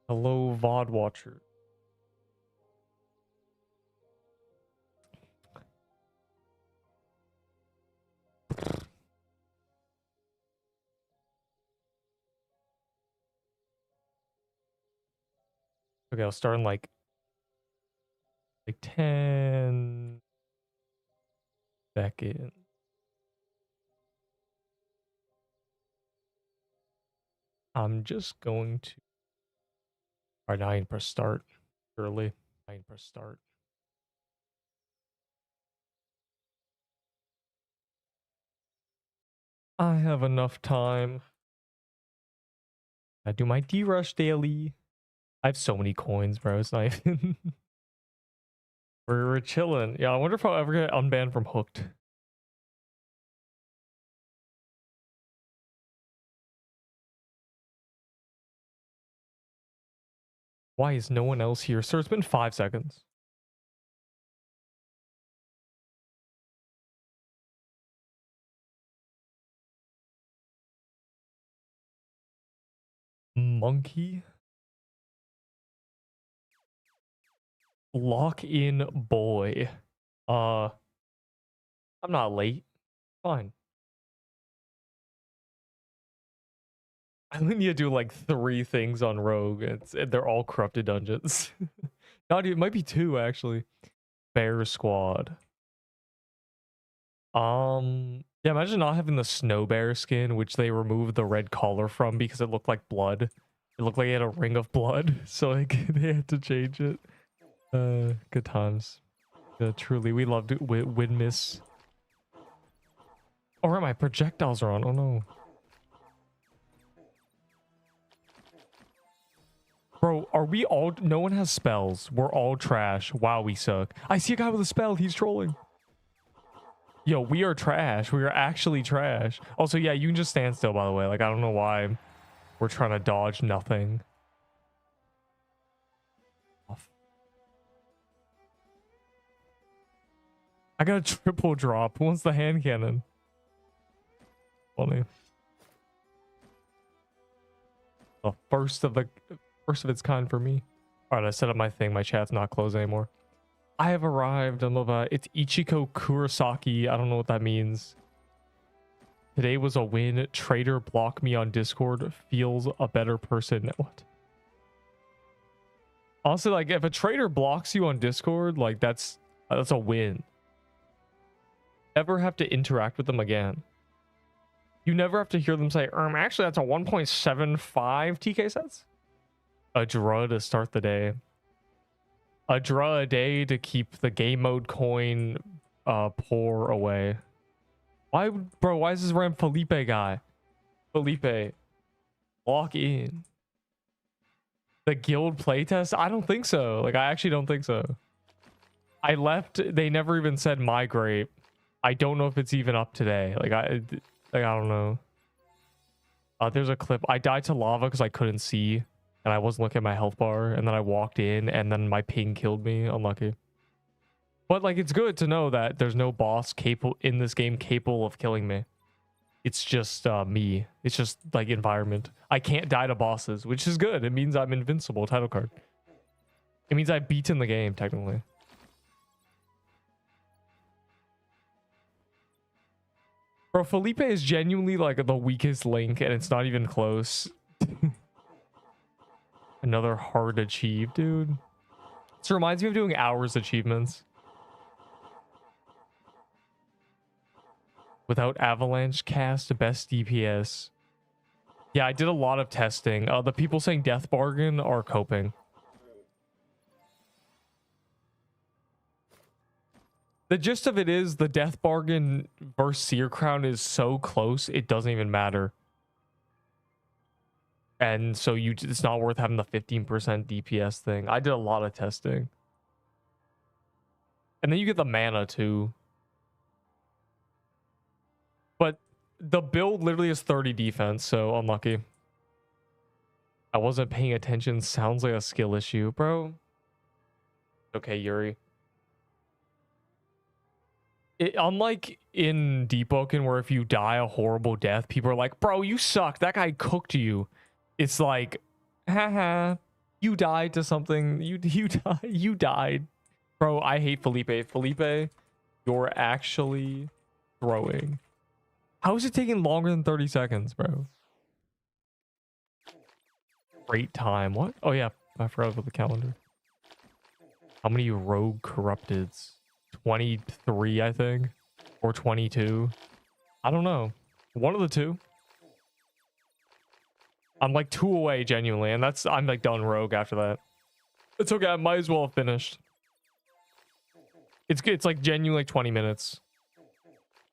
Hello, VOD watcher. Okay, I'll start in like 10 seconds. I'm just going to. All right, now I can press start. Early. I can press start. I have enough time. I do my D-Rush daily. I have so many coins, bro. It's not even. We're chilling. Yeah, I wonder if I'll ever get unbanned from Hooked. Why is no one else here? Sir, it's been 5 seconds. Monkey. Lock in boy. I'm not late. Fine. I only need to do like 3 things on Rogue. They're all corrupted dungeons. Not even, it might be 2 actually. Bear Squad. Yeah, imagine not having the snow bear skin, which they removed the red collar from because it looked like blood. It looked like it had a ring of blood, so like they had to change it. Good times. Truly, we loved it. Wind miss. Oh, right, my projectiles are on. Oh no. Bro, are we all... No one has spells. We're all trash. Wow, we suck. I see a guy with a spell. He's trolling. Yo, we are trash. We are actually trash. Also, yeah, you can just stand still, by the way. Like, I don't know why we're trying to dodge nothing. I got a triple drop. Who wants the hand cannon? Funny. The first of its kind for me. All right, I set up my thing. My chat's not closed anymore. I have arrived. I love it's Ichiko Kurosaki. I don't know what that means. Today was a win. Trader blocked me on Discord. Feels a better person. What? Honestly, like if a trader blocks you on Discord, like that's a win. Never have to interact with them again. You never have to hear them say, actually that's a 1.75 TK sets. A draw to start the day. A draw a day to keep the game mode coin pour away. Why, bro? Why is this random Felipe guy? Felipe, lock in. The guild playtest? I don't think so. Like, I actually don't think so. I left. They never even said migrate. I don't know if it's even up today. Like, I don't know. There's a clip. I died to lava because I couldn't see. And I wasn't looking at my health bar, and then I walked in, and then my ping killed me. Unlucky. But like, it's good to know that there's no boss capable in this game capable of killing me. It's just me. It's just like environment. I can't die to bosses, which is good. It means I'm invincible. Title card. It means I've beaten the game technically. Bro, Felipe is genuinely like the weakest link, and it's not even close. Another hard achieve, dude. This reminds me of doing hours achievements. Without avalanche cast, best DPS. Yeah, I did a lot of testing. The people saying death bargain are coping. The gist of it is the death bargain versus Seer Crown is so close, it doesn't even matter. And so it's not worth having the 15% DPS thing. I did a lot of testing. And then you get the mana too. But the build literally is 30 defense, so unlucky. I wasn't paying attention. Sounds like a skill issue, bro. Okay, Yuri. Unlike in Deepwoken, where if you die a horrible death, people are like, bro, you suck. That guy cooked you. It's like, haha. You died to something. You died. Bro, I hate Felipe. Felipe, you're actually throwing. How is it taking longer than 30 seconds, bro? Great time. What? Oh, yeah. I forgot about the calendar. How many rogue corrupteds? 23, I think. Or 22. I don't know. One of the two. I'm like 2 away, genuinely. And I'm like done rogue after that. It's okay. I might as well have finished. It's like genuinely like 20 minutes.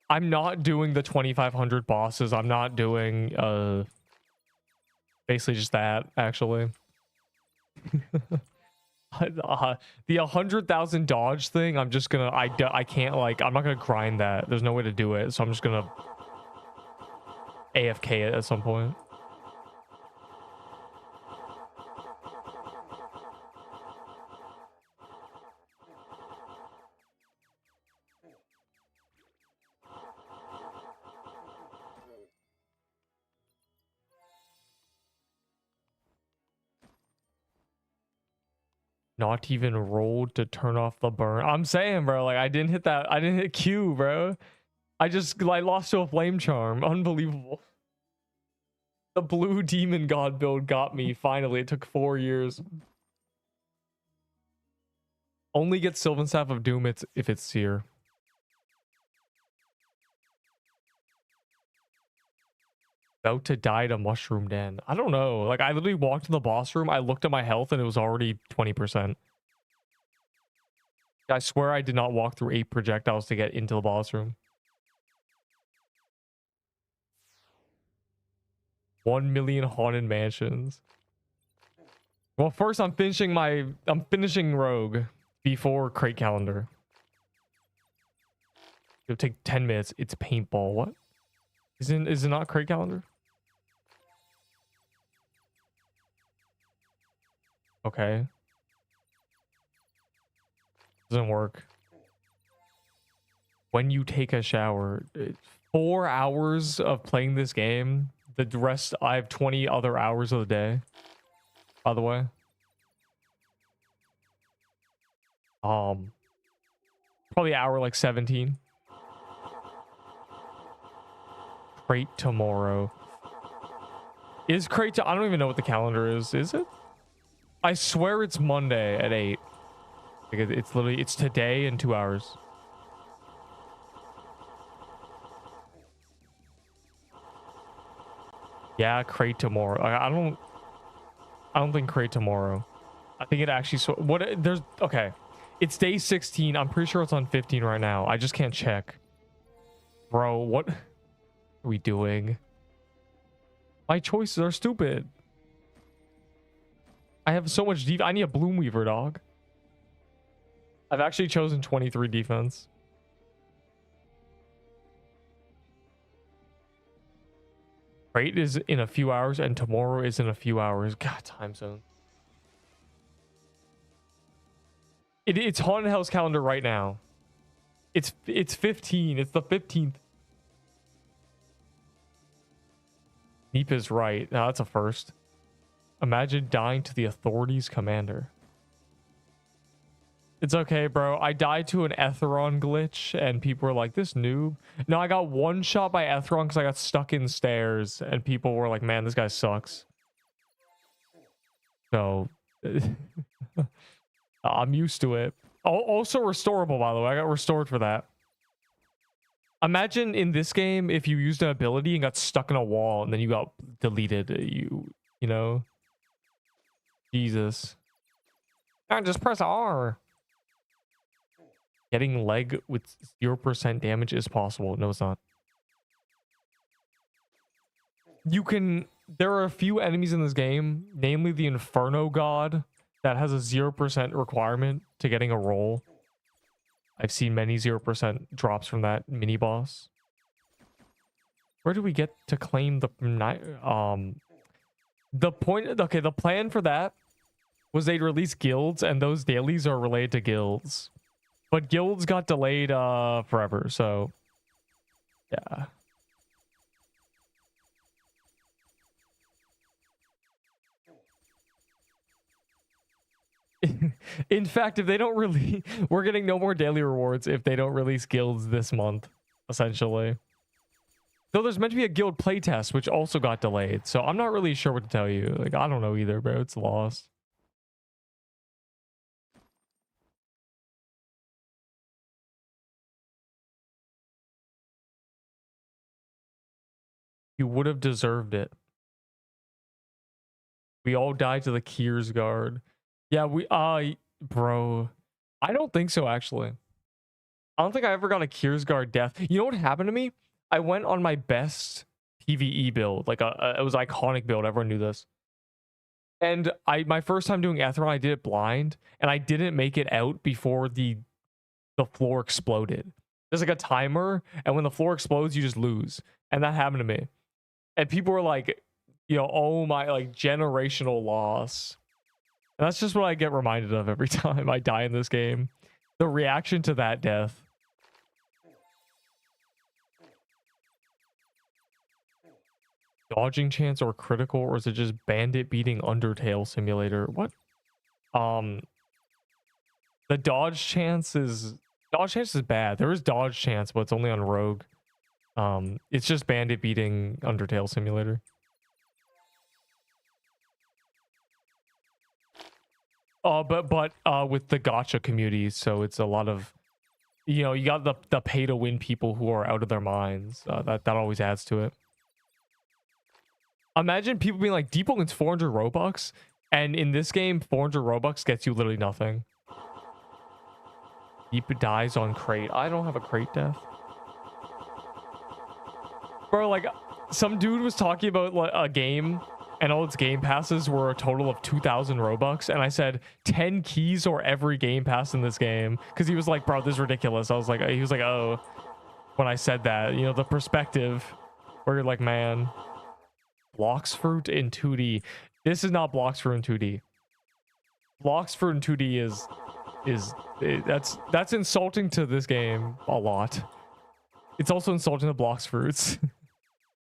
I'm not doing the 2,500 bosses. I'm not doing basically just that, actually. The 100,000 dodge thing, I'm just gonna I can't, like, I'm not gonna grind that. There's no way to do it, so I'm just gonna AFK it at some point. Not even rolled to turn off the burn. I'm saying, bro, like, I didn't hit Q, bro. I just, like, lost to a flame charm. Unbelievable. The blue demon god build got me, finally. It took 4 years. Only get Sylvan Staff of Doom if it's Seer. About to die to Mushroom Den. I don't know. Like, I literally walked in the boss room. I looked at my health and it was already 20%. I swear I did not walk through 8 projectiles to get into the boss room. 1 million haunted mansions. Well, first I'm finishing Rogue before Crate Calendar. It'll take 10 minutes. It's paintball. What? Is it not Crate Calendar? Okay. Doesn't work. When you take a shower. 4 hours of playing this game. The rest, I have 20 other hours of the day. By the way. Probably hour like 17. Crate tomorrow. Is Crate I don't even know what the calendar is it? I swear it's Monday at 8. Because it's today in 2 hours. Yeah, Crate tomorrow. I don't think Crate tomorrow. I think it actually okay. It's day 16. I'm pretty sure it's on 15 right now. I just can't check. Bro, what are we doing? My choices are stupid. I have so much I need a Bloom Weaver, dog. I've actually chosen 23 defense. Crate is in a few hours and tomorrow is in a few hours. God, time zone. It's Haunted House calendar right now. It's 15. It's the 15th. Neep is right. Now that's a first. Imagine dying to the authorities commander. It's okay, bro. I died to an Etheron glitch and people were like, this noob. No, I got one shot by Etheron because I got stuck in stairs and people were like, man, this guy sucks. So I'm used to it. Also restorable, by the way. I got restored for that. Imagine in this game if you used an ability and got stuck in a wall and then you got deleted. You know? Jesus. I just press R. Getting leg with 0% damage is possible. No, it's not. You can... There are a few enemies in this game, namely the Inferno God, that has a 0% requirement to getting a roll. I've seen many 0% drops from that mini boss. Where do we get to claim the point? Okay, the plan for that was they'd release guilds, and those dailies are related to guilds. But guilds got delayed forever, so yeah. In fact, if they don't really, we're getting no more daily rewards if they don't release guilds this month, essentially. Though there's meant to be a guild playtest, which also got delayed. So I'm not really sure what to tell you. Like, I don't know either, bro. It's lost. You would have deserved it. We all died to the Kiers guard. Yeah, bro. I don't think so, actually. I don't think I ever got a Kiers guard death. You know what happened to me? I went on my best PvE build. Like, it was iconic build. Everyone knew this. And my first time doing Atheron, I did it blind. And I didn't make it out before the floor exploded. There's like a timer. And when the floor explodes, you just lose. And that happened to me. And people were like, you know, oh my, like, generational loss. And that's just what I get reminded of every time I die in this game. The reaction to that death. Dodging chance or critical, or is it just bandit beating Undertale simulator? What? The dodge chance is bad. There is dodge chance, but it's only on rogue. It's just bandit beating Undertale simulator. But with the gacha community, so it's a lot of, you know, you got the pay to win people who are out of their minds. That always adds to it. Imagine people being like, Deepwoken's 400 Robux, and in this game, 400 Robux gets you literally nothing. Deep dies on crate. I don't have a crate death. Bro, like, some dude was talking about like, a game, and all its game passes were a total of 2,000 Robux, and I said 10 keys or every game pass in this game, because he was like, bro, this is ridiculous. I was like, he was like, oh, when I said that, you know, the perspective where you're like, man, Blox Fruit in 2D. This is not Blox Fruit in 2D. Blox Fruit in 2D that's insulting to this game a lot. It's also insulting to Blox Fruits,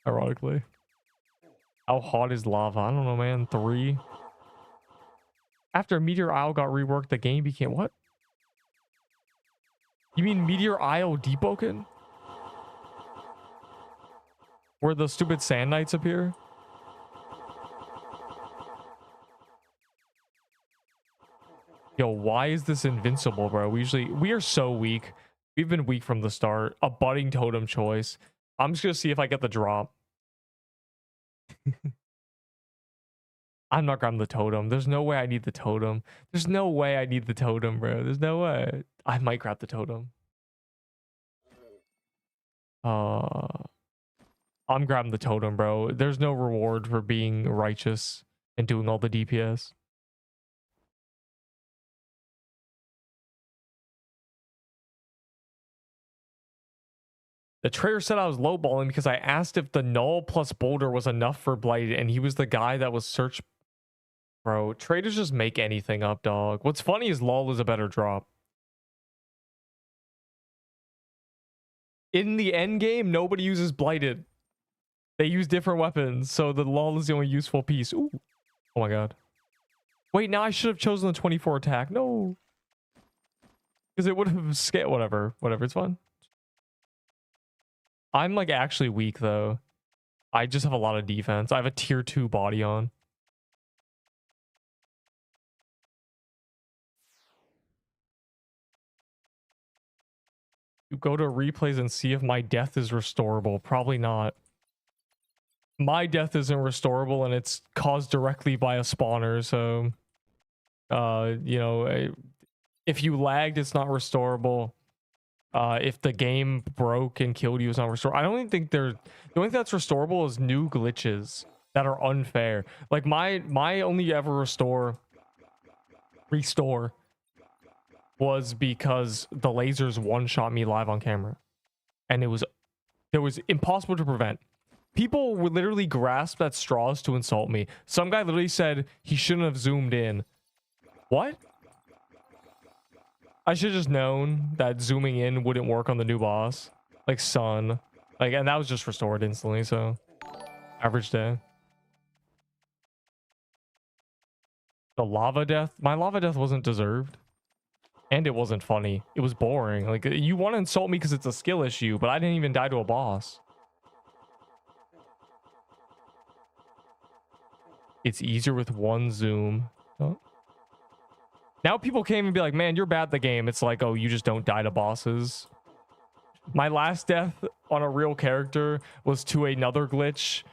ironically. How hot is lava? I don't know, man. 3. After Meteor Isle got reworked, the game became what? You mean Meteor Isle Deepwoken? Where the stupid sand knights appear? Yo, why is this invincible, bro? We are so weak. We've been weak from the start. A budding totem choice. I'm just gonna see if I get the drop. I'm not grabbing the totem. There's no way I need the totem. There's no way I need the totem, bro. There's no way. I might grab the totem. I'm grabbing the totem, bro. There's no reward for being righteous and doing all the DPS. The trader said I was lowballing because I asked if the null plus boulder was enough for blight, and he was the guy that was search. Bro, traders just make anything up, dog. What's funny is lol is a better drop. In the end game, nobody uses blighted. They use different weapons, so the lol is the only useful piece. Ooh. Oh my god. Wait, now I should have chosen the 24 attack. No. Because it would have scaled. Whatever, it's fine. I'm like actually weak though. I just have a lot of defense. I have a tier 2 body on. You go to replays and see if my death is restorable. Probably not. My death isn't restorable and it's caused directly by a spawner, so you know, if you lagged, it's not restorable. If the game broke and killed you, it's not restorable. I don't even think the only thing that's restorable is new glitches that are unfair. Like my only ever restore was because the lasers one-shot me live on camera, and it was impossible to prevent. People would literally grasp at straws to insult me. Some guy literally said he shouldn't have zoomed in. What? I should have just known that zooming in wouldn't work on the new boss. Like, son. Like, and that was just restored instantly, so. Average day. The lava death. My lava death wasn't deserved. And it wasn't funny. It was boring. Like, you want to insult me because it's a skill issue, but I didn't even die to a boss. It's easier with one zoom. Oh. Now people can't even be like, man, you're bad at the game. It's like, oh, you just don't die to bosses. My last death on a real character was to another glitch.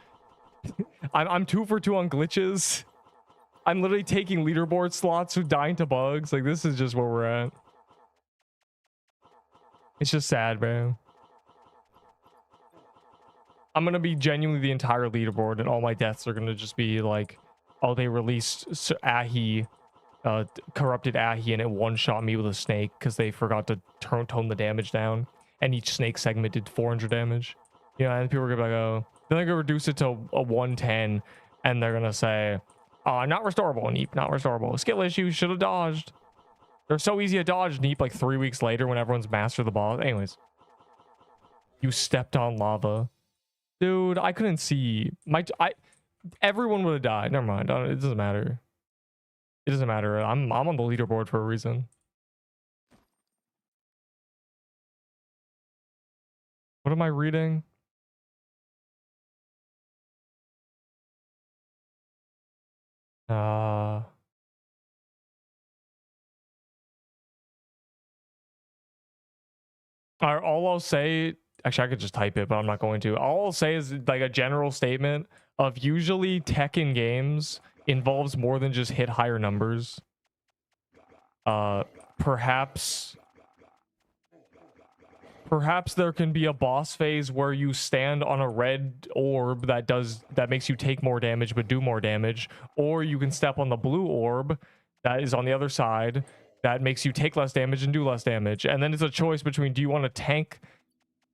I'm 2 for 2 on glitches. I'm literally taking leaderboard slots with dying to bugs. Like, this is just where we're at. It's just sad, bro. I'm gonna be genuinely the entire leaderboard, and all my deaths are gonna just be like, oh, they released Ahi, corrupted Ahi, and it one-shot me with a snake because they forgot to tone the damage down, and each snake segment did 400 damage. Yeah, and people are gonna be like, oh, then they're gonna reduce it to a 110, and they're gonna say, oh, not restorable, Neep, not restorable. Skill issue, should have dodged. They're so easy to dodge, Neep, like 3 weeks later when everyone's mastered the boss. Anyways, you stepped on lava. Dude, I couldn't see. Everyone would have died. Never mind. It doesn't matter. It doesn't matter. I'm on the leaderboard for a reason. What am I reading? All I'll say, actually I could just type it, but I'm not going to. All I'll say is like a general statement of usually tech in games involves more than just hit higher numbers. Perhaps there can be a boss phase where you stand on a red orb that makes you take more damage but do more damage, or you can step on the blue orb that is on the other side that makes you take less damage and do less damage. And then it's a choice between, do you want to tank, do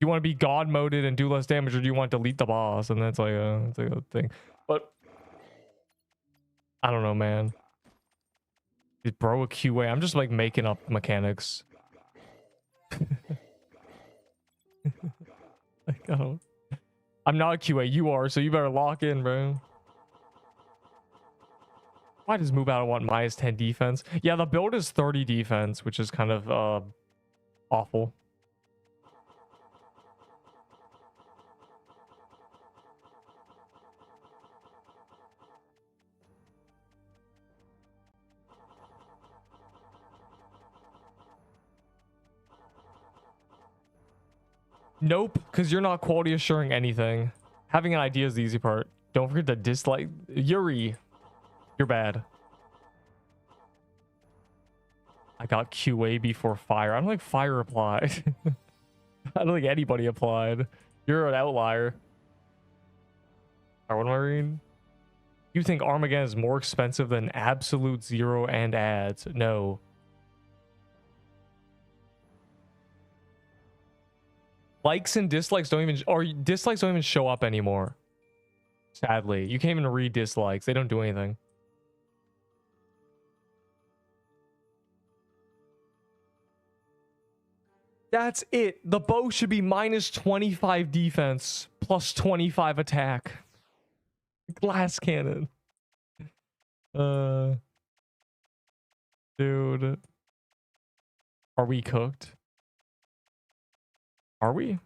you want to be god moded and do less damage, or do you want to delete the boss? And that's like a thing. But I don't know, man. Is bro a QA? I'm just like making up mechanics. Like, I'm not a QA, you are, so you better lock in, bro. Why does Move Out want minus 10 defense? Yeah, the build is 30 defense, which is kind of awful. Nope, because you're not quality assuring anything. Having an idea is the easy part. Don't forget to dislike. Yuri, you're bad. I got QA before fire. I don't think fire applied. I don't think anybody applied. You're an outlier. All right, what am I reading? You think Armageddon is more expensive than Absolute Zero and ads? No. Likes and dislikes don't even, or dislikes don't even show up anymore. Sadly, you can't even read dislikes. They don't do anything. That's it. The bow should be minus 25 defense, plus 25 attack. Glass cannon. Dude. Are we cooked? Are we?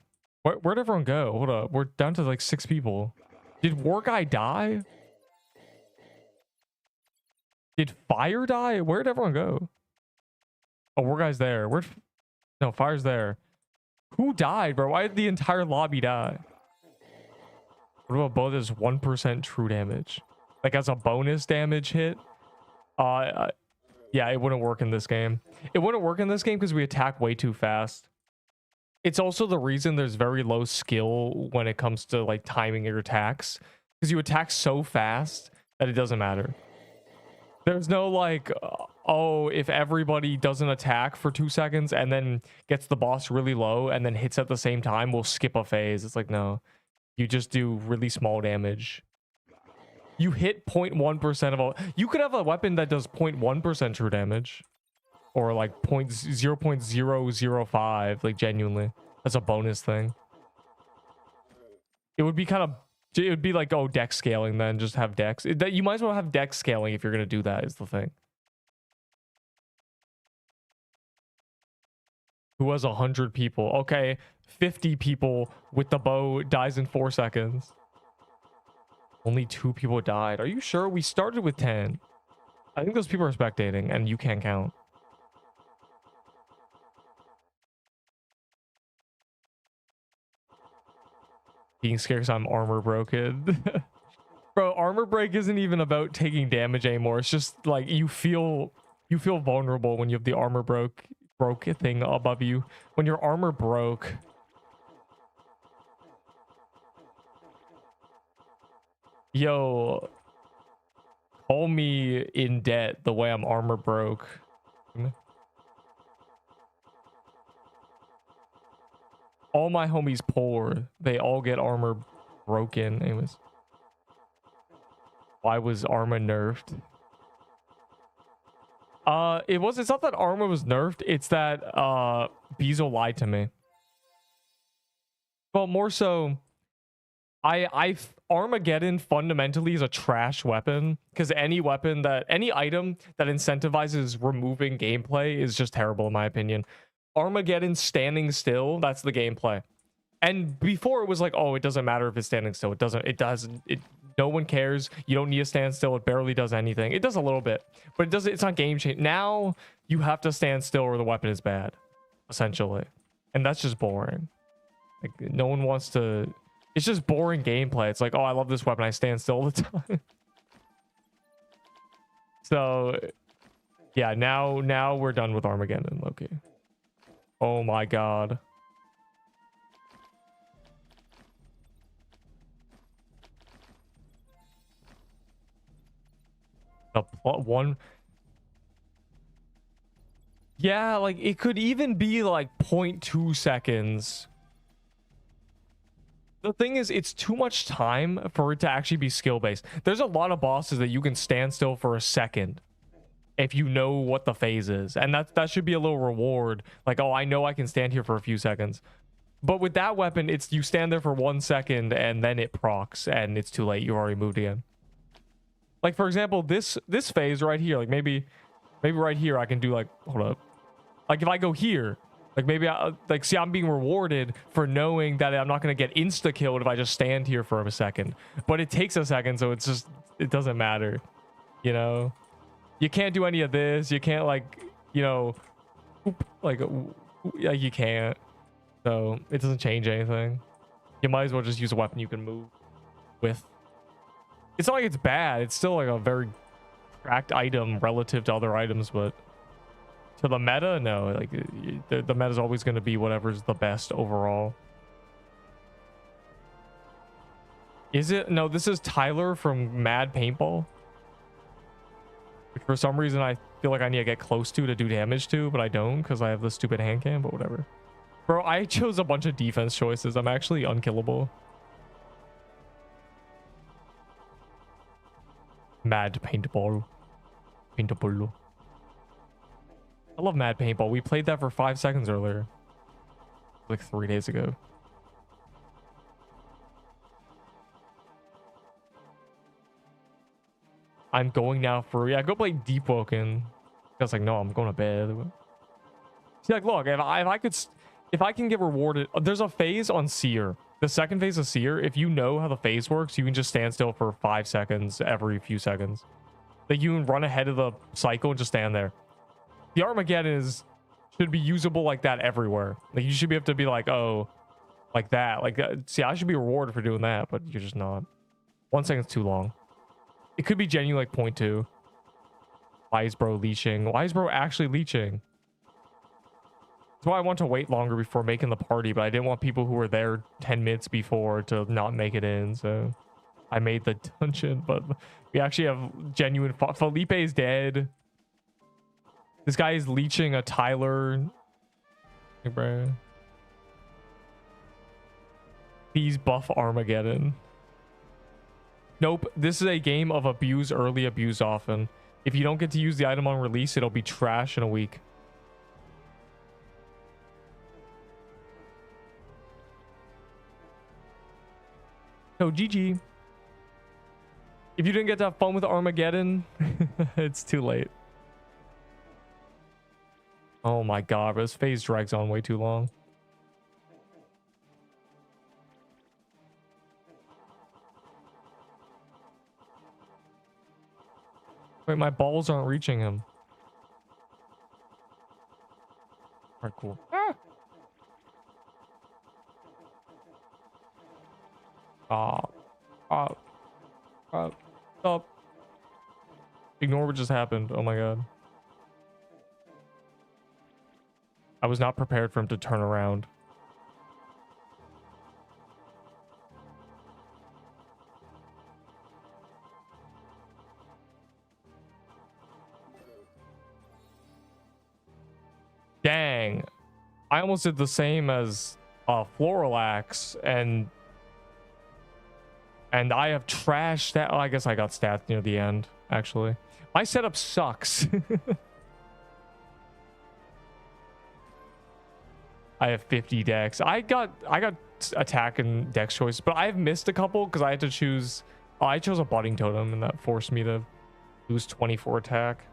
Where'd everyone go? Hold up. We're down to like 6 people. Did War Guy die? Did Fire die? Where'd everyone go? Oh, War Guy's there. No, Fire's there. Who died, bro? Why did the entire lobby die? What about both as 1% true damage? Like as a bonus damage hit? Yeah, it wouldn't work in this game. It wouldn't work in this game because we attack way too fast. It's also the reason there's very low skill when it comes to like timing your attacks, because you attack so fast that it doesn't matter. There's no like, oh, if everybody doesn't attack for 2 seconds and then gets the boss really low and then hits at the same time, we'll skip a phase. It's like, no, you just do really small damage. You hit 0.1% of all. You could have a weapon that does 0.1% true damage. Or like 0.005, like genuinely. That's a bonus thing. It would be kind of It would be like, oh, deck scaling, then just have decks. You might as well have deck scaling if you're going to do that, is the thing. Who has 100 people? Okay, 50 people with the bow dies in 4 seconds. Only 2 people died. Are you sure? We started with 10. I think those people are spectating, and you can't count. Being scared because I'm armor broken. Bro, armor break isn't even about taking damage anymore. It's just like you feel vulnerable when you have the armor broke thing above you. When your armor broke. Yo, call me in debt the way I'm armor broke. All my homies poor. They all get armor broken. Anyways. Why was Arma nerfed? It's not that Arma was nerfed, it's that Bezo lied to me. Well, more so, Armageddon fundamentally is a trash weapon, because any item that incentivizes removing gameplay is just terrible in my opinion. Armageddon standing still, that's the gameplay. And before it was like, oh, it doesn't matter if it's standing still. It doesn't. No one cares. You don't need to stand still. It barely does anything. It does a little bit, but it's not game changing. Now you have to stand still or the weapon is bad, essentially. And that's just boring. Like, no one wants to. It's just boring gameplay. It's like, oh, I love this weapon. I stand still all the time. So yeah, now we're done with Armageddon, Loki. Oh my god. One. Yeah, like it could even be like 0.2 seconds. The thing is, it's too much time for it to actually be skill based. There's a lot of bosses that you can stand still for a second if you know what the phase is, and that should be a little reward. Like, oh, I know I can stand here for a few seconds. But with that weapon, it's you stand there for 1 second and then it procs and it's too late. You already moved again. Like, for example, this phase right here, like maybe right here I can do like, hold up. Like if I go here, like maybe see, I'm being rewarded for knowing that I'm not going to get insta killed if I just stand here for a second. But it takes a second, so it's just, it doesn't matter. You know, you can't do any of this. You can't like, you know, like you can't. So it doesn't change anything. You might as well just use a weapon you can move with. It's not like it's bad. It's still like a very cracked item relative to other items, but to the meta, no. Like the meta is always going to be whatever's the best overall. Is it? No, this is Tyler from Mad Paintball. Which for some reason I feel like I need to get close to do damage to, but I don't because I have the stupid hand cam, but whatever. Bro, I chose a bunch of defense choices. I'm actually unkillable. Mad Paintball. Paintball. I love Mad Paintball. We played that for 5 seconds earlier. Like 3 days ago. I'm going now for... Yeah, go play Deepwoken. I was like, no, I'm going to bed. See, like, look, if I can get rewarded... There's a phase on Seer. The second phase of Seer, if you know how the phase works, you can just stand still for 5 seconds every few seconds. Like, you can run ahead of the cycle and just stand there. The Armageddon should be usable like that everywhere. Like, you should be able to be like, oh, like that. Like, see, I should be rewarded for doing that, but you're just not. 1 second's too long. It could be genuine like 0.2. Why is bro leeching? Why is bro actually leeching? That's why I want to wait longer before making the party, but I didn't want people who were there 10 minutes before to not make it in, so I made the dungeon. But we actually have genuine... Felipe is dead. This guy is leeching a Tyler. Hey, bro. Please buff Armageddon. Nope. This is a game of abuse early, abuse often. If you don't get to use the item on release, it'll be trash in a week. So GG. If you didn't get to have fun with Armageddon, it's too late. Oh my god, this phase drags on way too long. Wait, my balls aren't reaching him. Alright, cool. Stop. Ignore what just happened. Oh my god. I was not prepared for him to turn around. Dang. I almost did the same as Floralax, and I have trashed that. Oh, I guess I got stats near the end, actually. My setup sucks. I have 50 decks. I got attack and dex choice, but I've missed a couple because I had to choose. Oh, I chose a budding totem, and that forced me to lose 24 attack.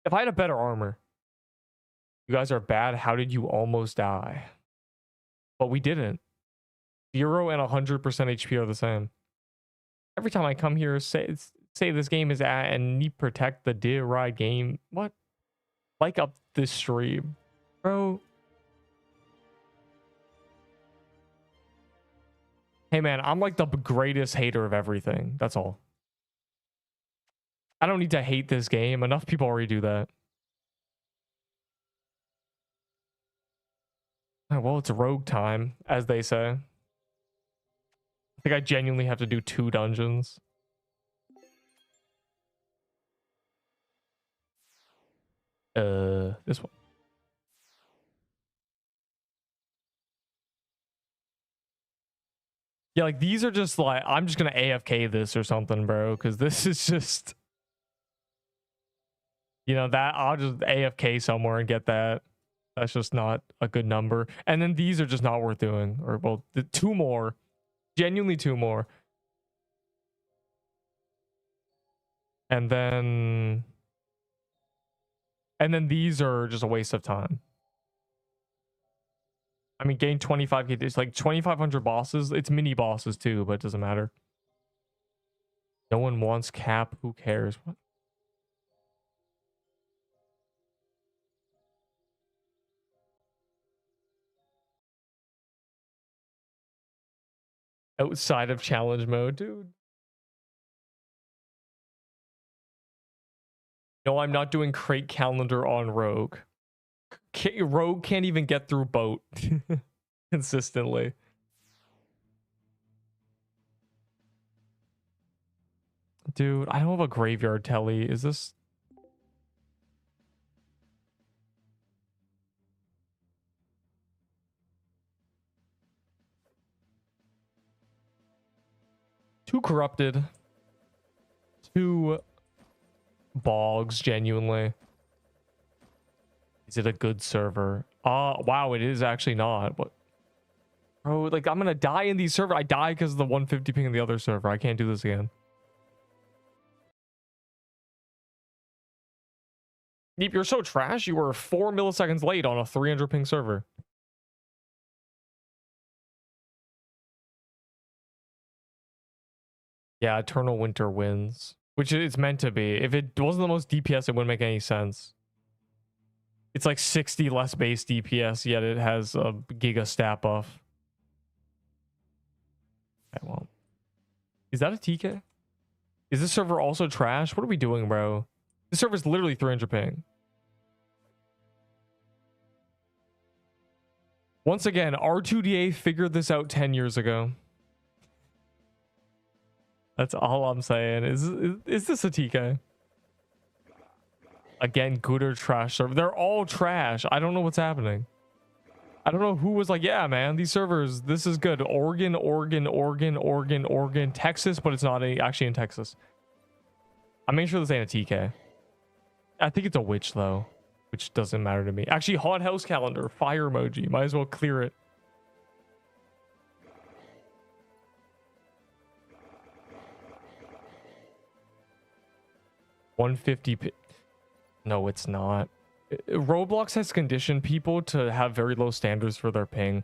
If I had a better armor. You guys are bad. How did you almost die? But we didn't. 0 and 100% HP are the same. Every time I come here, say this game is at and need protect the dear ride game. What? Like up this stream, bro. Hey man, I'm like the greatest hater of everything. That's all. I don't need to hate this game. Enough people already do that. Oh, well, it's rogue time, as they say. I think I genuinely have to do 2 dungeons. This one. Yeah, like these are just like, I'm just gonna AFK this or something, bro, because this is just, you know, that I'll just AFK somewhere and get that. That's just not a good number. And then these are just not worth doing. Or, well, the 2 more. Genuinely 2 more. And then these are just a waste of time. I mean, gain 25k. It's like 2,500 bosses. It's mini bosses too, but it doesn't matter. No one wants cap. Who cares? What? Outside of challenge mode, dude. No, I'm not doing crate calendar on Rogue. Rogue can't even get through boat consistently. Dude, I don't have a graveyard telly. Is this... Too corrupted. Too bogs, genuinely. Is it a good server? Wow, it is actually not. What? Bro, like, I'm gonna die in these servers. I die because of the 150 ping in the other server. I can't do this again. Neep, you're so trash. You were 4 milliseconds late on a 300 ping server. Yeah, Eternal Winter wins. Which it's meant to be. If it wasn't the most DPS, it wouldn't make any sense. It's like 60 less base DPS, yet it has a giga stat buff. Okay, well. Is that a TK? Is this server also trash? What are we doing, bro? This server is literally 300 ping. Once again, R2DA figured this out 10 years ago. That's all I'm saying. Is this a TK? Again, good or trash server. They're all trash. I don't know what's happening. I don't know who was like, yeah, man, these servers, this is good. Oregon, Texas, but it's not actually in Texas. I'm making sure this ain't a TK. I think it's a witch, though, which doesn't matter to me. Actually, Haunted House calendar, fire emoji. Might as well clear it. 150. No, it's not. Roblox has conditioned people to have very low standards for their ping.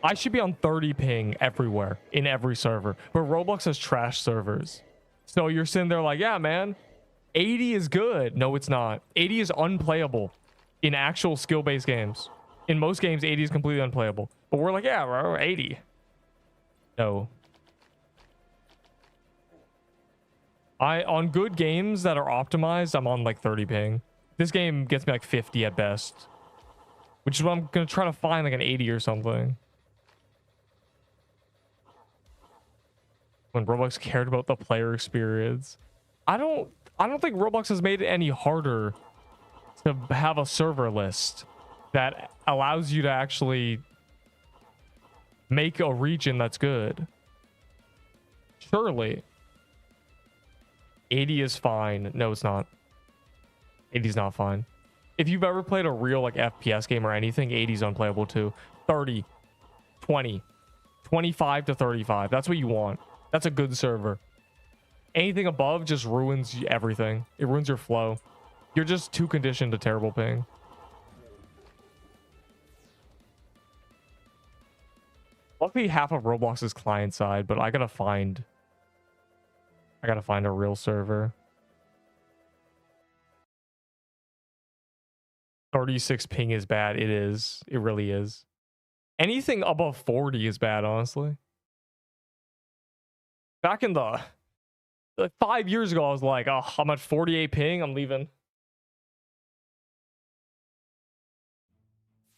I should be on 30 ping everywhere in every server, but Roblox has trash servers. So you're sitting there like, yeah, man, 80 is good. No, it's not. 80 is unplayable in actual skill-based games. In most games, 80 is completely unplayable. But we're like, yeah, bro, 80. No. On good games that are optimized, I'm on like 30 ping. This game gets me like 50 at best, which is what I'm gonna try to find, like an 80 or something. When Roblox cared about the player experience, I don't think Roblox has made it any harder to have a server list that allows you to actually make a region that's good. Surely 80 is fine. No, it's not. 80 is not fine. If you've ever played a real like FPS game or anything, 80 is unplayable too. 30, 20, 25 to 35. That's what you want. That's a good server. Anything above just ruins everything. It ruins your flow. You're just too conditioned to terrible ping. Luckily, half of Roblox is client side, but I gotta find a real server. 36 ping is bad. It is. It really is. Anything above 40 is bad, honestly. Back in the like 5 years ago, I was like, oh, I'm at 48 ping. I'm leaving.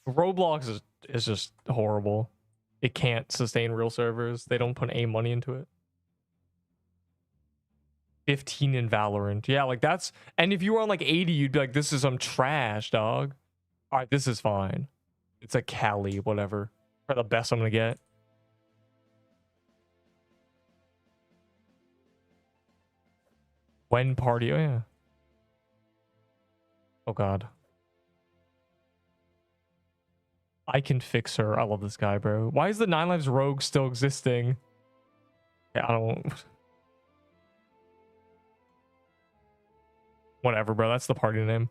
Roblox is just horrible. It can't sustain real servers. They don't put any money into it. 15 in Valorant. Yeah, like that's... And if you were on like 80, you'd be like, this is some trash, dog. All right, this is fine. It's a Cali, whatever. Probably the best I'm gonna get. When party... Oh, yeah. Oh, God. I can fix her. I love this guy, bro. Why is the 9 Lives Rogue still existing? Yeah, I don't... Whatever, bro. That's the party name.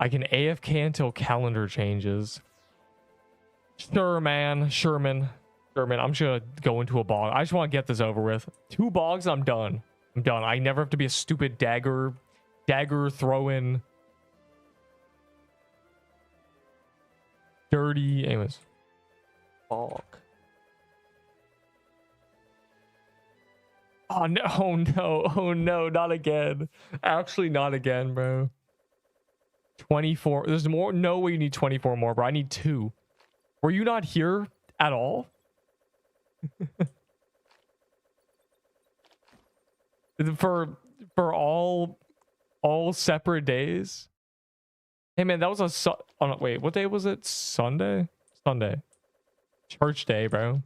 I can AFK until calendar changes. Sure, man. Sherman. I'm just gonna go into a bog. I just want to get this over with. 2 bogs, I'm done. I'm done. I never have to be a stupid dagger throw-in. Dirty. Anyways. Bog. Oh no, oh no, oh no, not again. Actually, not again, bro. 24. There's more. No way you need 24 more, bro. I need 2. Were you not here at all? for all separate days? Hey man, that was a oh, no, wait, what day was it? Sunday? Sunday. Church day, bro.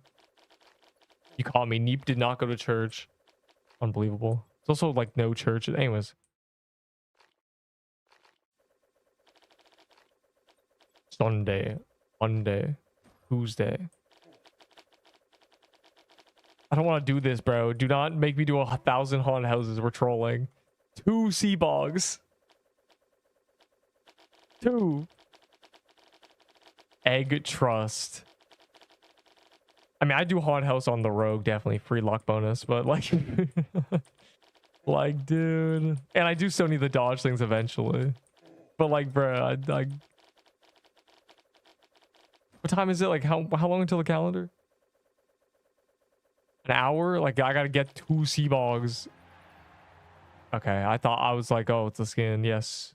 You caught me. Neep did not go to church. Unbelievable. It's also like no church. Anyways. Sunday. Monday. Tuesday. I don't want to do this, bro. Do not make me do 1,000 haunted houses. We're trolling. 2 sea bogs. 2. Egg trust. I mean, I do haunted house on the rogue, definitely free luck bonus, but like, like, dude, and I do still need the dodge things eventually, but like, bro, what time is it? Like, how long until the calendar? An hour? Like, I gotta get 2 sea bogs. Okay, I thought I was like, oh, it's a skin. Yes.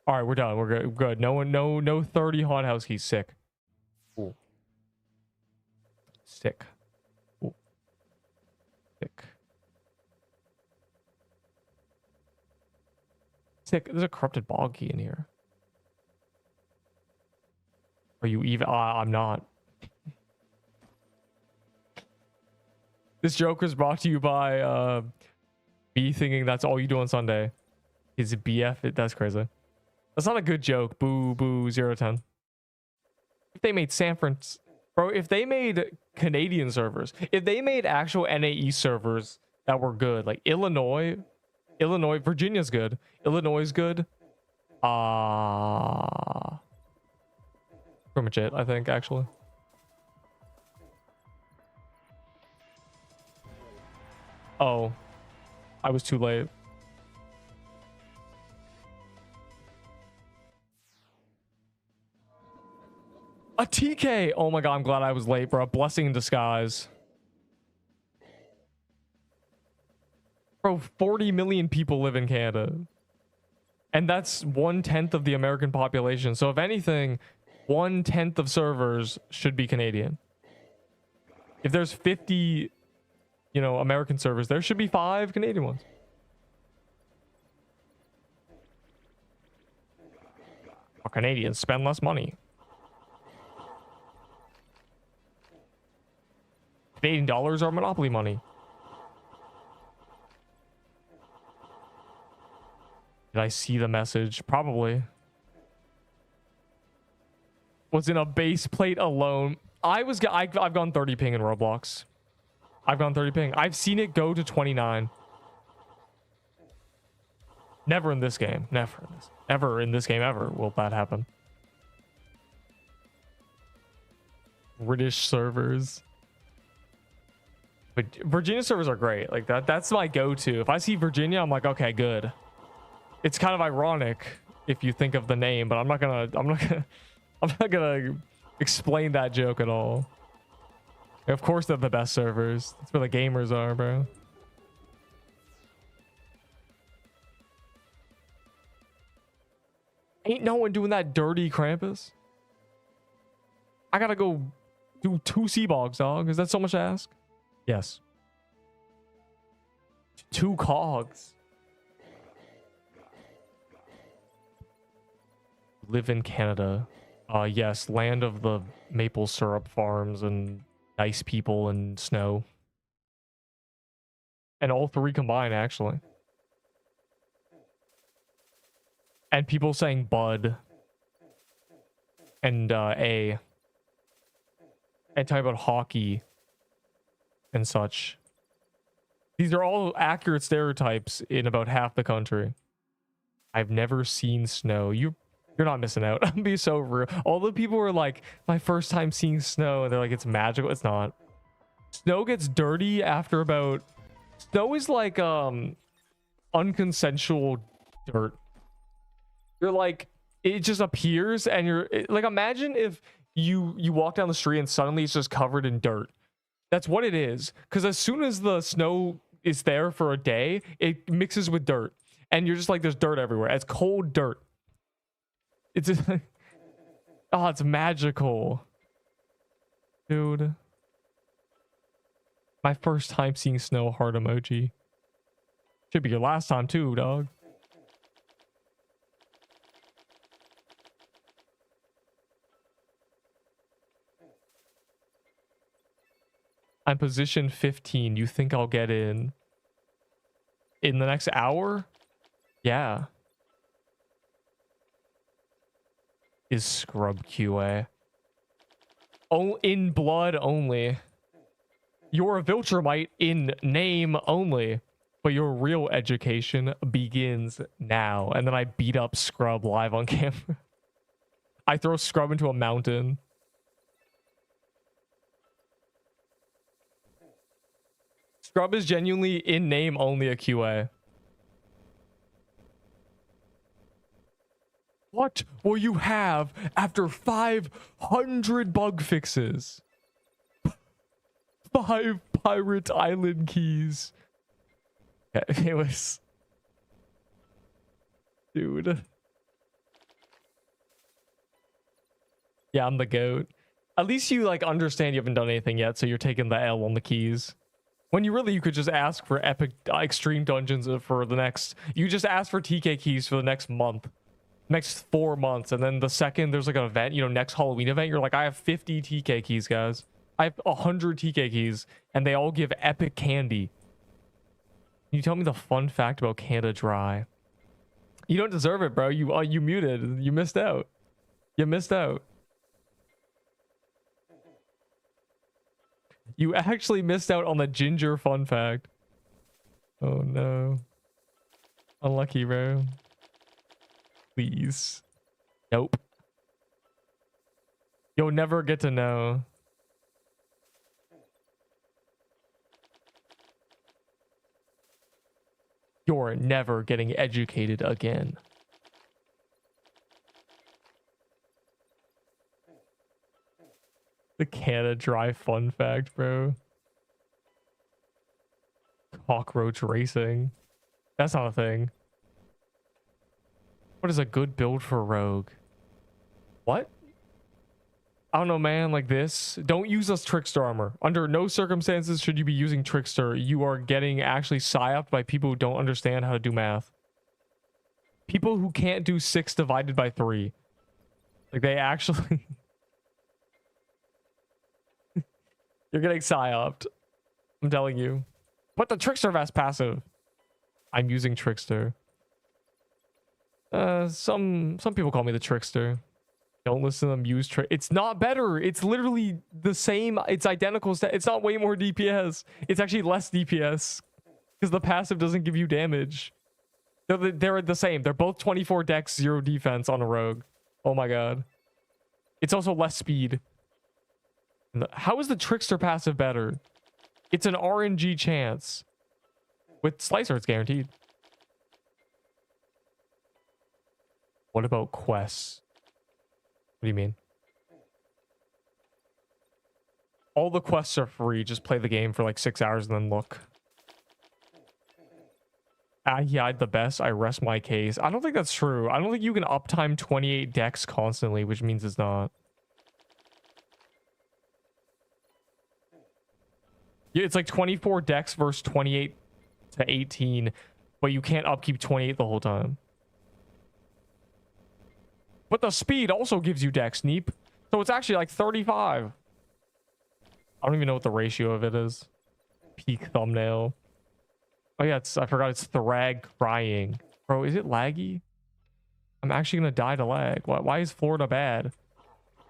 All right, we're done. We're good. No 30 haunted house keys. Sick. Cool. Sick. Ooh. Sick. Sick. There's a corrupted bog key in here. Are you even? I'm not. This joke was brought to you by me thinking that's all you do on Sunday. Is it BF? That's crazy. That's not a good joke. Boo, boo, 0 10. If they made San Francisco. Bro, if they made Canadian servers, if they made actual NAE servers that were good, like Virginia's good, Illinois is good. Pretty much it, I think, actually. Oh, I was too late. A TK! Oh my god, I'm glad I was late, bro. Blessing in disguise. Bro, 40 million people live in Canada. And that's 1/10 of the American population. So if anything, 1/10 of servers should be Canadian. If there's 50, you know, American servers, there should be 5 Canadian ones. Or Canadians spend less money. Canadian dollars are monopoly money. Did I see the message? Probably. Was in a base plate alone. I've gone 30 ping in Roblox. I've gone 30 ping. I've seen it go to 29. Never in this game. Never in this game ever will that happen. British servers. But Virginia servers are great. Like that's my go-to. If I see Virginia, I'm like, okay, good. It's kind of ironic if you think of the name, but I'm not gonna explain that joke at all. Of course they're the best servers. That's where the gamers are, bro. Ain't no one doing that dirty Krampus. I gotta go do 2 sea bogs, dog. Is that so much to ask? Yes. 2 cogs. Live in Canada. Yes, land of the maple syrup farms and nice people and snow. And all 3 combined, actually. And people saying bud. And A. And talking about hockey. And such. These are all accurate stereotypes in about half the country. I've never seen snow. You're not missing out. I'm being so real. All the people were like, my first time seeing snow, and they're like, it's magical. It's not. Snow gets dirty after about... Snow is like unconsensual dirt. You're like, it just appears, and you're like, imagine if you walk down the street and suddenly it's just covered in dirt. That's what it is. Because as soon as the snow is there for a day, it mixes with dirt. And you're just like, there's dirt everywhere. It's cold dirt. It's oh, it's magical. Dude. My first time seeing snow, heart emoji. Should be your last time too, dog. I'm position 15. You think I'll get in the next hour? Yeah. Is scrub QA. Oh, in blood only. You're a Viltrumite in name only. But your real education begins now. And then I beat up Scrub live on camera. I throw Scrub into a mountain. Scrub is genuinely in name only a QA. What will you have after 500 bug fixes? 5 Pirate Island keys. Okay, it was... Dude. Yeah, I'm the GOAT. At least you, like, understand you haven't done anything yet, so you're taking the L on the keys. When you could just ask for epic extreme dungeons for the next... You just ask for TK keys for the next month. Next 4 months. And then the second there's like an event, you know, next Halloween event, you're like, I have 50 TK keys, guys. I have 100 TK keys. And they all give epic candy. Can you tell me the fun fact about Canada Dry? You don't deserve it, bro. You muted. You missed out. You missed out. You actually missed out on the ginger fun fact. Oh no. Unlucky, bro. Please. Nope. You'll never get to know. You're never getting educated again. The Canada Dry fun fact, bro. Cockroach racing. That's not a thing. What is a good build for Rogue? What? I don't know, man. Like this. Don't use us Trickster armor. Under no circumstances should you be using Trickster. You are getting actually psyoped by people who don't understand how to do math. People who can't do 6 divided by 3. Like they actually... You're getting psyoped. I'm telling you. Put the Trickster vest passive. I'm using Trickster. Some people call me the Trickster. Don't listen to them use it's not better. It's literally the same. It's identical. It's not way more DPS. It's actually less DPS because the passive doesn't give you damage. They're the same. They're both 24 dex, 0 defense on a rogue. Oh my god. It's also less speed. How is the Trickster passive better? It's an RNG chance. With Slicer, it's guaranteed. What about quests? What do you mean? All the quests are free. Just play the game for like 6 hours and then look. He had the best. I rest my case. I don't think that's true. I don't think you can uptime 28 decks constantly, which means it's not. Yeah, it's like 24 decks versus 28 to 18, but you can't upkeep 28 the whole time. But the speed also gives you dex, Neep. So it's actually like 35. I don't even know what the ratio of it is. Peak thumbnail. Oh yeah, I forgot it's Thrag crying. Bro, is it laggy? I'm actually gonna die to lag. Why is Florida bad?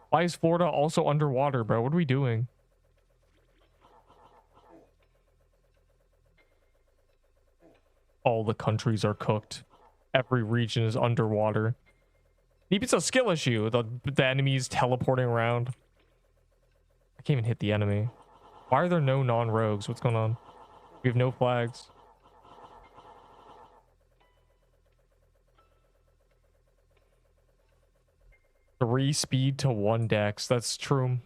Why is Florida also underwater, bro? What are we doing? All the countries are cooked. Every region is underwater. Maybe it's a skill issue. The enemy's teleporting around. I can't even hit the enemy. Why are there no non-rogues? What's going on? We have no flags. Three speed to 1 dex. That's true.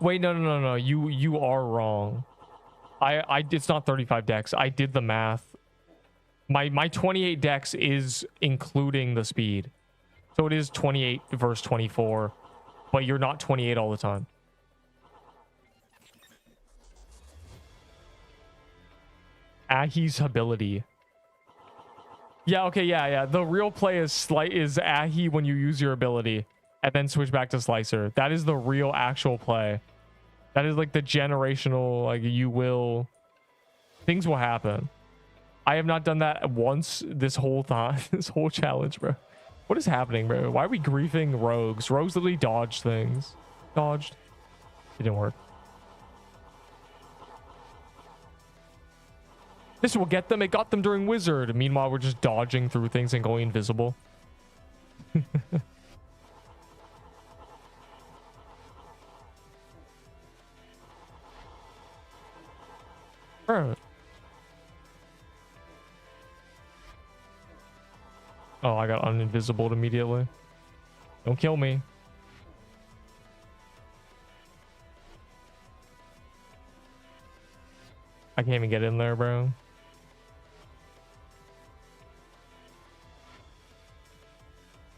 Wait, no. You are wrong. It's not 35 dex. I did the math. My 28 dex is including the speed. So it is 28 versus 24, but you're not 28 all the time. Ahi's ability. Yeah, okay, yeah. The real play is Ahi when you use your ability and then switch back to Slicer. That is the real actual play. That is like the generational, like things will happen. I have not done that once this whole time, this whole challenge, bro. What is happening, bro? Why are we griefing rogues? Rogues literally dodge things. Dodged. It didn't work. This will get them. It got them during Wizard. Meanwhile, we're just dodging through things and going invisible. Bro. Oh, I got uninvisibled immediately. Don't kill me. I can't even get in there, bro.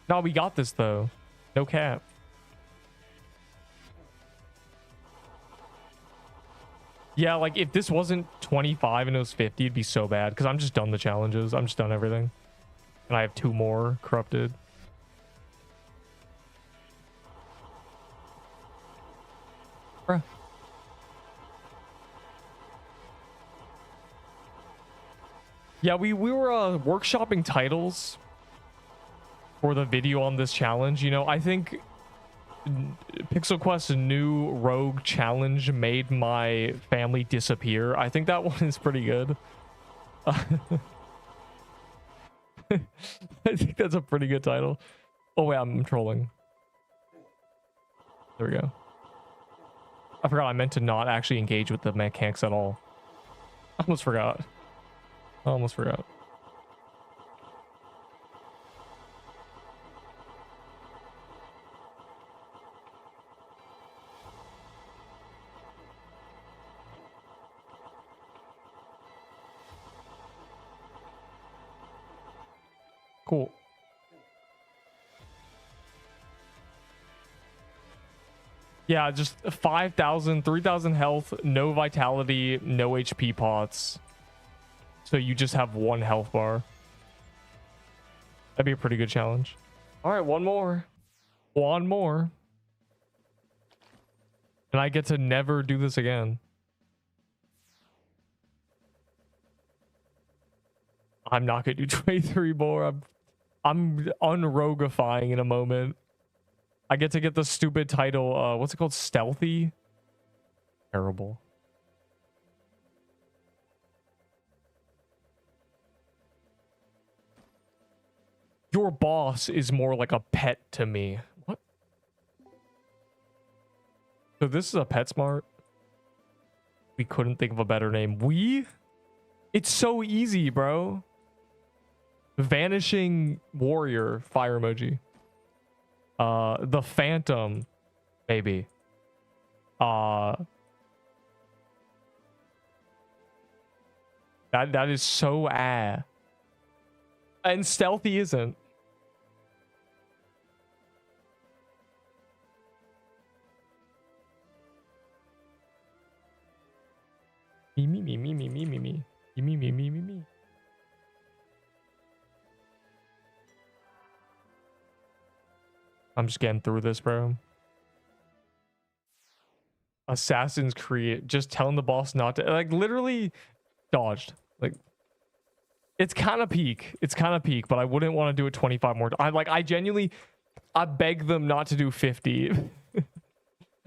No, we got this, though. No cap. Yeah, like, if this wasn't 25 and it was 50, it'd be so bad. Because I'm just done the challenges. I'm just done everything. And I have 2 more corrupted. Bruh. Yeah, we were workshopping titles for the video on this challenge. You know, I think Pixel Quest's new rogue challenge made my family disappear. I think that one is pretty good. I think that's a pretty good title. Oh wait, I'm trolling. There we go. I forgot I meant to not actually engage with the mechanics at all. I almost forgot. I almost forgot. Cool. Yeah, just 5,000, 3,000 health, no vitality, no HP pots. So you just have one health bar. That'd be a pretty good challenge. All right, one more. One more. And I get to never do this again. I'm not gonna do 23 more. I'm unroguifying in a moment. I get to get the stupid title, what's it called? Stealthy? Terrible. Your boss is more like a pet to me. What? So this is a PetSmart? We couldn't think of a better name. It's so easy, bro. Vanishing warrior, fire emoji. The Phantom, maybe. That is so and stealthy isn't. Me. I'm just getting through this, bro. Assassin's Creed, just telling the boss not to, like, literally dodged. Like, it's kind of peak. It's kind of peak, but I wouldn't want to do it 25 more. I genuinely, I beg them not to do 50.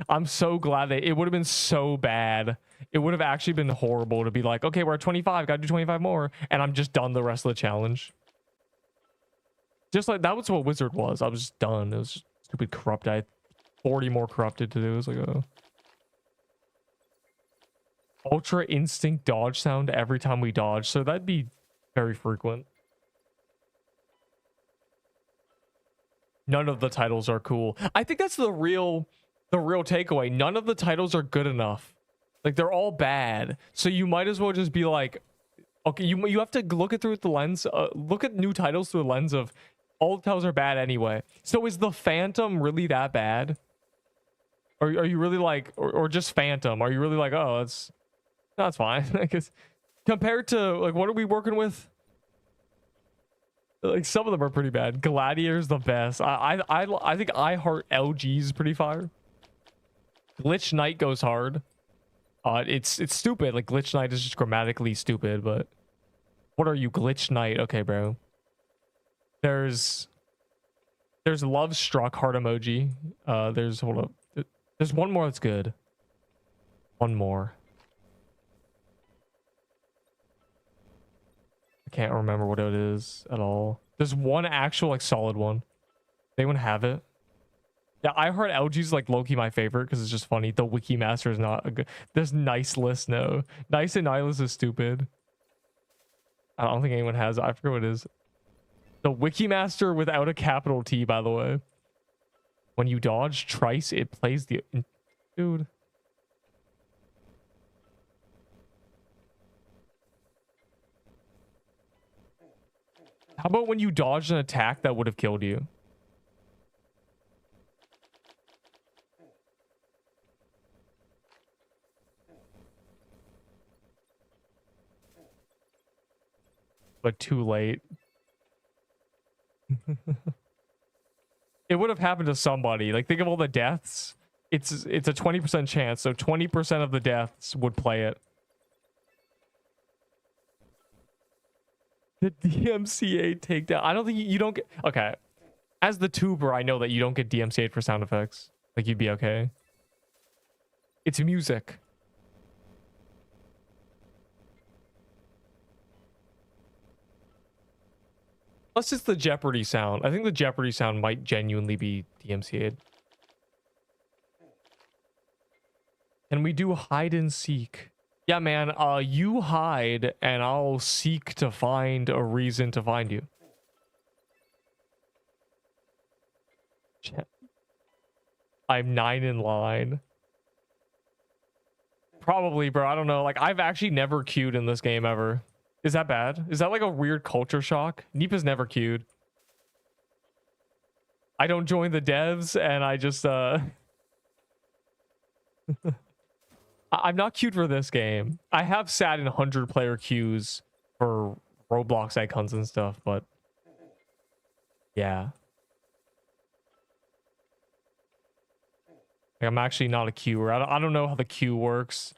I'm so glad it would have been so bad. It would have actually been horrible to be like, okay, we're at 25, gotta do 25 more, and I'm just done the rest of the challenge. Just like that was what Wizard was. I was just done. It was just stupid corrupt. I had 40 more corrupted to do. It was like, oh. Ultra instinct dodge sound every time we dodge. So that'd be very frequent. None of the titles are cool. I think that's the real takeaway. None of the titles are good enough. Like, they're all bad. So you might as well just be like, okay, you have to look at through the lens. Look at new titles through the lens of all the titles are bad anyway. So is the Phantom really that bad? Or are you really like, or just Phantom? Are you really like, oh, that's fine? Because compared to, like, what are we working with? Like, some of them are pretty bad. Gladiator's the best. I think I Heart LG is pretty fire. Glitch Knight goes hard. It's stupid. Like, Glitch Knight is just grammatically stupid, but what are you, Glitch Knight? Okay, bro. There's Love Struck heart emoji. Hold up. There's one more that's good. One more. I can't remember what it is at all. There's one actual, like, solid one. They wouldn't have it. Yeah, I Heart LG is like low-key my favorite because it's just funny. The Wiki Master is not a good. There's Nice List, no. Nice and Nihilist is stupid. I don't think anyone has it. I forget what it is. The Wiki Master without a capital T, by the way. When you dodge Trice, it plays the... Dude. How about when you dodged an attack that would have killed you? But too late. It would have happened to somebody. Like, think of all the deaths. It's a 20% chance, so 20% of the deaths would play it. The DMCA takedown. I don't think you don't get... Okay. As the tuber, I know that you don't get DMCA'd for sound effects. Like you'd be okay. It's music. Plus it's the Jeopardy sound. I think the Jeopardy sound might genuinely be DMCA'd. Can we do hide and seek? Yeah, man, you hide and I'll seek to find a reason to find you. I'm 9 in line. Probably, bro. I don't know. Like, I've actually never queued in this game ever. Is that bad? Is that like a weird culture shock? Nipa's never queued. I don't join the devs and I just, I'm not queued for this game. I have sat in 100-player queues for Roblox icons and stuff, but yeah. Like, I'm actually not a queuer. I don't know how the queue works.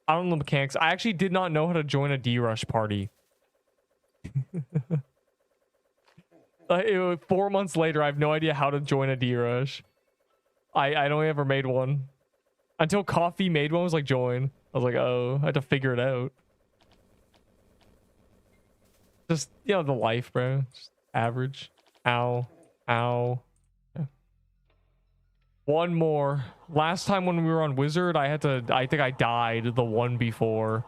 I don't know the mechanics. I actually did not know how to join a D-Rush party. 4 months later, I have no idea how to join a D-Rush. I don't ever made one. Until Coffee made one, I was like, join. I was like, oh, I had to figure it out. Just, you know, the life, bro. Just average. Ow. Ow. Yeah. One more. Last time when we were on Wizard, I think I died the one before.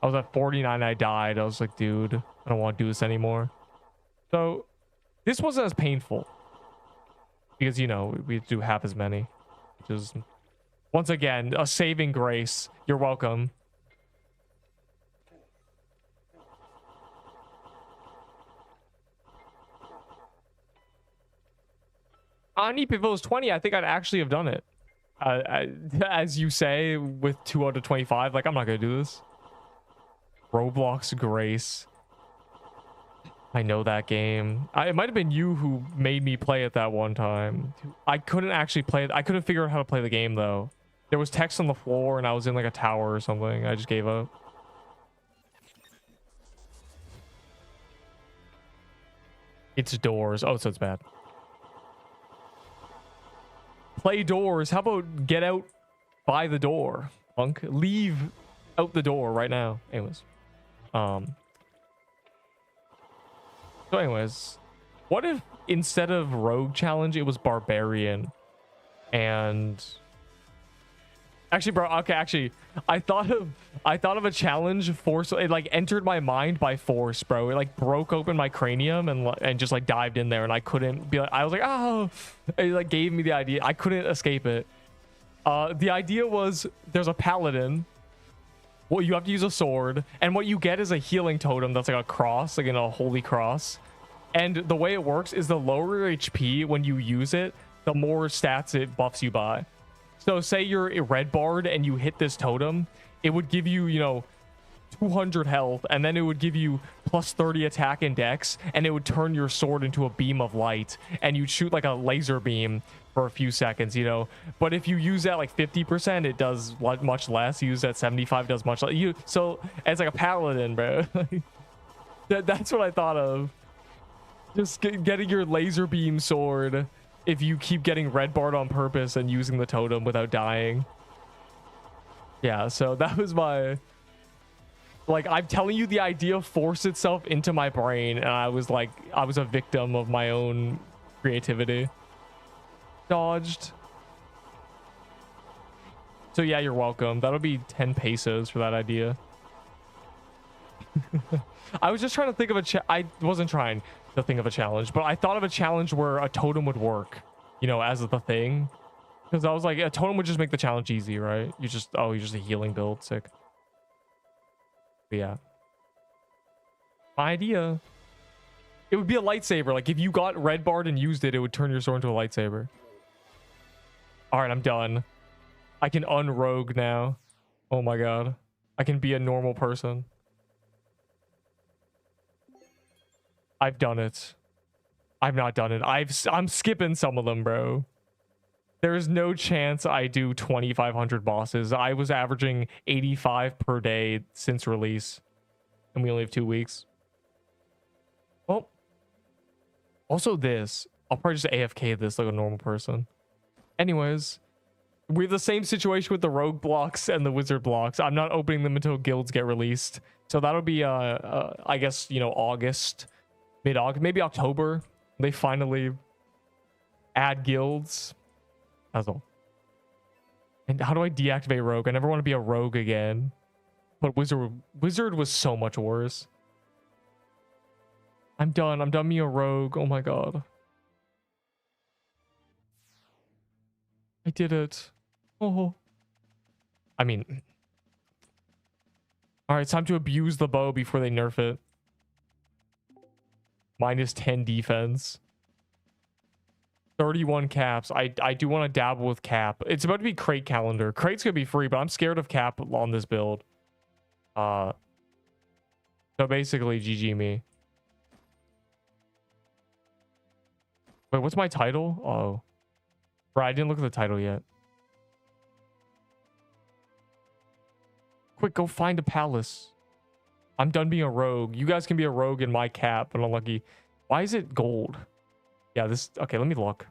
I was at 49, I died. I was like, dude, I don't want to do this anymore. So, this wasn't as painful. Because, you know, we do half as many. Which is, once again, a saving grace. You're welcome. If it was 20, I think I'd actually have done it. As you say, with 2 out of 25, like, I'm not gonna do this. Roblox Grace. I know that game. It might have been you who made me play it that one time. I couldn't actually play it. I couldn't figure out how to play the game, though. There was text on the floor, and I was in, like, a tower or something. I just gave up. It's doors. Oh, so it's bad. Play doors. How about get out by the door, punk? Leave out the door right now. Anyways. So anyways, what if instead of rogue challenge, it was barbarian? And actually, bro, okay, actually, I thought of a challenge force. It like entered my mind by force, bro. It like broke open my cranium and just like dived in there, and I couldn't be like, I was like, oh, it like gave me the idea. I couldn't escape it. The idea was there's a paladin. Well, you have to use a sword, and what you get is a healing totem that's like a cross, like in a holy cross. And the way it works is the lower HP when you use it, the more stats it buffs you by. So say you're a red bard and you hit this totem, it would give you, you know, 200 health, and then it would give you plus 30 attack and dex, and it would turn your sword into a beam of light, and you'd shoot like a laser beam for a few seconds, you know. But if you use that like 50%, it does much less. You use that 75, does much less. So it's like a paladin, bro. That's what I thought of. Just getting your laser beam sword if you keep getting red barred on purpose and using the totem without dying. Yeah, so that was my... Like, I'm telling you, the idea forced itself into my brain, and I was like, I was a victim of my own creativity. Dodged. So yeah, you're welcome. That'll be 10 pesos for that idea. I was just trying to think of I wasn't trying to think of a challenge, but I thought of a challenge where a totem would work, you know, as the thing. Because I was like, a totem would just make the challenge easy, right? You're just a healing build. Sick. But yeah. My idea. It would be a lightsaber. Like, if you got red barred and used it, it would turn your sword into a lightsaber. Alright, I'm done. I can unrogue now. Oh my god. I can be a normal person. I've done it. I've not done it. I'm skipping some of them, bro. There's no chance I do 2,500 bosses. I was averaging 85 per day since release. And we only have 2 weeks. Well. Also this. I'll probably just AFK this like a normal person. Anyways, we have the same situation with the rogue blocks and the wizard blocks. I'm not opening them until guilds get released. So that'll be, I guess, you know, August, mid-August, maybe October. They finally add guilds. That's all. And how do I deactivate rogue? I never want to be a rogue again. But wizard was so much worse. I'm done. I'm done being a rogue. Oh my god. I did it. Oh. I mean. Alright, it's time to abuse the bow before they nerf it. Minus 10 defense. 31 caps. I do want to dabble with cap. It's about to be crate calendar. Crate's gonna be free, but I'm scared of cap on this build. So basically GG me. Wait, what's my title? Oh. Bro, I didn't look at the title yet. Quick, go find a palace. I'm done being a rogue. You guys can be a rogue in my cap, but unlucky. Why is it gold? Yeah, this... Okay, let me look.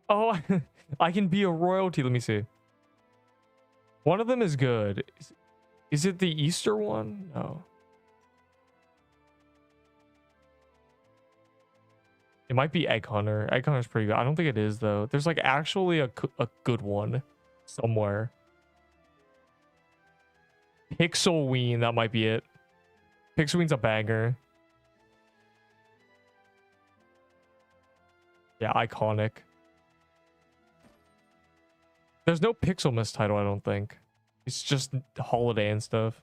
Oh, I can be a royalty. Let me see. One of them is good. Is it the Easter one? No. It might be Egg Hunter. Egg Hunter's pretty good. I don't think it is, though. There's, like, actually a good one somewhere. Pixelween, that might be it. Pixelween's a banger. Yeah, iconic. There's no Pixelmas title, I don't think. It's just holiday and stuff.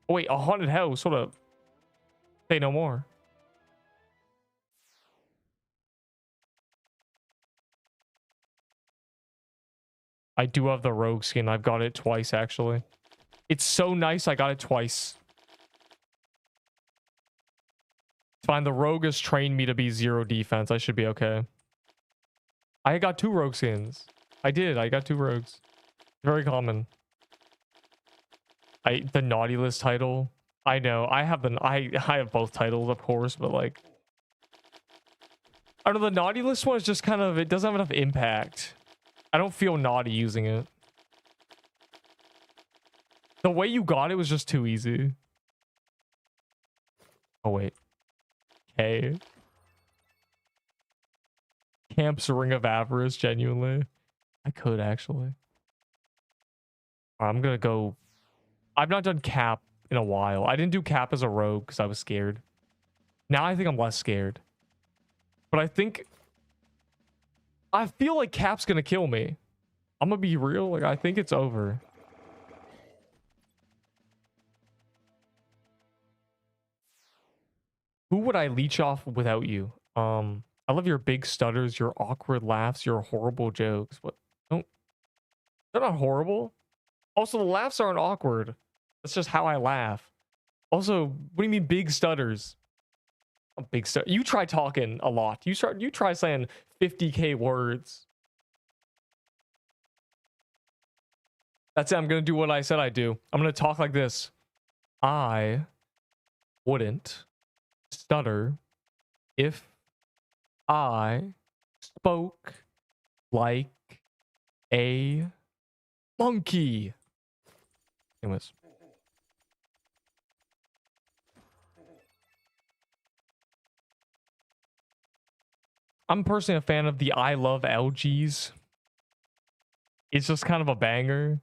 Oh, wait, a haunted house. Hold up. Say no more. I do have the rogue skin. I've got it twice, actually. It's so nice. I got it twice. It's fine. The rogue has trained me to be 0 defense. I should be okay. I got 2 rogue skins. I did. I got 2 rogues. Very common. The naughty list title. I know. I have both titles, of course, but like, I don't know. The naughty list one is just kind of, it doesn't have enough impact. I don't feel naughty using it. The way you got it was just too easy. Oh, wait. Okay. Camp's Ring of Avarice, genuinely. I could, actually. I'm gonna go... I've not done cap in a while. I didn't do cap as a rogue because I was scared. Now I think I'm less scared. But I think... I feel like cap's gonna kill me. I'm gonna be real. Like, I think it's over. Who would I leech off without you? I love your big stutters, your awkward laughs, your horrible jokes. What? Don't... They're not horrible. Also, the laughs aren't awkward. That's just how I laugh. Also, what do you mean big stutters? A big stutter. You try talking a lot. You try saying 50k words. That's it. I'm gonna do what I said I'd do. I'm gonna talk like this. I wouldn't stutter if I spoke like a monkey. Anyways. I'm personally a fan of the I Love LGs. It's just kind of a banger.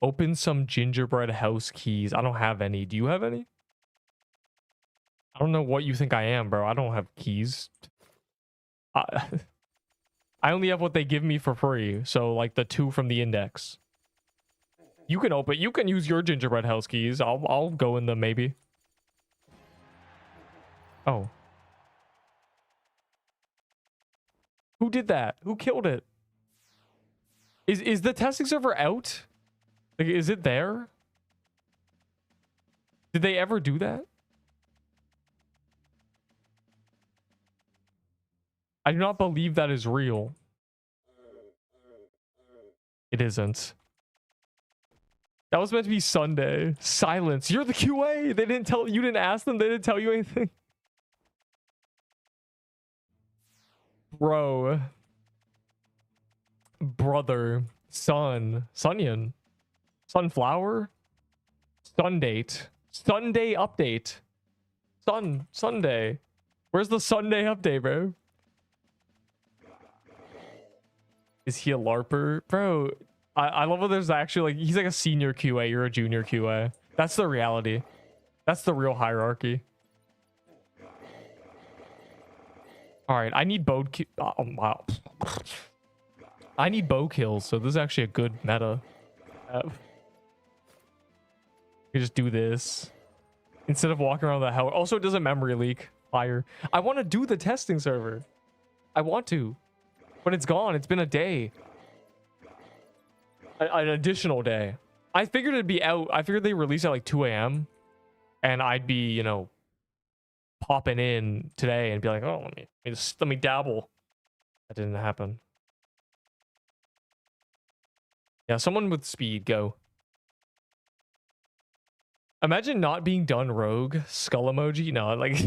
Open some gingerbread house keys. I don't have any. Do you have any? I don't know what you think I am, bro. I don't have keys. I only have what they give me for free. So, like, the 2 from the index. You can open... You can use your gingerbread house keys. I'll go in them, maybe. Oh. Who did that? Who killed it? Is the testing server out? Like, is it there? Did they ever do that? I do not believe that is real. It isn't. That was meant to be Sunday. Silence. You're the QA. They didn't tell you. Didn't ask them. They didn't tell you anything. Bro. Brother. Son. Sunyon. Sunflower. Sundate. Sunday update. Sunday. Where's the Sunday update, bro? Is he a LARPer? Bro, I love how there's actually like, he's like a senior QA, you're a junior QA. That's the reality. That's the real hierarchy. All right, I need bow oh, wow. I need bow kills, so this is actually a good meta. You just do this instead of walking around the hell. Also, it doesn't memory leak. Fire. I want to do the testing server. I want to, but it's gone. It's been a day. An additional day. I figured it'd be out. I figured they release at like 2 a.m. and I'd be, you know, popping in today and be like, oh, let me dabble. That didn't happen. Yeah, someone with speed, go. Imagine not being done rogue. Skull emoji. No, like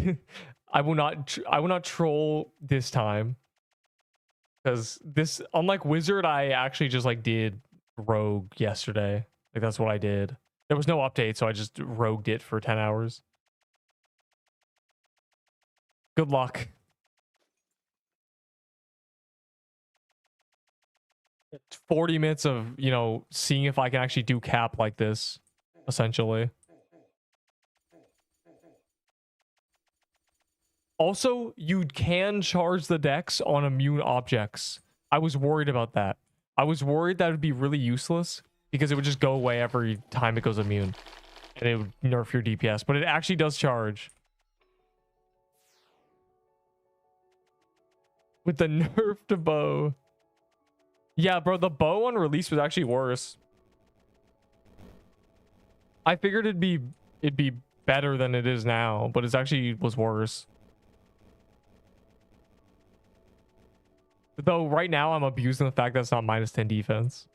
I will not troll this time. Because this, unlike Wizard, I actually just like did rogue yesterday. Like that's what I did. There was no update, so I just rogued it for 10 hours. Good luck. It's 40 minutes of, you know, seeing if I can actually do cap like this, essentially. Also, you can charge the dex on immune objects. I was worried about that. I was worried that would be really useless because it would just go away every time it goes immune. And it would nerf your DPS, but it actually does charge. With the nerfed bow. Yeah, bro, the bow on release was actually worse. I figured it'd be better than it is now, but it actually was worse. Though right now I'm abusing the fact that it's not -10 defense.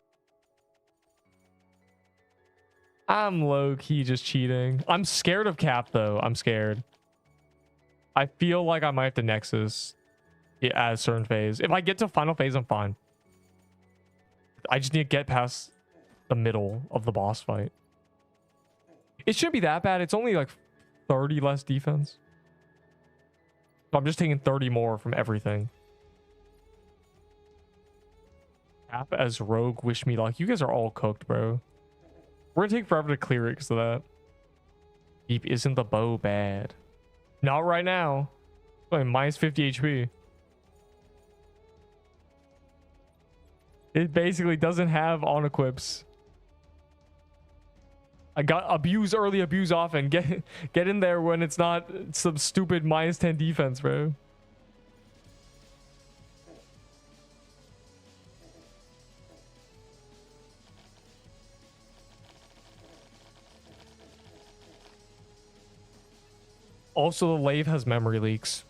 I'm low-key just cheating. I'm scared of cap though. I'm scared. I feel like I might have to Nexus at a certain phase. If I get to final phase, I'm fine. I just need to get past the middle of the boss fight. It shouldn't be that bad. It's only like 30 less defense. So I'm just taking 30 more from everything. Cap as rogue, wish me luck. You guys are all cooked, bro. We're gonna take forever to clear it because of that. Deep, isn't the bow bad? Not right now. Like minus 50 HP. It basically doesn't have on equips. I got abuse early, abuse often. Get in there when it's not some stupid -10 defense, bro. Also, the Lave has memory leaks.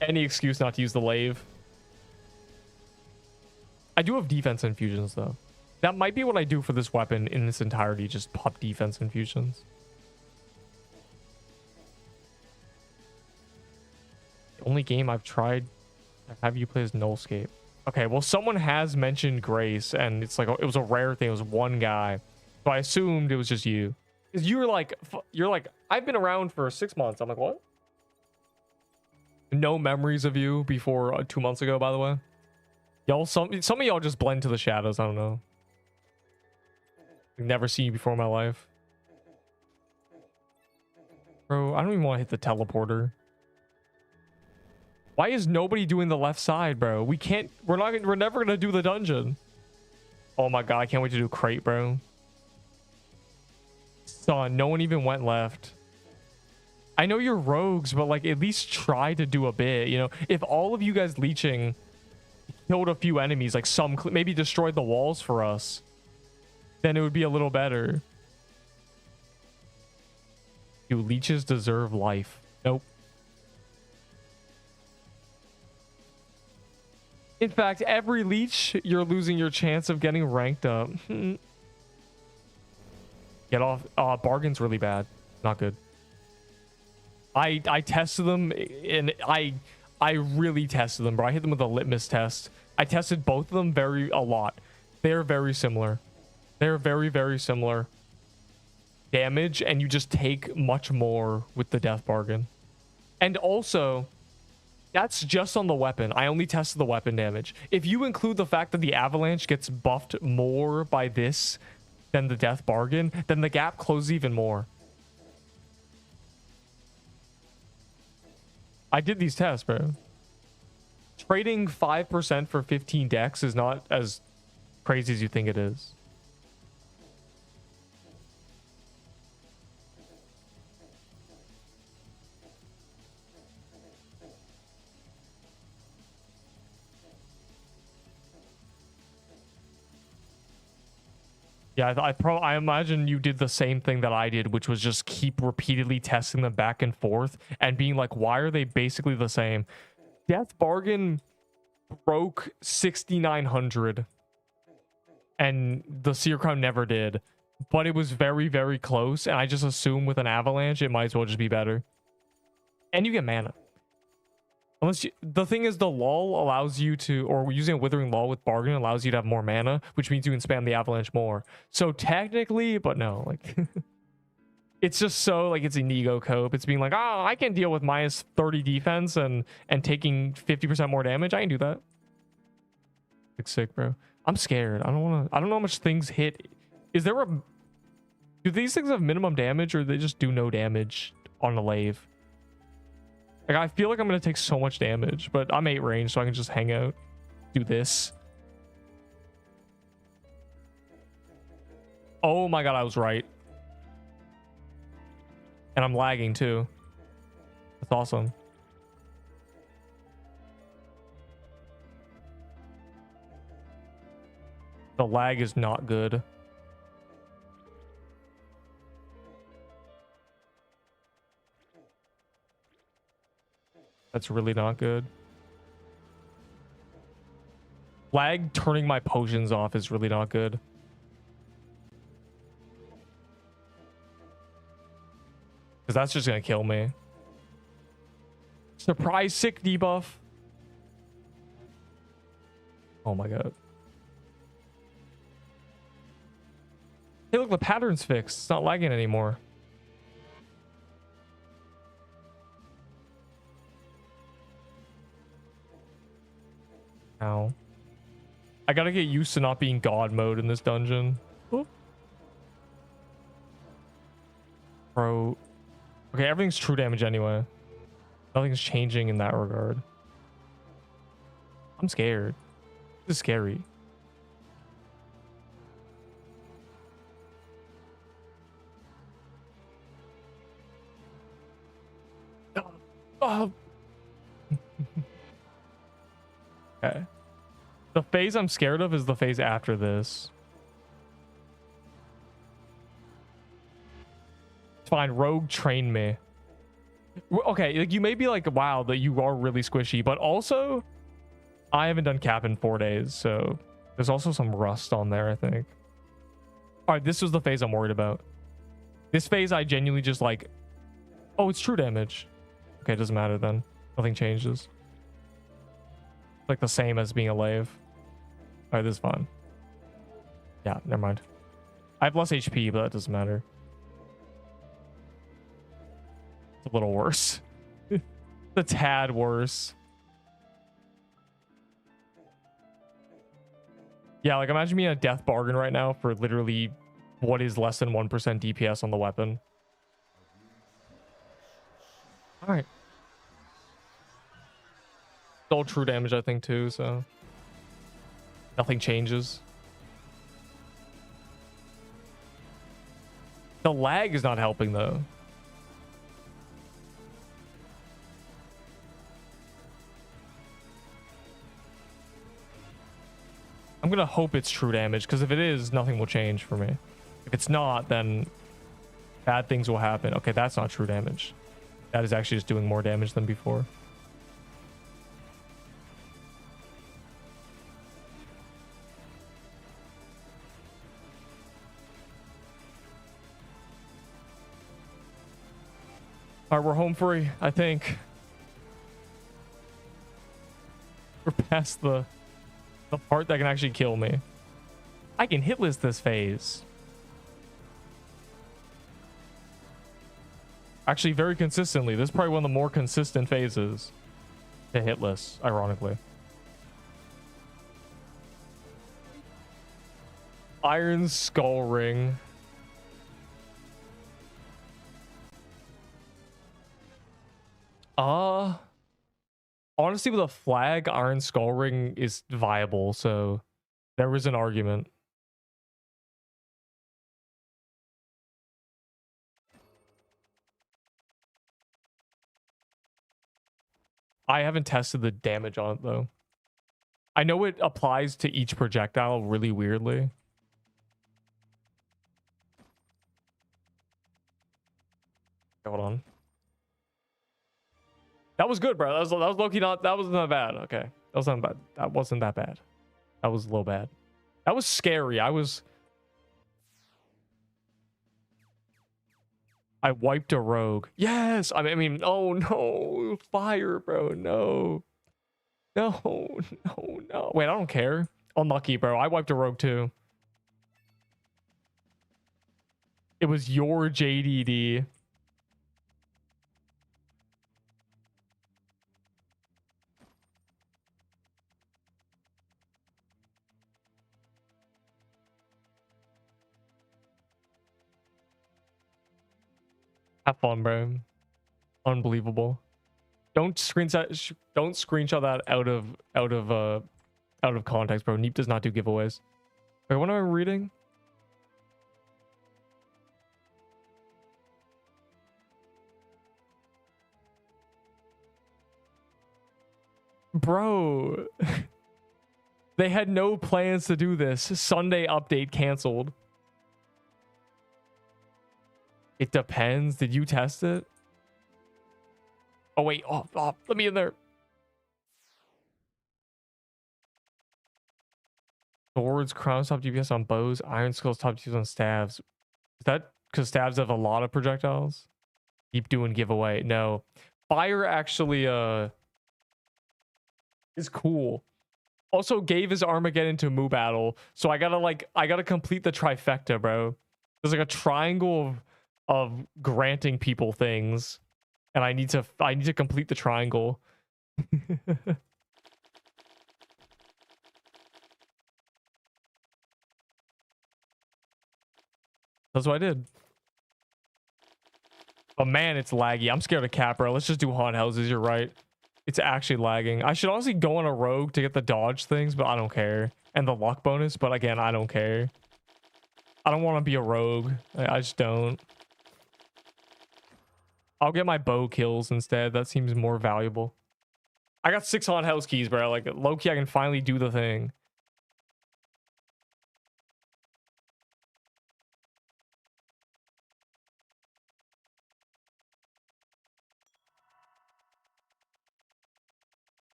Any excuse not to use the Lave. I do have defense infusions, though. That might be what I do for this weapon in its entirety. Just pop defense infusions. The only game I've tried to have you play is Nullscape. Okay, well, someone has mentioned Grace, and it's like, it was a rare thing. It was one guy. So I assumed it was just you. Because you're like, I've been around for 6 months. I'm like, what? No memories of you before 2 months ago, by the way. Y'all, some of y'all just blend to the shadows. I don't know. I've never seen you before in my life. Bro, I don't even want to hit the teleporter. Why is nobody doing the left side, bro? We can't, we're never gonna do the dungeon. Oh my god, I can't wait to do crate, bro. Son, no one even went left. I know you're rogues, but like at least try to do a bit, you know? If all of you guys leeching killed a few enemies, like some maybe destroyed the walls for us, then it would be a little better. Do leeches deserve life? Nope. In fact, every leech, you're losing your chance of getting ranked up. Get off. Bargain's really bad. Not good. I tested them, and I really tested them, bro. I hit them with a litmus test. I tested both of them a lot. They're very similar. They're very similar damage, and you just take much more with the death bargain. And also, that's just on the weapon. I only tested the weapon damage. If you include the fact that the avalanche gets buffed more by this than the death bargain, then the gap closes even more. I did these tests, bro. Trading 5% for 15 decks is not as crazy as you think it is. Yeah, I imagine you did the same thing that I did, which was just keep repeatedly testing them back and forth and being like, why are they basically the same? Death Bargain broke 6,900 and the Seer Crown never did, but it was very close, and I just assume with an avalanche it might as well just be better. And you get mana. Unless you, the thing is, the lull allows you to, or using a withering lull with bargain allows you to have more mana, which means you can spam the avalanche more. So technically, but no, like it's just so like it's an ego cope. It's being like, oh, I can deal with minus 30 defense and taking 50% more damage. I can do that. It's sick, bro. I'm scared. I don't know how much things hit. Is there a, do these things have minimum damage, or they just do no damage on a lave? Like, I feel like I'm going to take so much damage, but I'm 8 range, so I can just hang out. Do this. Oh my god, I was right. And I'm lagging, too. That's awesome. The lag is not good. That's really not good. Lag turning my potions off is really not good. Because that's just going to kill me. Surprise sick debuff. Oh my god. Hey, look, the pattern's fixed. It's not lagging anymore. Ow. I gotta get used to not being god mode in this dungeon. Oh. Bro. Okay, everything's true damage anyway. Nothing's changing in that regard. I'm scared. This is scary. Oh. Okay. The phase I'm scared of is the phase after this. It's fine. Rogue trained me. Okay, like you may be like, wow, that you are really squishy, but also I haven't done cap in 4 days, so there's also some rust on there, I think. All right, this was the phase I'm worried about. This phase I genuinely just like, oh, it's true damage. Okay, it doesn't matter then. Nothing changes. Like the same as being a lave. All right, this is fine. Yeah, never mind. I have less HP, but that doesn't matter. It's a little worse. The tad worse. Yeah, like imagine me in a death bargain right now for literally what is less than 1% DPS on the weapon. All right. All true damage, I think, too, so nothing changes. The lag is not helping, though. I'm gonna hope it's true damage, because if it is, nothing will change for me. If it's not, then bad things will happen. Okay, that's not true damage. That is actually just doing more damage than before. All right, we're home free, I think. We're past the part that can actually kill me. I can hit list this phase. Actually, very consistently. This is probably one of the more consistent phases to hit list, ironically. Iron Skull Ring. Honestly, with a flag, Iron Skull Ring is viable, so there was an argument. I haven't tested the damage on it, though. I know it applies to each projectile really weirdly. Hold on. That was good, bro. That was low-key not... That wasn't that bad. Okay. That wasn't bad. That wasn't that bad. That was a little bad. That was scary. I wiped a rogue. Yes! I mean, oh no. Fire, bro. No. No. No, no. Wait, I don't care. Unlucky, bro. I wiped a rogue too. It was your JDD. Have fun, bro. Unbelievable. Don't screenshot that out of context, bro. Neep does not do giveaways. Wait, what am I reading? Bro. They had no plans to do this. Sunday update canceled. It depends. Did you test it? Oh, wait. Oh, let me in there. Swords, crowns, top DPS on bows. Iron skulls, top DPS on staves. Is that because staves have a lot of projectiles? Keep doing giveaway. No. Fire actually is cool. Also gave his Armageddon to Moo Battle. So I gotta complete the trifecta, bro. There's like a triangle of granting people things, and I need to complete the triangle. That's what I did. But man, it's laggy. I'm scared of cap, bro. Let's just do haunt houses. You're right. It's actually lagging. I should honestly go on a rogue to get the dodge things, but I don't care. And the luck bonus, but again, I don't care. I don't want to be a rogue. I just don't. I'll get my bow kills instead. That seems more valuable. I got 6 haunt house keys, bro. Like, low-key, I can finally do the thing.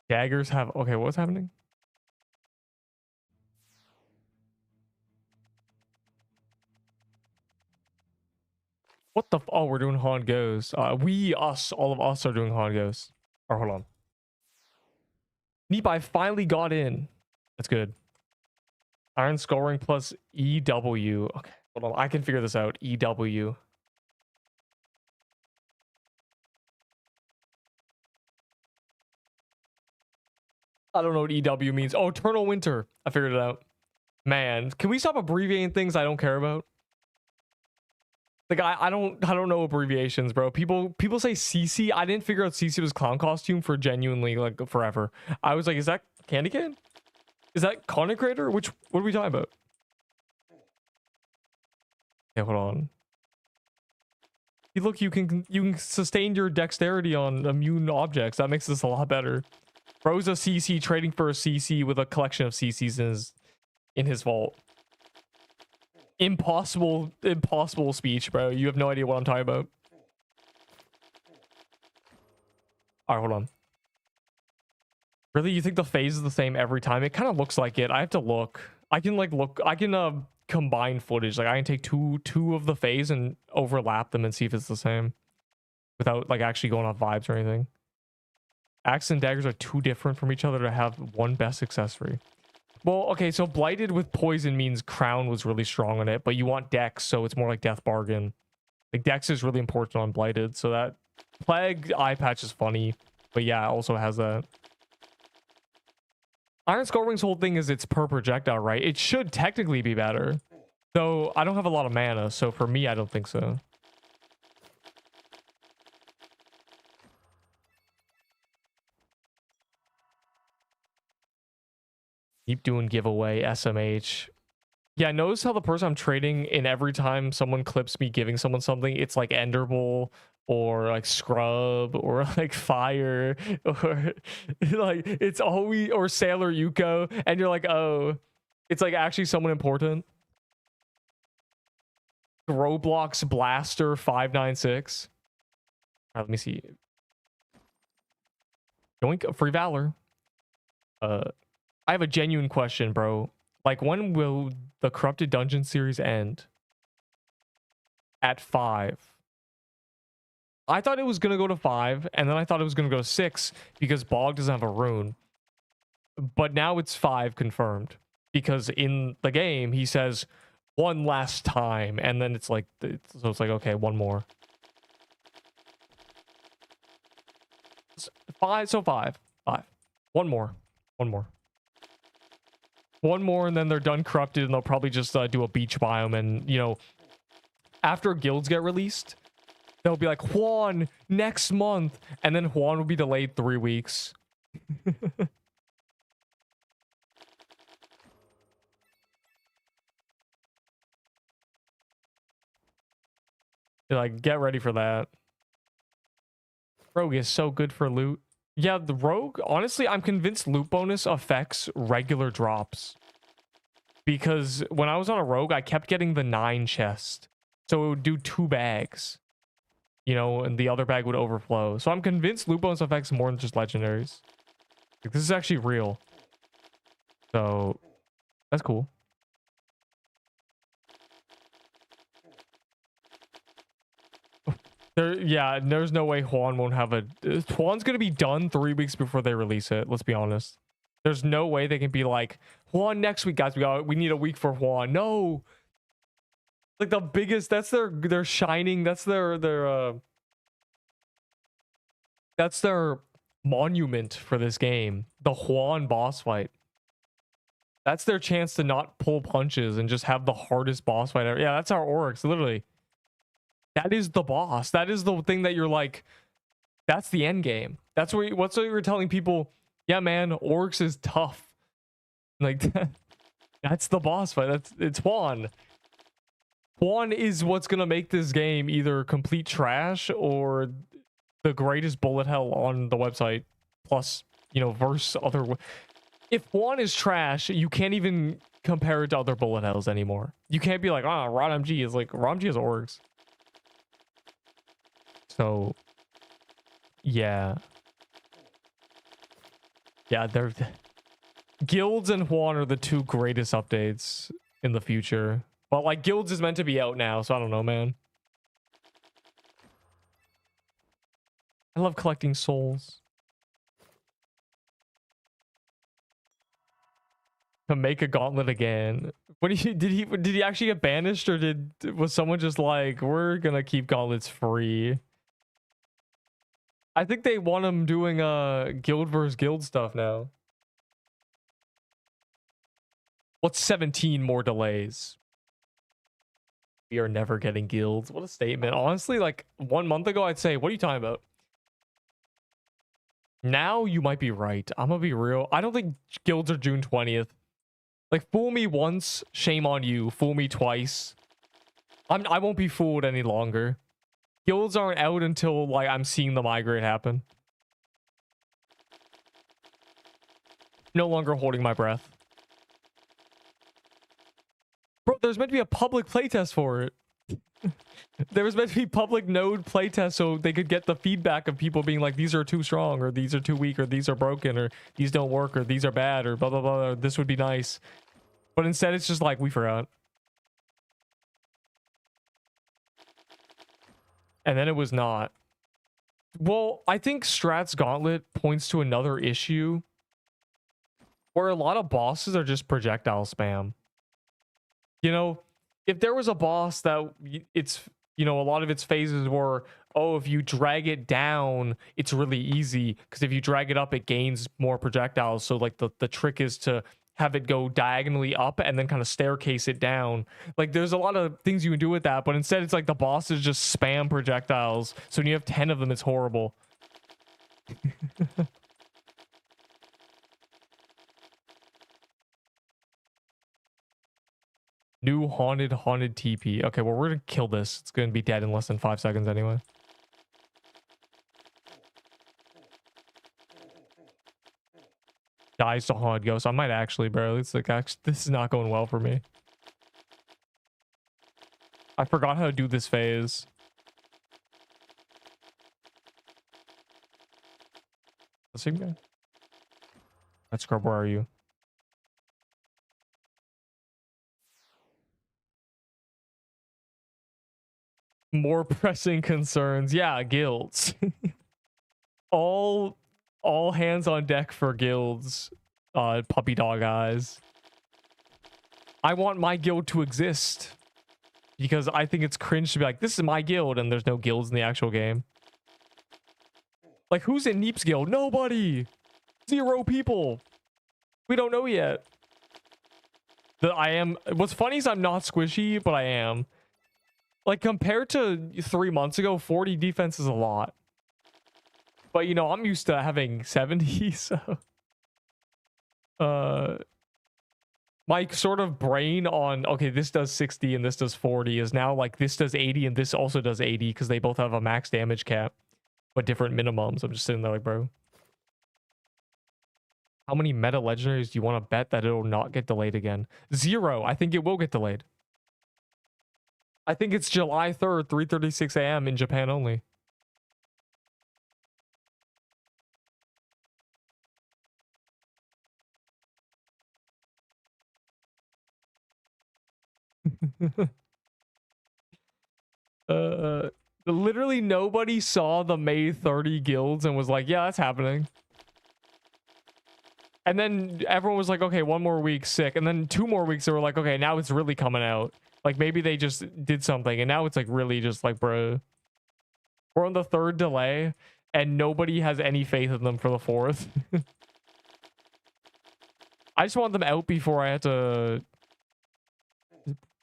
Daggers have... Okay, what's happening? What the... Oh, we're doing haunt ghosts. All of us are doing haunt ghosts. Or hold on. Neep, I finally got in. That's good. Iron Skull Ring plus EW. Okay, hold on. I can figure this out. EW. I don't know what EW means. Oh, Eternal Winter. I figured it out. Man, can we stop abbreviating things I don't care about? Like I don't know abbreviations, bro. People say CC. I didn't figure out CC was clown costume for genuinely like forever. I was like, is that Candy Cane? Is that Content Creator? What are we talking about? Yeah, hold on. Hey, look, you can sustain your dexterity on immune objects. That makes this a lot better. Bro's a CC trading for a CC with a collection of CCs in his vault. Impossible speech, bro. You have no idea what I'm talking about. All right, hold on. Really, you think the phase is the same every time? It kind of looks like it. I have to look. I can like look. I can combine footage. Like I can take two of the phase and overlap them and see if it's the same, without like actually going off vibes or anything. Axe and daggers are too different from each other to have one best accessory. Well, okay, so blighted with poison means crown was really strong on it, but you want dex, so it's more like death bargain. Like dex is really important on blighted, so that plague eye patch is funny, but yeah, it also has that. Iron Skull Ring's whole thing is it's per projectile, right? It should technically be better, though I don't have a lot of mana, so for me, I don't think so. Keep doing giveaway, SMH. Yeah, notice how the person I'm trading in every time someone clips me giving someone something, it's like Enderbull or like Scrub or like Fire or like it's always or Sailor Yuko, and you're like, oh, it's like actually someone important. Roblox Blaster 596. All right, let me see. Yoink, free Valor. I have a genuine question, bro. Like, when will the Corrupted Dungeon series end? At 5. I thought it was going to go to 5, and then I thought it was going to go to 6 because Bog doesn't have a rune. But now it's 5 confirmed because in the game, he says one last time, and then it's like, so it's like, okay, one more. 5, so 5. 5. One more. One more. One more, and then they're done corrupted, and they'll probably just do a beach biome. And, you know, after guilds get released, they'll be like, Juan, next month. And then Juan will be delayed 3 weeks. They're like, get ready for that. Rogue is so good for loot. Yeah, the rogue, honestly, I'm convinced loot bonus affects regular drops. Because when I was on a rogue, I kept getting the 9 chest. So it would do 2 bags. You know, and the other bag would overflow. So I'm convinced loot bonus affects more than just legendaries. Like, this is actually real. So, that's cool. Yeah, there's no way Juan won't have a... Juan's going to be done 3 weeks before they release it. Let's be honest. There's no way they can be like, Juan next week, guys. We need a week for Juan. No. Like the biggest... That's their shining... That's their monument for this game. The Juan boss fight. That's their chance to not pull punches and just have the hardest boss fight ever. Yeah, that's our Oryx, literally. That is the boss. That is the thing that you're like, that's the end game. That's what you're telling people, yeah, man, Oryx is tough. Like, that's the boss fight. It's Juan. Juan is what's going to make this game either complete trash or the greatest bullet hell on the website. Plus, you know, verse other... If Juan is trash, you can't even compare it to other bullet hells anymore. You can't be like, Rod MG is like, Rod MG is Oryx. So, yeah. Yeah, they're... Guilds and Juan are the 2 greatest updates in the future. But, like, Guilds is meant to be out now, so I don't know, man. I love collecting souls. To make a gauntlet again. What did he actually get banished, or was someone just like, we're gonna keep gauntlets free? I think they want him doing guild versus guild stuff now. What's 17 more delays? We are never getting guilds. What a statement. Honestly, like 1 month ago, I'd say, what are you talking about? Now you might be right. I'm gonna be real. I don't think guilds are June 20th. Like, fool me once, shame on you. Fool me twice. I won't be fooled any longer. Guilds aren't out until, like, I'm seeing the migrate happen. No longer holding my breath. Bro, there's meant to be a public playtest for it. There was meant to be public node playtest so they could get the feedback of people being like, these are too strong, or these are too weak, or these are broken, or these don't work, or these are bad, or blah blah blah, or this would be nice. But instead it's just like, we forgot. And then it was not. Well, I think Strat's Gauntlet points to another issue where a lot of bosses are just projectile spam. You know, if there was a boss that it's, you know, a lot of its phases were, oh, if you drag it down, it's really easy, because if you drag it up, it gains more projectiles. So like the trick is to have it go diagonally up and then kind of staircase it down. Like there's a lot of things you can do with that, but instead it's like the bosses just spam projectiles. So when you have 10 of them, it's horrible. New haunted TP. Okay, well, we're gonna kill this. It's gonna be dead in less than 5 seconds anyway. Dies to haunted ghost. I might actually, bro. It's like, actually, this is not going well for me. I forgot how to do this phase. The same guy. Let's scrub. Where are you? More pressing concerns. Yeah, guilds. all hands on deck for guilds. Puppy dog eyes. I want my guild to exist, because I think it's cringe to be like, this is my guild, and there's no guilds in the actual game. Like, who's in Neep's guild? Nobody. 0 people. We don't know yet. What's funny is I'm not squishy, but I am. Like, compared to 3 months ago, 40 defense is a lot. But, you know, I'm used to having 70, so... my sort of brain on, okay, this does 60 and this does 40 is now like, this does 80 and this also does 80, because they both have a max damage cap, but different minimums. I'm just sitting there like, bro. How many meta legendaries do you want to bet that it'll not get delayed again? 0. I think it will get delayed. I think it's July 3rd, 3:36 a.m. in Japan only. Literally nobody saw the May 30 guilds and was like, yeah, that's happening. And then everyone was like, okay, 1 more week, sick. And then 2 more weeks, they were like, okay, now it's really coming out. Like, maybe they just did something, and now it's like really just like, bro, we're on the 3rd delay and nobody has any faith in them for the 4th. I just want them out before I have to,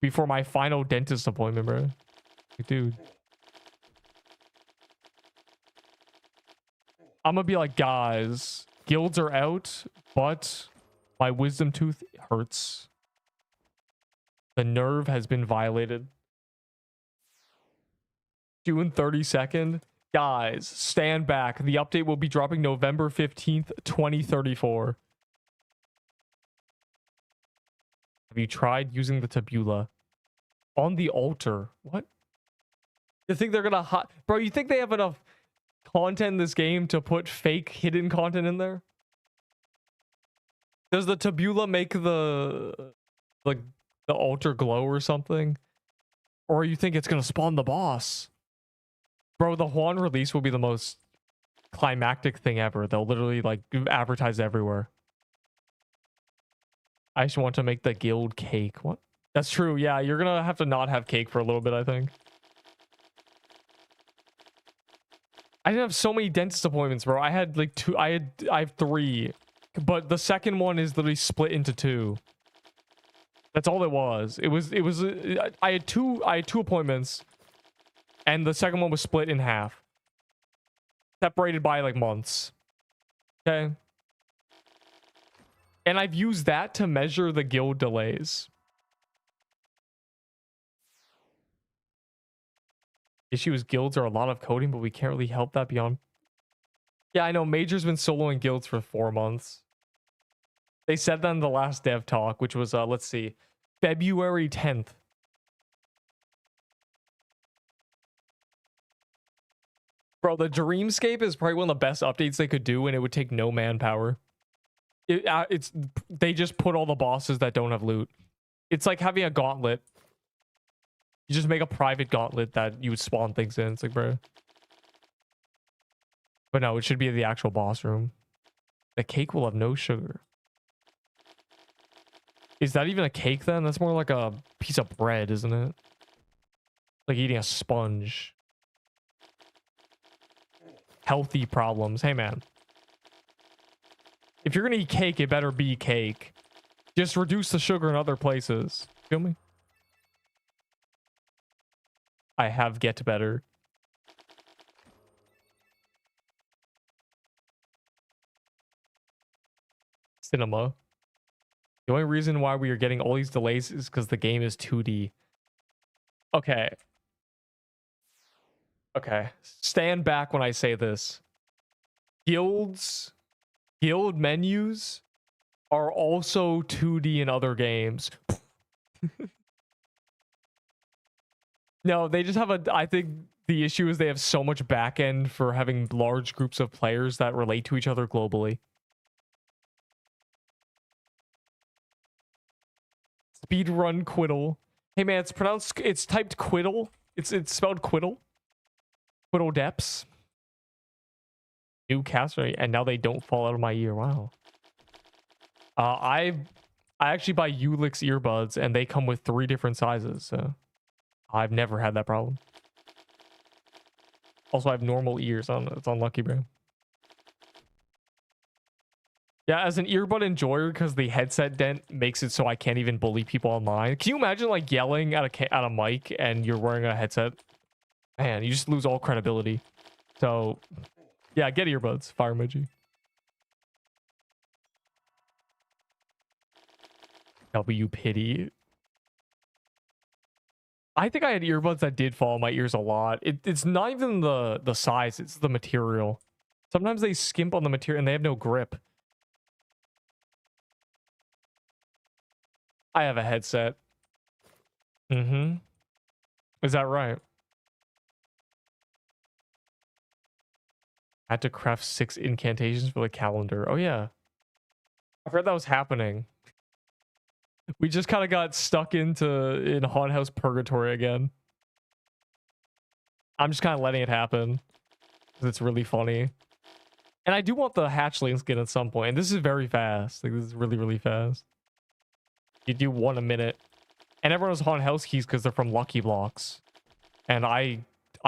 before my final dentist appointment, bro. Like, dude, I'm gonna be like, guys, guilds are out, but my wisdom tooth hurts. The nerve has been violated. June 32nd. Guys, stand back. The update will be dropping November 15th, 2034. Have you tried using the tabula? On the altar. What? You think they're gonna bro, you think they have enough content in this game to put fake hidden content in there? Does the tabula make the altar glow or something? Or you think it's gonna spawn the boss? Bro, the Juan release will be the most climactic thing ever. They'll literally like advertise everywhere. I just want to make the guild cake. What? That's true. Yeah, you're gonna have to not have cake for a little bit, I think. I didn't have so many dentist appointments, bro. I had like 2. I have 3, but the second one is literally split into 2. That's all it was. I had two appointments, and the second one was split in half, separated by like months. Okay. And I've used that to measure the guild delays. Issue is guilds are a lot of coding, but we can't really help that beyond. Yeah, I know. Major's been soloing guilds for 4 months. They said that in the last dev talk, which was, let's see, February 10th. Bro, the Dreamscape is probably one of the best updates they could do, and it would take no manpower. They just put all the bosses that don't have loot. It's like having a gauntlet. You just make a private gauntlet that you would spawn things in. It's like, bro. But no, it should be the actual boss room. The cake will have no sugar. Is that even a cake then? That's more like a piece of bread, isn't it? Like eating a sponge. Healthy problems. Hey, man. If you're gonna eat cake, it better be cake. Just reduce the sugar in other places. Feel me? I have get better. Cinema. The only reason why we are getting all these delays is because the game is 2D. Okay. Okay. Stand back when I say this. Guild menus are also 2D in other games. No, they just have I think the issue is they have so much backend for having large groups of players that relate to each other globally. Speedrun Quiddle. Hey man, it's typed Quiddle. It's spelled Quiddle. Quiddle Depths. New cast, and now they don't fall out of my ear. Wow. I actually buy Ulix earbuds, and they come with 3 different sizes, so I've never had that problem. Also, I have normal ears. It's unlucky, bro. Yeah, as an earbud enjoyer, because the headset dent makes it so I can't even bully people online. Can you imagine like yelling at a mic and you're wearing a headset? Man, you just lose all credibility. So, yeah, get earbuds. Fire emoji. W pity. I think I had earbuds that did fall in my ears a lot. It's not even the size, it's the material. Sometimes they skimp on the material and they have no grip. I have a headset. Mm-hmm. Is that right? I had to craft 6 incantations for the calendar. Oh, yeah. I heard that was happening. We just kind of got stuck in Haunted House Purgatory again. I'm just kind of letting it happen. Because it's really funny. And I do want the hatchling skin at some point. And this is very fast. Like, this is really, really fast. You do 1 a minute. And everyone has Haunted House keys because they're from Lucky Blocks. And I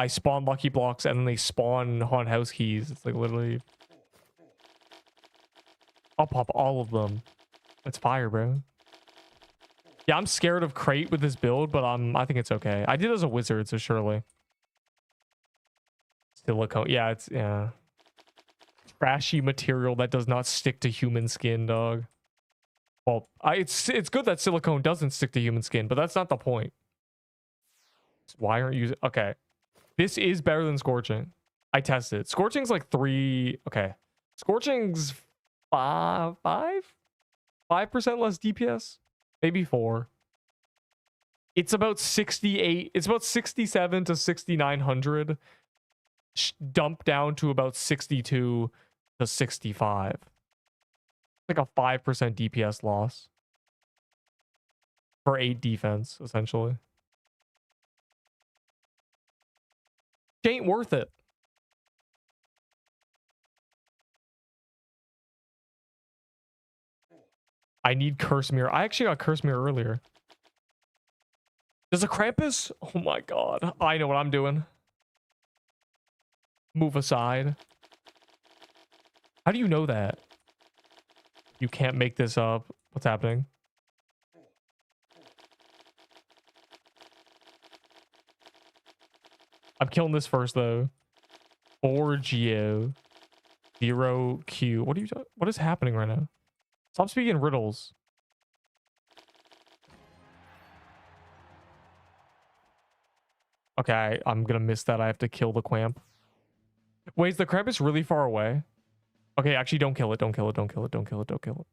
spawn Lucky Blocks and then they spawn Haunted House keys. It's like literally... I'll pop all of them. That's fire, bro. Yeah, I'm scared of crate with this build, but I think it's okay. I did it as a wizard, so surely. Silicone. Yeah, it's... Yeah. Trashy material that does not stick to human skin, dog. Well, it's good that silicone doesn't stick to human skin, but that's not the point. Why aren't you... Okay. This is better than Scorching. I tested. Scorching's like 3... Okay. Scorching's 5% less DPS? Maybe 4. It's about 68... It's about 67 to 6,900. Dumped down to about 62 to 65. Like a 5% DPS loss for 8 defense, essentially. It ain't worth it. I need Curse Mirror. I actually got Curse Mirror earlier. There's a Krampus? Oh my god. I know what I'm doing. Move aside. How do you know that? You can't make this up. What's happening? I'm killing this first, though. 4Geo. 0Q. What are you talking? What is happening right now? Stop speaking riddles. Okay, I'm gonna miss that. I have to kill the Quamp. Wait, is the Krampus really far away? Okay, actually, don't kill it. Don't kill it. Don't kill it. Don't kill it. Don't kill it.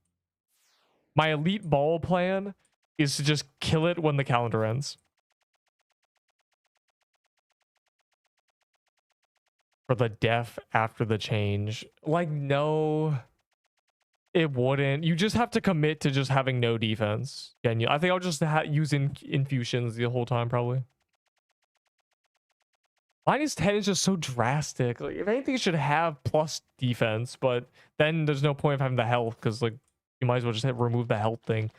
My elite ball plan is to just kill it when the calendar ends. For the def after the change. Like, no, it wouldn't. You just have to commit to just having no defense. And I think I'll just use infusions the whole time, probably. -10 is just so drastic. Like, if anything, it should have plus defense, but then there's no point of having the health, because like you might as well just remove the health thing.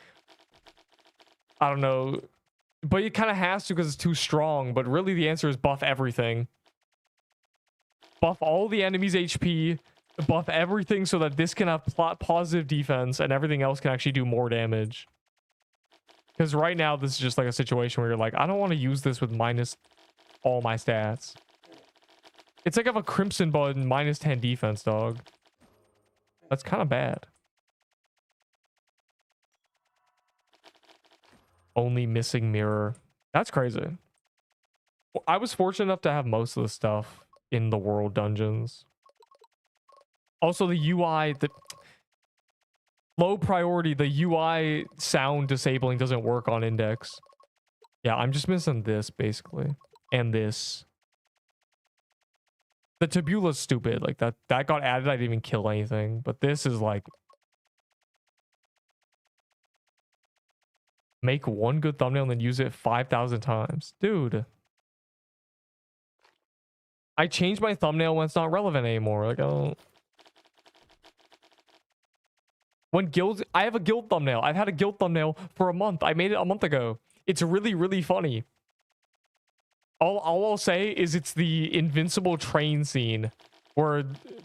I don't know, but it kind of has to because it's too strong. But really, the answer is buff everything. Buff all the enemies' HP. Buff everything so that this can have positive defense and everything else can actually do more damage. Because right now, this is just like a situation where you're like, I don't want to use this with minus all my stats. It's like I have a Crimson Bud and -10 defense, dog. That's kind of bad. Only missing mirror. That's crazy. Well, I was fortunate enough to have most of the stuff in the world dungeons. Also, the UI, the low priority, the UI sound disabling doesn't work on index. Yeah, I'm just missing this, basically. And this. The tabula's stupid. Like, that got added. I didn't even kill anything. But this is like... Make one good thumbnail and then use it 5,000 times. Dude. I changed my thumbnail when it's not relevant anymore. Like, I don't... When guilds... I have a guild thumbnail. I've had a guild thumbnail for a month. I made it a month ago. It's really, really funny. All I'll say is it's the invincible train scene where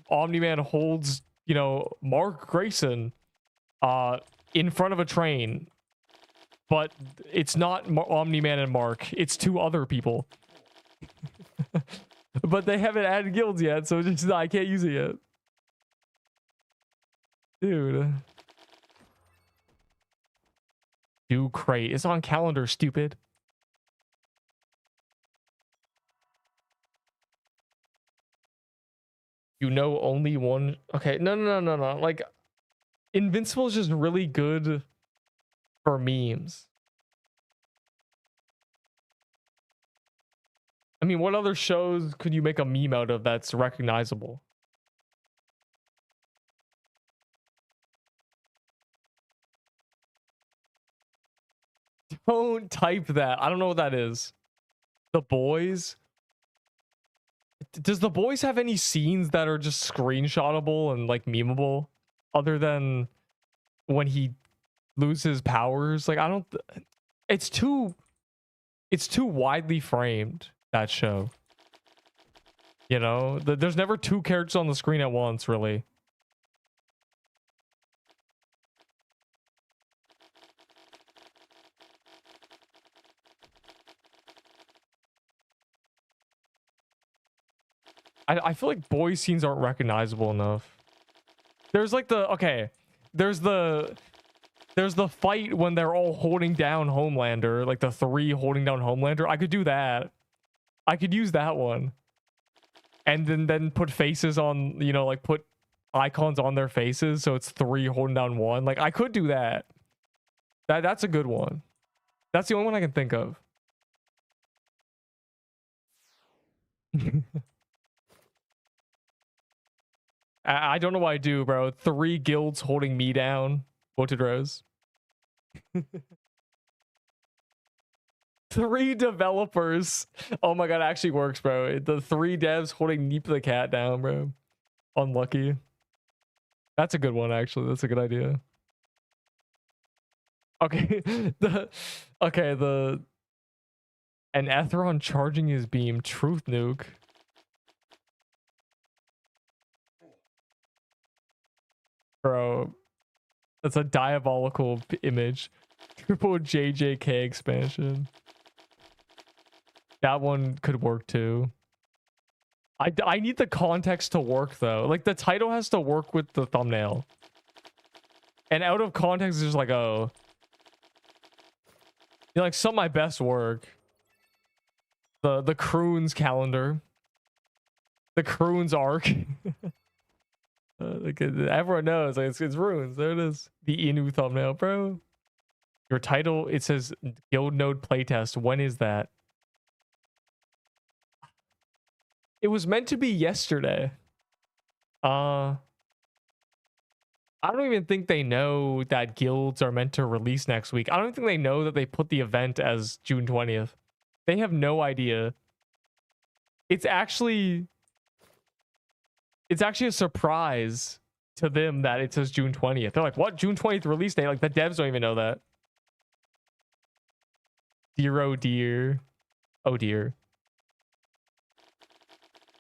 Omni-Man holds, you know, Mark Grayson in front of a train. But it's not Omni-Man and Mark. It's two other people. But they haven't added guilds yet, so just I can't use it yet. Dude. Do crate. It's on calendar, stupid. You know only one... Okay, no. Like, Invincible is just really good for memes. I mean, what other shows could you make a meme out of that's recognizable? Don't type that. I don't know what that is. The Boys? Does The Boys have any scenes that are just screenshotable and like memeable other than when he loses powers? Like, I don't... It's too widely framed, that show. You know, there's never two characters on the screen at once, really. I feel like boys scenes aren't recognizable enough. There's like the... Okay. There's the fight when they're all holding down Homelander. Like the three holding down Homelander. I could do that. I could use that one. And then put faces on... You know, like put icons on their faces. So it's three holding down one. Like, I could do that. That's a good one. That's the only one I can think of. I don't know what I do, bro. 3 guilds holding me down. Voted Rose. 3 developers. Oh my god, it actually works, bro. The 3 devs holding Neep the cat down, bro. Unlucky. That's a good one, actually. That's a good idea. Okay. An Etheron charging his beam. Truth nuke. Bro, that's a diabolical image. Triple JJK expansion. That one could work too. I need the context to work though. Like, the title has to work with the thumbnail. And out of context is just like, oh. You know, like, some of my best work. The Croons calendar. The Croons arc. Like, everyone knows, like, it's runes. There it is. The Inu thumbnail, bro. Your title, it says guild node playtest. When is that? It was meant to be yesterday. I don't even think they know that guilds are meant to release next week. I don't think they know that they put the event as June 20th. They have no idea. It's actually a surprise to them that it says June 20th. They're like, what? June 20th release date? Like, the devs don't even know that. Dear, oh dear. Oh dear.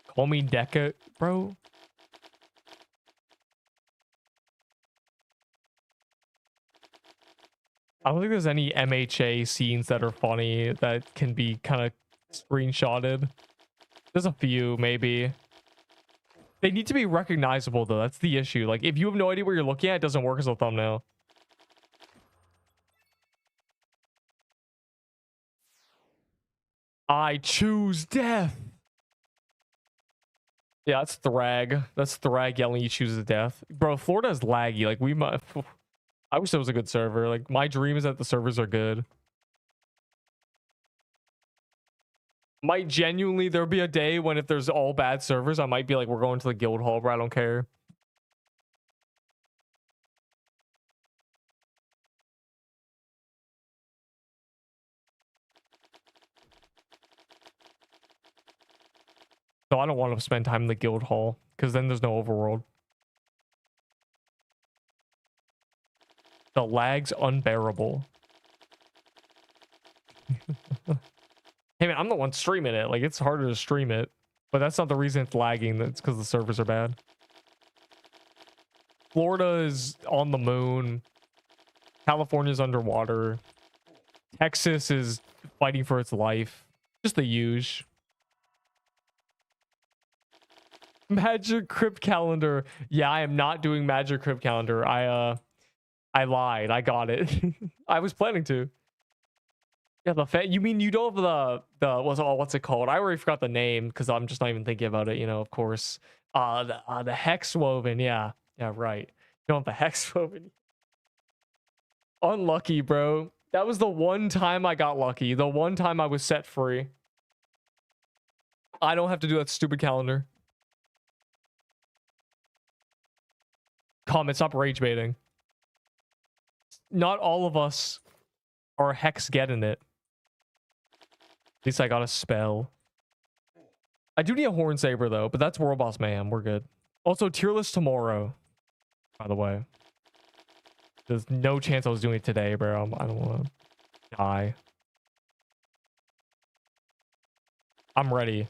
Call me Deca, bro. I don't think there's any MHA scenes that are funny that can be kind of screenshotted. There's a few, maybe. They need to be recognizable, though. That's the issue. Like, if you have no idea what you're looking at, it doesn't work as a thumbnail. I choose death. Yeah, that's Thrag. That's Thrag yelling he chooses death. Bro, Florida's laggy. Like, we might... I wish it was a good server. Like, my dream is that the servers are good. Might genuinely, there'll be a day when if there's all bad servers, I might be like, we're going to the guild hall, bro. I don't care. So I don't want to spend time in the guild hall because then there's no overworld. The lag's unbearable. Hey man, I'm the one streaming it. Like, it's harder to stream it, but that's not the reason it's lagging. That's because the servers are bad. Florida is on the moon. California's underwater. Texas is fighting for its life. Just the huge. Magic Crypt Calendar. Yeah, I am not doing Magic Crypt Calendar. I lied. I got it. I was planning to. Yeah, you mean you don't have what's it called? I already forgot the name because I'm just not even thinking about it, you know, of course. The Hex Woven, yeah. Yeah, right. You don't have the Hex Woven. Unlucky, bro. That was the one time I got lucky. The one time I was set free. I don't have to do that stupid calendar. Comment, stop rage baiting. Not all of us are hex getting it. At least I got a spell. I do need a Horn Saber though, but that's World Boss Mayhem. We're good. Also, tier list tomorrow, by the way. There's no chance I was doing it today, bro. I don't want to die. I'm ready.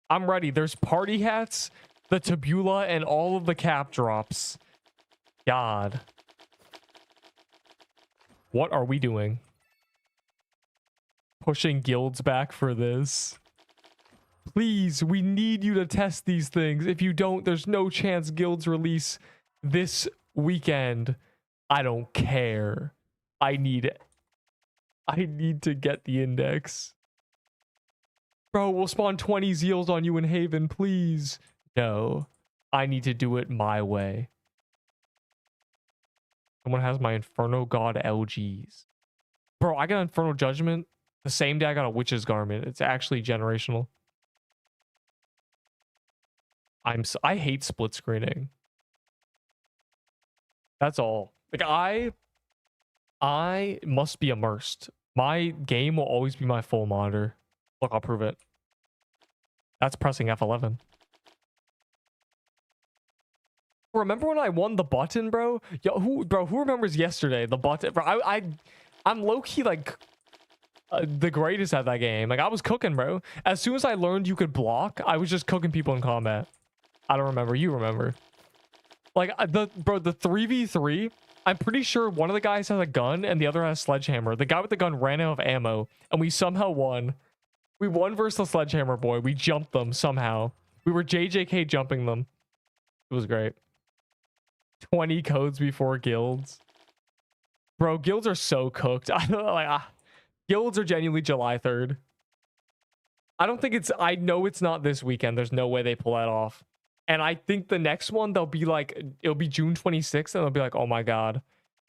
I'm ready. There's party hats, the tabula, and all of the cap drops. God. What are we doing? Pushing guilds back for this. Please, we need you to test these things. If you don't, there's no chance guilds release this weekend. I don't care. I need to get the index. Bro, we'll spawn 20 Zeals on you in Haven, please. No, I need to do it my way. Someone has my Inferno God LGs. Bro, I got Inferno Judgment the same day I got a Witch's Garment. It's actually generational. I hate split screening. That's all. Like, I must be immersed. My game will always be my full monitor. Look, I'll prove it. That's pressing F11. Remember when I won the button, bro? Yo, who remembers yesterday the button? Bro, I'm low-key like the greatest at that game. Like, I was cooking, bro. As soon as I learned you could block, I was just cooking people in combat. I don't remember. You remember? Like, the 3v3, I'm pretty sure one of the guys has a gun and the other has a sledgehammer. The guy with the gun ran out of ammo and we somehow won. We won versus the sledgehammer boy. We jumped them somehow. We were JJK jumping them. It was great. 20 codes before guilds. Bro, guilds are so cooked. I don't like guilds are genuinely July 3rd. I don't think I know it's not this weekend. There's no way they pull that off. And I think the next one, they'll be like, it'll be June 26th, and they'll be like, oh my God,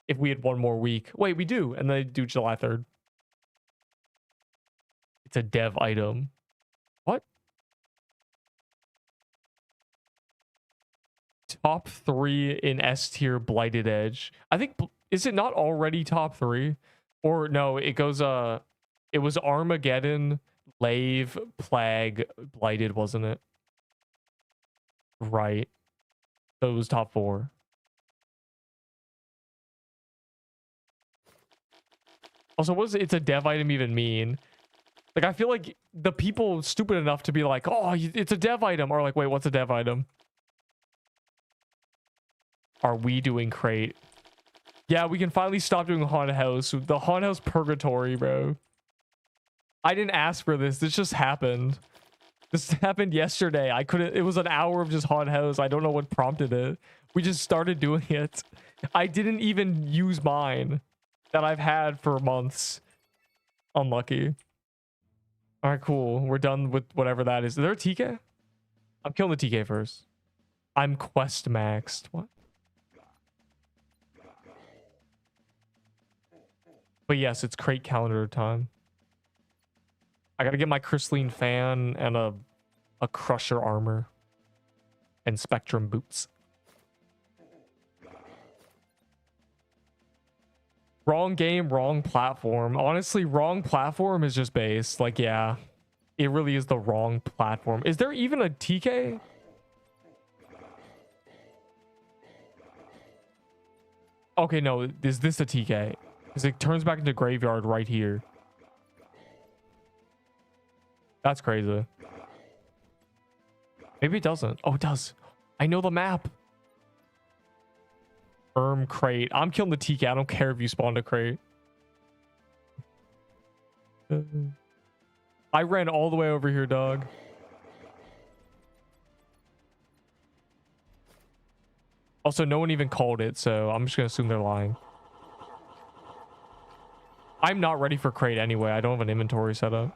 if we had one more week. Wait, we do, and they do July 3rd. It's a dev item. What? Top 3 in S tier Blighted Edge. I think, is it not already top 3? Or no, it goes it was Armageddon, Lave, Plague, Blighted, wasn't it? Right. So it was top 4. Also, what does it's a dev item even mean? Like, I feel like the people stupid enough to be like, oh, it's a dev item, or like, wait, what's a dev item? Are we doing crate? Yeah, we can finally stop doing haunted house. The haunted house purgatory, bro. I didn't ask for this. This just happened. This happened yesterday. I couldn't. It was an hour of just haunted house. I don't know what prompted it. We just started doing it. I didn't even use mine that I've had for months. Unlucky. All right, cool. We're done with whatever that is. Is there a TK? I'm killing the TK first. I'm quest maxed. What? But yes, it's crate calendar time. I gotta get my crystalline fan and a crusher armor and spectrum boots. Wrong game, wrong platform. Honestly, wrong platform is just base. Like, yeah, it really is the wrong platform. Is there even a TK? Okay, no, is this a TK? Because it turns back into graveyard right here. That's crazy. Maybe it doesn't. Oh, it does. I know the map. Crate. I'm killing the TK. I don't care if you spawned a crate. I ran all the way over here, dog. Also, no one even called it, so I'm just gonna assume they're lying. I'm not ready for crate anyway. I don't have an inventory set up.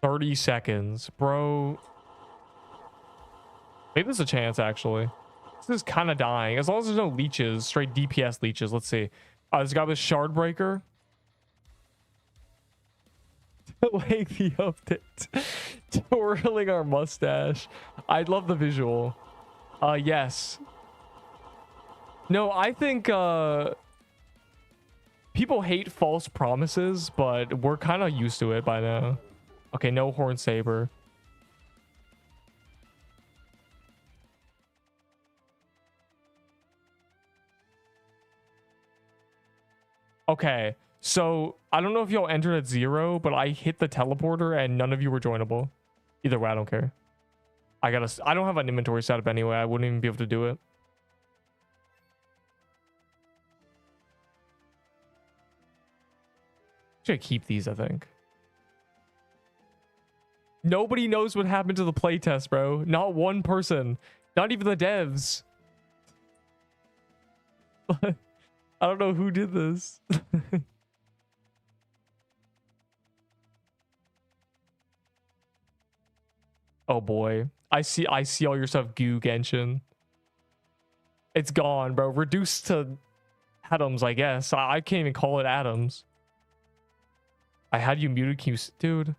$30 seconds, bro. Maybe there's a chance, actually. This is kind of dying. As long as there's no leeches, straight DPS leeches. Let's see. This guy with shard breaker. Lengthy update. Twirling our mustache. I love the visual. Yes. No, I think people hate false promises, but we're kind of used to it by now. Okay, no horn saber. Okay, so I don't know if y'all entered at 0, but I hit the teleporter and none of you were joinable. Either way, I don't care. I don't have an inventory setup anyway. I wouldn't even be able to do it. Should keep these, I think. Nobody knows what happened to the playtest, bro. Not one person. Not even the devs. I don't know who did this. Oh boy. I see all your stuff, Goo Genshin. It's gone, bro. Reduced to atoms, I guess. I can't even call it atoms. I had you muted, dude.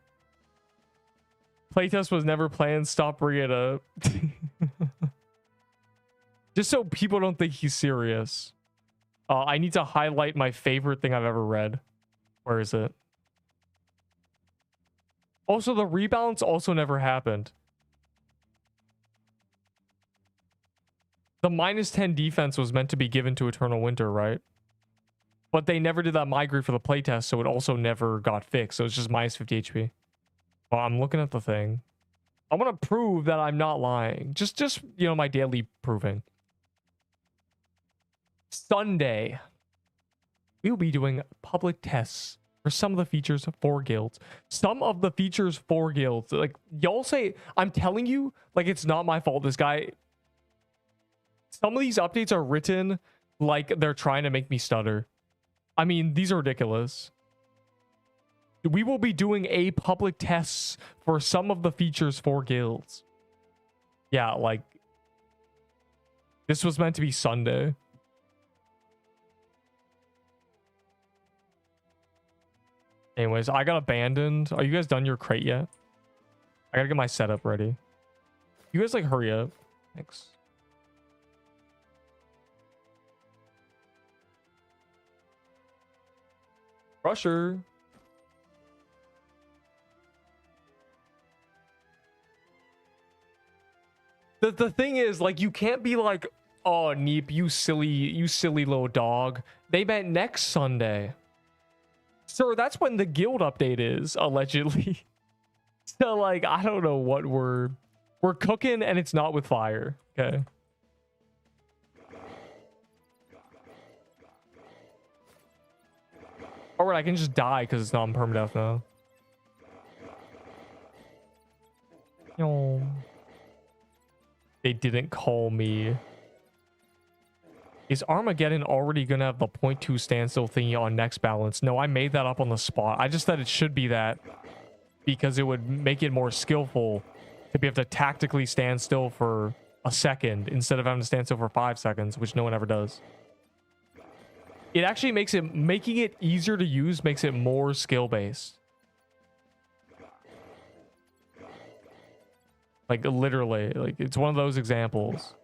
Playtest was never planned. Stop bringing it up. Just so people don't think he's serious. I need to highlight my favorite thing I've ever read. Where is it? Also, the rebalance also never happened. The -10 defense was meant to be given to Eternal Winter, right? But they never did that migrate for the playtest, so it also never got fixed. So it's just -50 HP. Well, I'm looking at the thing. I want to prove that I'm not lying. Just you know, my daily proving. Sunday, we will be doing public tests for some of the features for guilds. Some of the features for guilds. Like, y'all say, I'm telling you, like, it's not my fault. This guy... Some of these updates are written like they're trying to make me stutter. I mean, these are ridiculous. We will be doing a public tests for some of the features for guilds. Yeah, like this was meant to be Sunday. Anyways, I got abandoned. Are you guys done your crate yet? I gotta get my setup ready. You guys like hurry up. Thanks. Crusher. The thing is, like, you can't be like, oh, Neep, you silly little dog. They meant next Sunday. Sir, that's when the guild update is, allegedly. So, like, I don't know what we're cooking, and it's not with fire. Okay. Or I can just die because it's not on permadeath now. No. They didn't call me. Is Armageddon already gonna have the 0.2 standstill thingy on next balance? No, I made that up on the spot. I just thought it should be that because it would make it more skillful to be able to tactically stand still for a second instead of having to stand still for 5 seconds, which no one ever does. It actually making it easier to use makes it more skill based. Like literally, like it's one of those examples.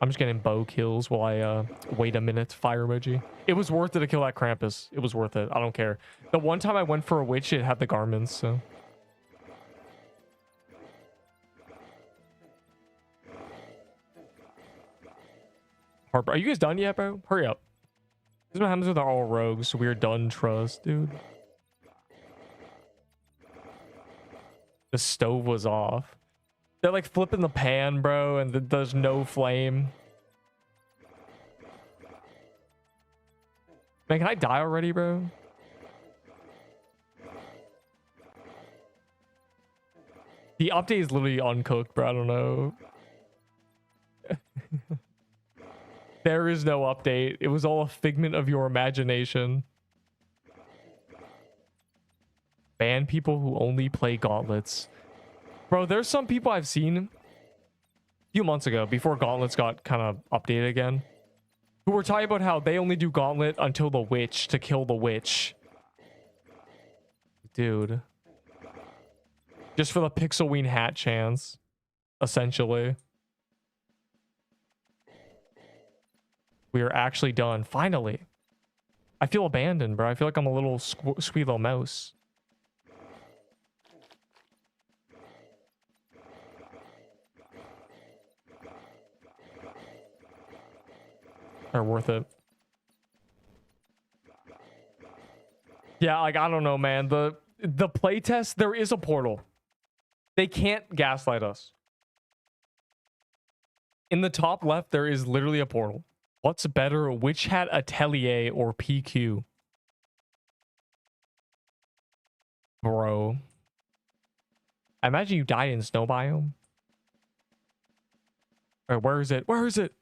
I'm just getting bow kills while I wait a minute. Fire emoji. It was worth it to kill that Krampus. It was worth it. I don't care. The one time I went for a witch, it had the garments, so. Harper, are you guys done yet, bro? Hurry up. This is what happens with our all rogues. We're done, trust, dude. The stove was off. They're like flipping the pan, bro, and there's no flame. Man, can I die already, bro? The update is literally uncooked, bro. I don't know. There is no update. It was all a figment of your imagination. Ban people who only play gauntlets. Bro, there's some people I've seen a few months ago, before gauntlets got kind of updated again, who were talking about how they only do gauntlet until the witch to kill the witch. Dude. Just for the Pixelween hat chance, essentially. We are actually done. Finally. I feel abandoned, bro. I feel like I'm a little sweet little mouse. They're worth it. Yeah, like, I don't know, man. The playtest, there is a portal. They can't gaslight us. In the top left, there is literally a portal. What's better, Witch Hat Atelier or PQ? Bro. I imagine you died in snow biome. Alright, where is it? Where is it?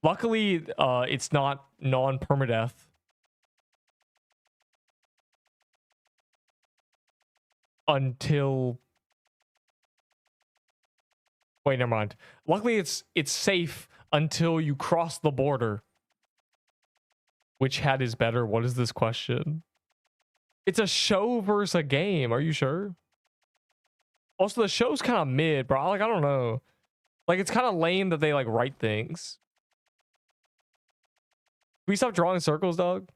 Luckily, it's not non-permadeath. Until... Wait, never mind. Luckily, it's safe until you cross the border. Which hat is better? What is this question? It's a show versus a game. Are you sure? Also, the show's kind of mid, bro. Like, I don't know. Like, it's kind of lame that they, like, write things. Can we stop drawing circles, dog?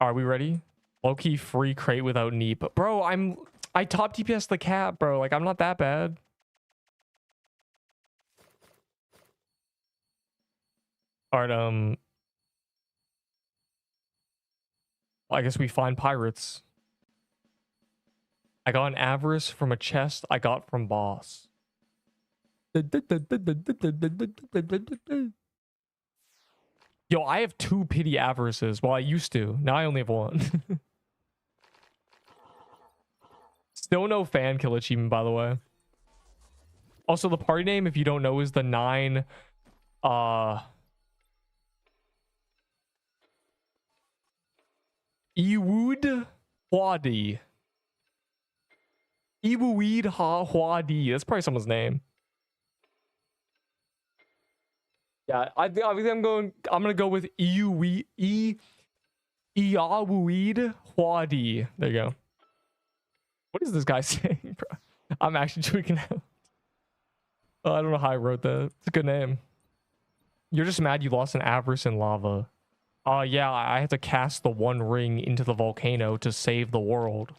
Are we ready? Low-key free crate without Neep. Bro, I top DPS the cat, bro. Like, I'm not that bad. Alright, I guess we find pirates. I got an avarice from a chest I got from boss. Yo, I have 2 pity avarices. Well, I used to. Now I only have 1. Still no fan kill achievement, by the way. Also, the party name, if you don't know, is the 9... Ewood Hwadi. Ewood Hwadi. That's probably someone's name. Yeah, I think I'm gonna go with Ewood Hwadi. There you go. What is this guy saying, bro? I'm actually tweaking out. I don't know how I wrote that. It's a good name. You're just mad you lost an avarice in lava. Yeah, I had to cast the one ring into the volcano to save the world.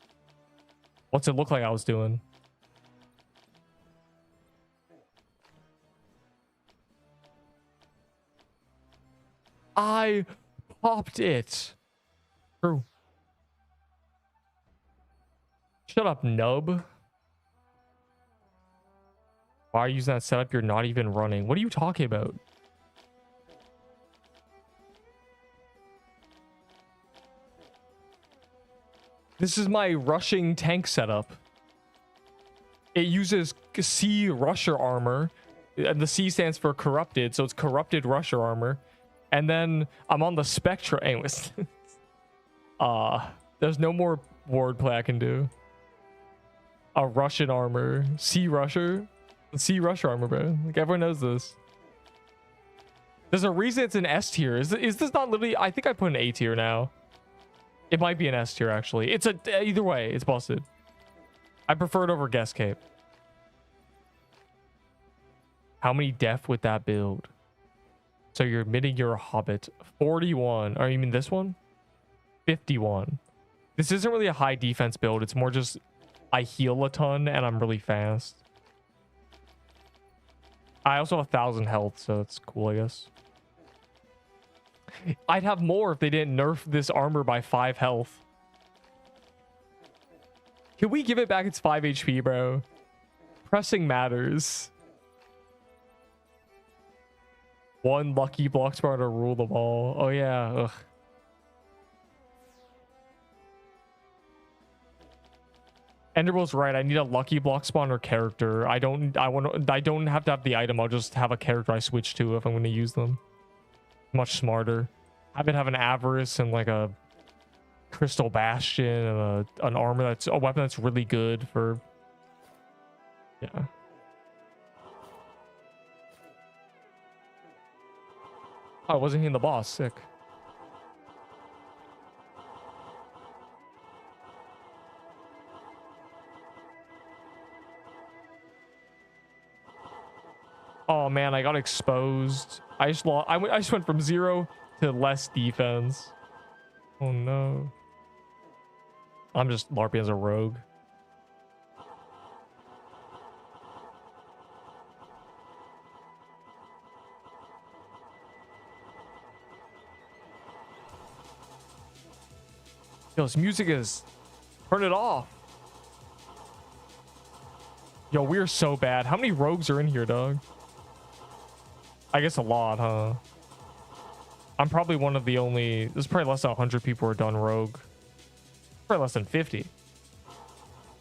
What's it look like I was doing? I popped it. True. Shut up, nub. Why are you using that setup? You're not even running. What are you talking about? This is my rushing tank setup. It uses C rusher armor. And the C stands for corrupted, so it's corrupted rusher armor. And then I'm on the spectra. Anyways. There's no more wordplay I can do. A Russian armor. C rusher. C rusher armor, bro. Like, everyone knows this. There's a reason it's an S tier. Is this not literally... I think I put an A tier now. It might be an S tier, actually. It's a... Either way, it's busted. I prefer it over Guest Cape. How many def with that build? So you're admitting you're a hobbit. 41. Or you mean this one? 51. This isn't really a high defense build. It's more just... I heal a ton and I'm really fast. I also have 1,000 health, so it's cool, I guess. I'd have more if they didn't nerf this armor by 5 health. Can we give it back its 5 HP, bro? Pressing matters. One lucky block spawner to rule them all. Oh, yeah. Ugh. Enderbull's right. I need a lucky block spawner character. I don't have to have the item. I'll just have a character I switch to if I'm going to use them. Much smarter. Have it have an avarice and like a crystal bastion and an armor that's a weapon that's really good for. Yeah. Oh, I wasn't hitting the boss. Sick. Oh man, I got exposed. I just lost. I just went from 0 to less defense. Oh no. I'm just LARPing as a rogue. Yo, this music is... Turn it off. Yo, we're so bad. How many rogues are in here, dog? I guess a lot, huh? I'm probably one of the only... There's probably less than 100 people who are done rogue. Probably less than 50.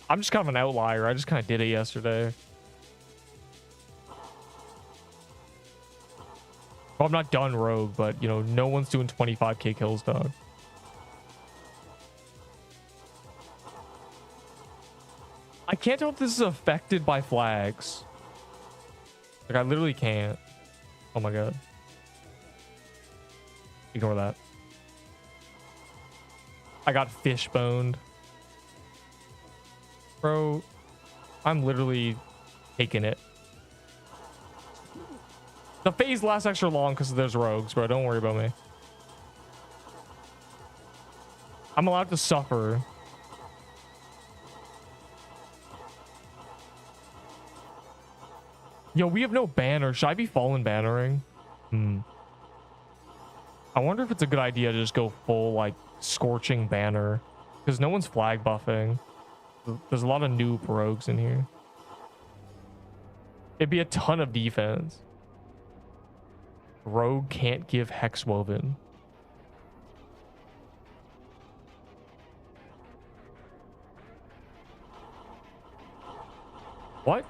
I'm just kind of an outlier. I just kind of did it yesterday. Well, I'm not done rogue, but, you know, no one's doing 25k kills, dog. I can't tell if this is affected by flags. Like, I literally can't. Oh my god. Ignore that. I got fish boned. Bro, I'm literally taking it. The phase lasts extra long because there's rogues, bro. Don't worry about me. I'm allowed to suffer. Yo, we have no banner. Should I be fallen bannering? I wonder if it's a good idea to just go full, like, scorching banner. Because no one's flag buffing. There's a lot of noob rogues in here. It'd be a ton of defense. Rogue can't give hex woven. What?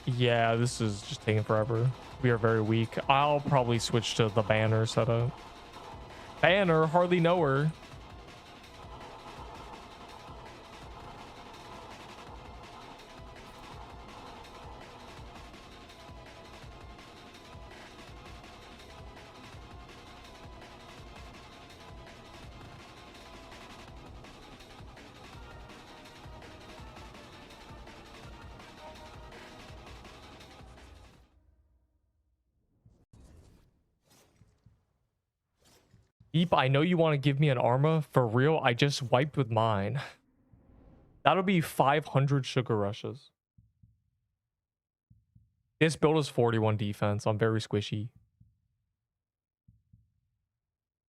Yeah, this is just taking forever. We are very weak. I'll probably switch to the banner setup. Banner, hardly know her. Deep, I know you want to give me an Arma. For real, I just wiped with mine. That'll be 500 sugar rushes. This build is 41 defense. I'm very squishy.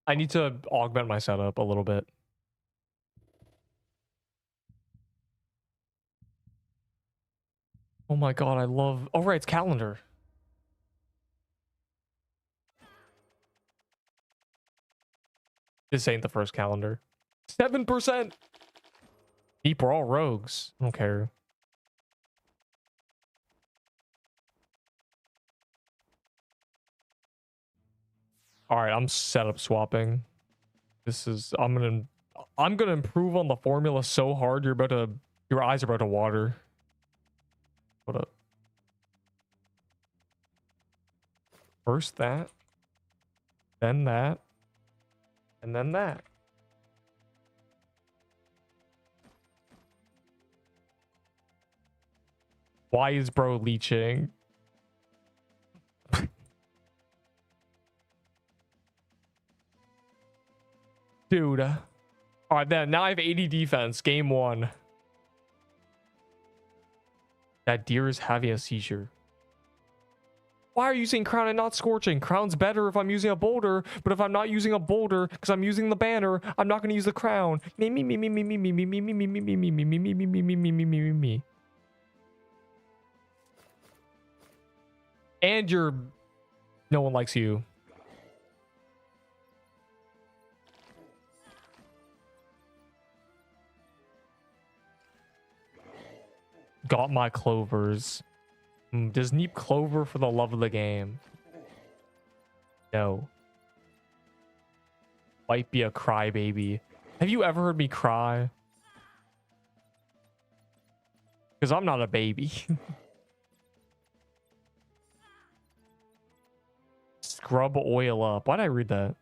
I need to augment my setup a little bit. Oh my god, I love... Oh right, it's calendar. This ain't the first calendar. 7%! Deep, we're all rogues. I don't care. Alright, I'm setup swapping. This is... I'm gonna improve on the formula so hard you're about to... Your eyes are about to water. What up? First that. Then that. And then that. Why is bro leeching? Dude. Alright, then now I have 80 defense. Game 1. That deer is having a seizure. Why are you using crown and not scorching? Crown's better if I'm using a boulder, but if I'm not using a boulder because I'm using the banner, I'm not going to use the crown. Me. And you're... No one likes you. Got my clovers. Does Neep clover for the love of the game? No. Might be a crybaby. Have you ever heard me cry? Because I'm not a baby. Scrub oil up. Why'd I read that?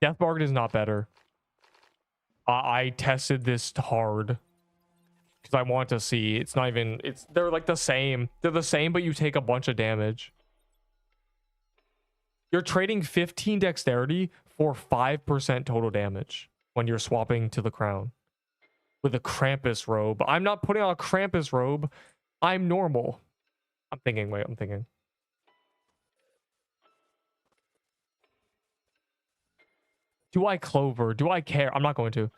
Death Bargain is not better. I tested this hard. Because I want to see. It's not even... They're like the same. They're the same, but you take a bunch of damage. You're trading 15 dexterity for 5% total damage when you're swapping to the crown. With a Krampus robe. I'm not putting on a Krampus robe. I'm normal. I'm thinking. Do I clover? Do I care? I'm not going to.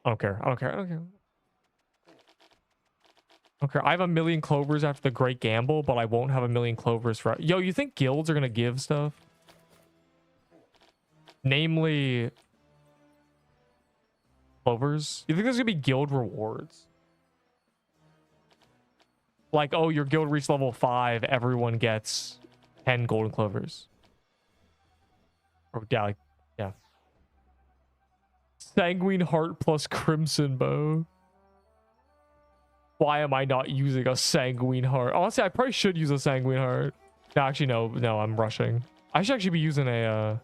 I don't care. Okay, I have a million clovers after the Great Gamble, but I won't have a million clovers for... Yo, you think guilds are going to give stuff? Namely... Clovers? You think there's going to be guild rewards? Like, oh, your guild reached level 5, everyone gets 10 golden clovers. Or, yeah, yeah. Sanguine Heart plus Crimson Bow. Why am I not using a Sanguine Heart? Honestly, I probably should use a Sanguine Heart. No, actually, no, I'm rushing. I should actually be using a...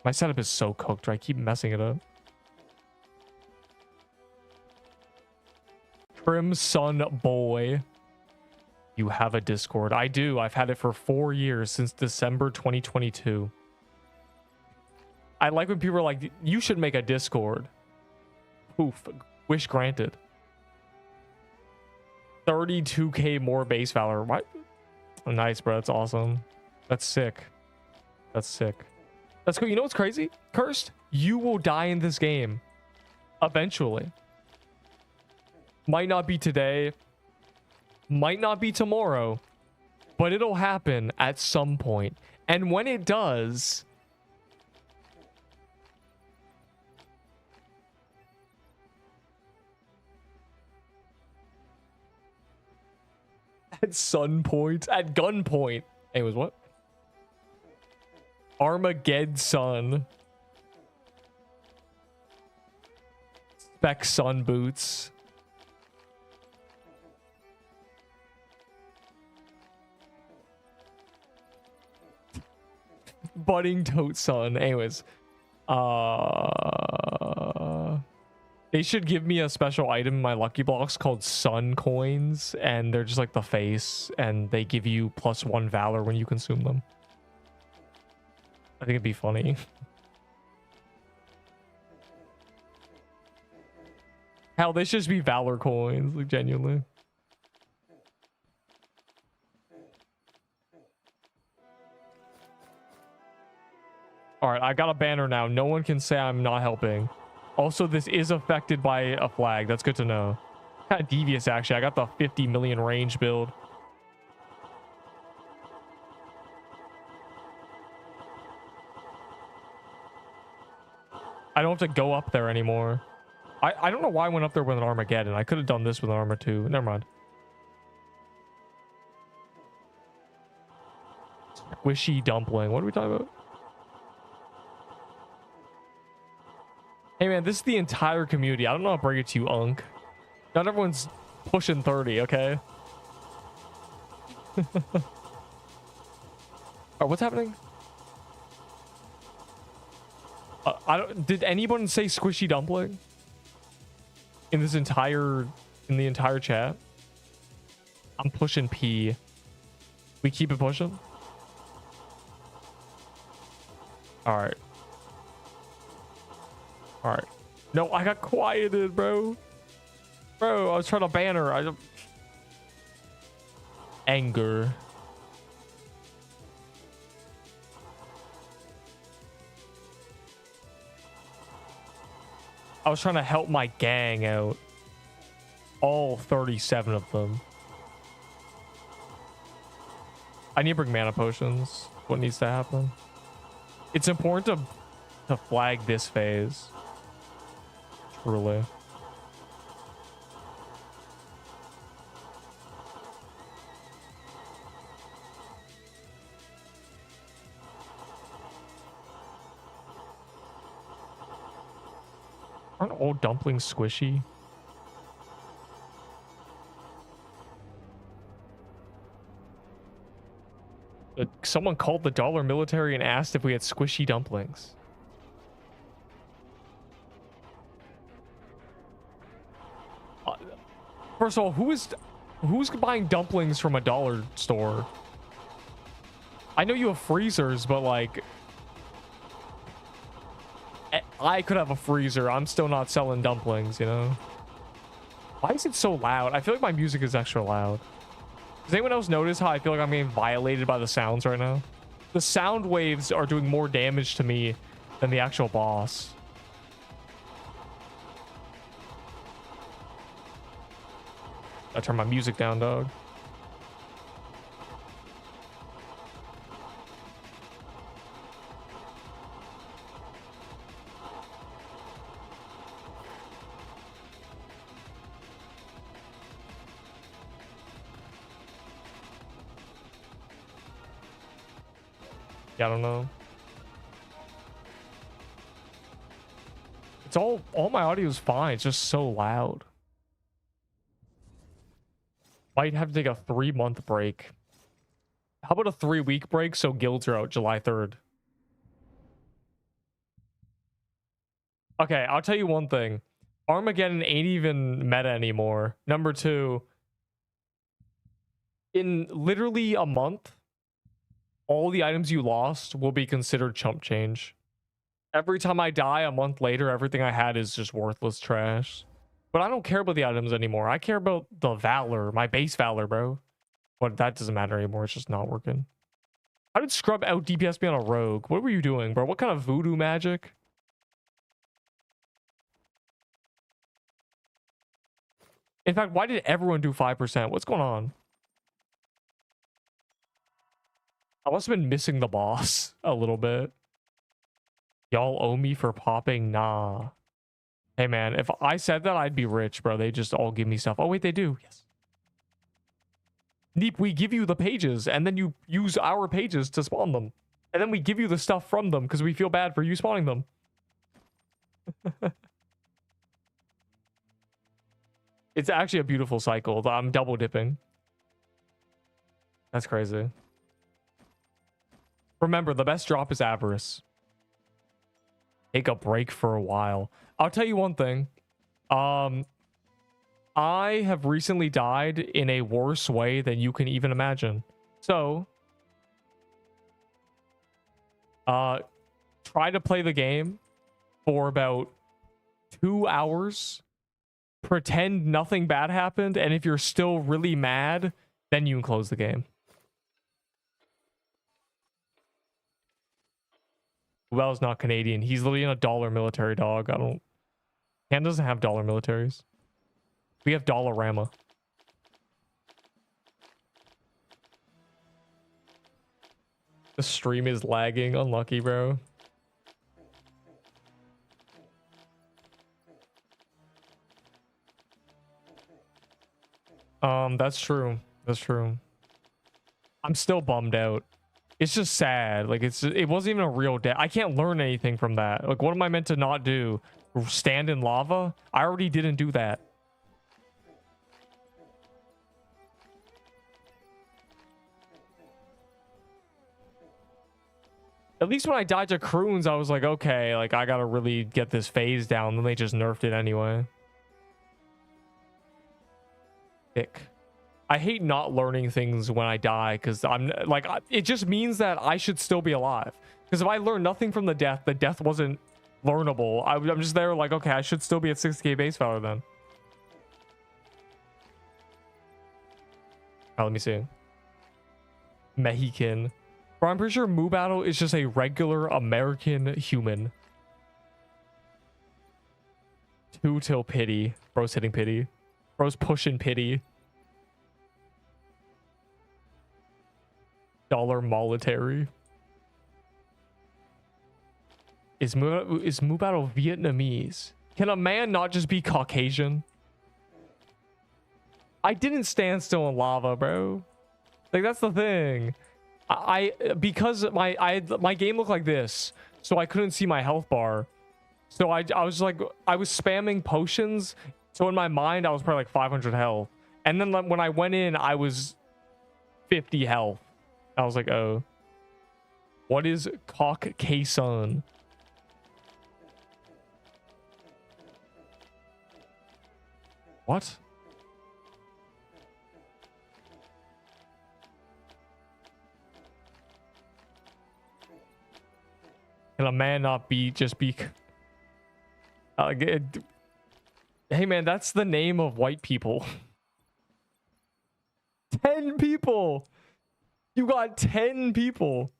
My setup is so cooked, right? I keep messing it up. Crimson Boy. You have a Discord. I do. I've had it for 4 years, since December 2022. I like when people are like, you should make a Discord. Poof. Wish granted. 32k more base valor. What? Oh, nice, bro. That's awesome. That's sick. That's cool. You know what's crazy? Cursed, you will die in this game. Eventually. Might not be today. Might not be tomorrow. But it'll happen at some point. And when it does... At sun point. At gunpoint. Anyways, what? Armageddon. Spec sun boots. Budding tote sun. Anyways. They should give me a special item in my lucky blocks called sun coins, and they're just like the face, and they give you +1 valor when you consume them. I think it'd be funny. Hell, they should just be valor coins, like genuinely. All right, I got a banner now. No one can say I'm not helping. Also, this is affected by a flag. That's good to know. Kind of devious, actually. I got the 50 million range build. I don't have to go up there anymore. I don't know why I went up there with an Armageddon. I could have done this with an armor too. Never mind. Squishy dumpling. What are we talking about? Hey man, this is the entire community. I don't know how to bring it to you, Unk. Not everyone's pushing 30, okay? Oh, what's happening? Did anyone say squishy dumpling? In the entire chat? I'm pushing P. We keep it pushing? Alright. Alright. No, I got quieted, bro. Bro, I was trying to ban her. Anger. I was trying to help my gang out. All 37 of them. I need to bring mana potions. What needs to happen? It's important to flag this phase. Truly. Aren't all dumplings squishy? Someone called the dollar military and asked if we had squishy dumplings. First of all, who's buying dumplings from a dollar store? I know you have freezers, but like, I could have a freezer. I'm still not selling dumplings, you know? Why is it so loud? I feel like my music is extra loud. Does anyone else notice how I feel like I'm getting violated by the sounds right now? The sound waves are doing more damage to me than the actual boss. I turn my music down, dog. Yeah, I don't know. It's all my audio is fine. It's just so loud. Might have to take a 3-month break. How about a 3-week break so guilds are out July 3rd? Okay, I'll tell you one thing. Armageddon ain't even meta anymore. Number 2, in literally a month, all the items you lost will be considered chump change. Every time I die a month later, everything I had is just worthless trash. But I don't care about the items anymore. I care about the valor, my base valor, bro. But that doesn't matter anymore. It's just not working. How did Scrub out DPS me on a rogue? What were you doing, bro? What kind of voodoo magic? In fact, why did everyone do 5%? What's going on? I must have been missing the boss a little bit. Y'all owe me for popping? Nah. Hey, man, if I said that, I'd be rich, bro. They just all give me stuff. Oh, wait, they do. Yes. Neep, we give you the pages, and then you use our pages to spawn them. And then we give you the stuff from them because we feel bad for you spawning them. It's actually a beautiful cycle. I'm double dipping. That's crazy. Remember, the best drop is avarice. Take a break for a while. I'll tell you one thing. I have recently died in a worse way than you can even imagine. So, try to play the game for about 2 hours. Pretend nothing bad happened, and if you're still really mad, then you can close the game. Well's not Canadian. He's literally in a dollar military, dog. Canada doesn't have dollar militaries. We have Dollarama. The stream is lagging. Unlucky, bro. That's true. That's true. I'm still bummed out. It's just sad. Like, it wasn't even a real death. I can't learn anything from that. Like, what am I meant to not do? Stand in lava? I already didn't do that. At least when I died to Croons, I was like, okay, like, I gotta really get this phase down. Then they just nerfed it anyway. Ick. I hate not learning things when I die because I'm like, it just means that I should still be alive. Because if I learn nothing from the death wasn't learnable. I'm just there like, okay, I should still be at 60k base value then. Oh, let me see. Mexican. Bro, I'm pretty sure Moo Battle is just a regular American human. 2 till pity. Bro's hitting pity. Bro's pushing pity. Dollar military. Is Moo Battle Vietnamese? Can a man not just be Caucasian? I didn't stand still in lava, bro. Like, that's the thing. Because my game looked like this, so I couldn't see my health bar. So I was like, I was spamming potions. So in my mind, I was probably like 500 health. And then when I went in, I was 50 health. I was like, oh. What is Caucasian? What? Can a man not be hey man, that's the name of white people. 10 people. You got 10 people.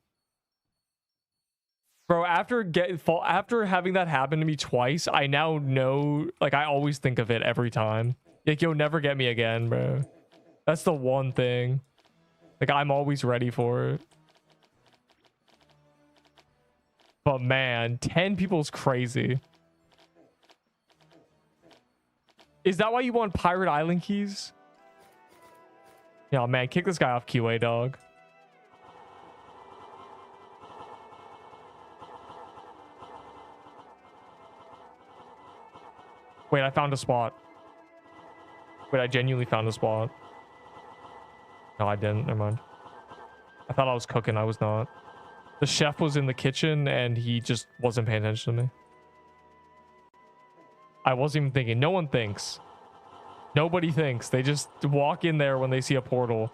Bro, after having that happen to me twice, I now know, like, I always think of it every time. Like, you'll never get me again, bro. That's the one thing. Like, I'm always ready for it. But man, 10 people is crazy. Is that why you want Pirate Island keys? Yeah, man, kick this guy off QA, dog. Wait, I found a spot. Wait, I genuinely found a spot. No, I didn't. Never mind. I thought I was cooking. I was not. The chef was in the kitchen and he just wasn't paying attention to me. I wasn't even thinking. No one thinks. Nobody thinks. They just walk in there when they see a portal.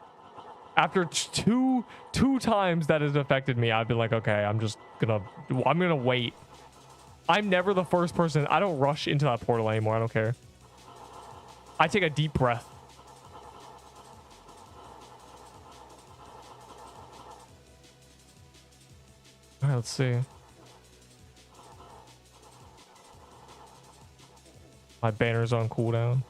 After two times that has affected me, I've been like, okay, I'm gonna wait. I'm never the first person. I don't rush into that portal anymore. I don't care. I take a deep breath. All right, let's see. My banner's on cooldown.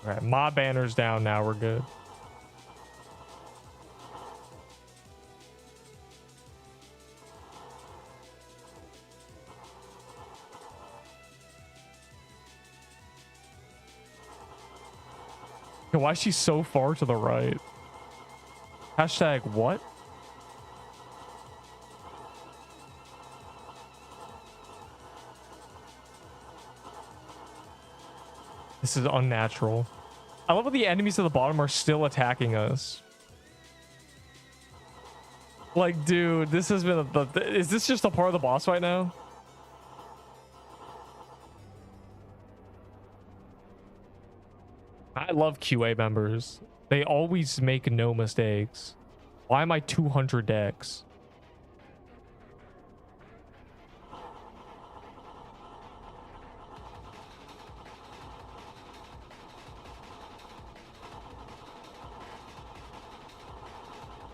All right, my banner's down now. We're good. Yo, why is she so far to the right? Hashtag what? This is unnatural. I love how the enemies at the bottom are still attacking us. Like, dude, this has been is this just a part of the boss fight now? I love QA members. They always make no mistakes. Why am I 200 decks?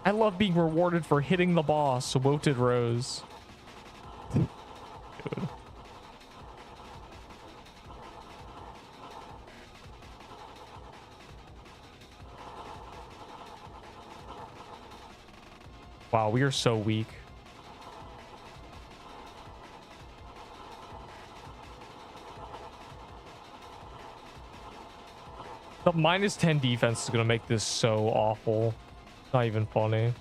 I love being rewarded for hitting the boss, Wilted Rose. Dude. Wow, we are so weak. The -10 defense is going to make this so awful. Not even funny.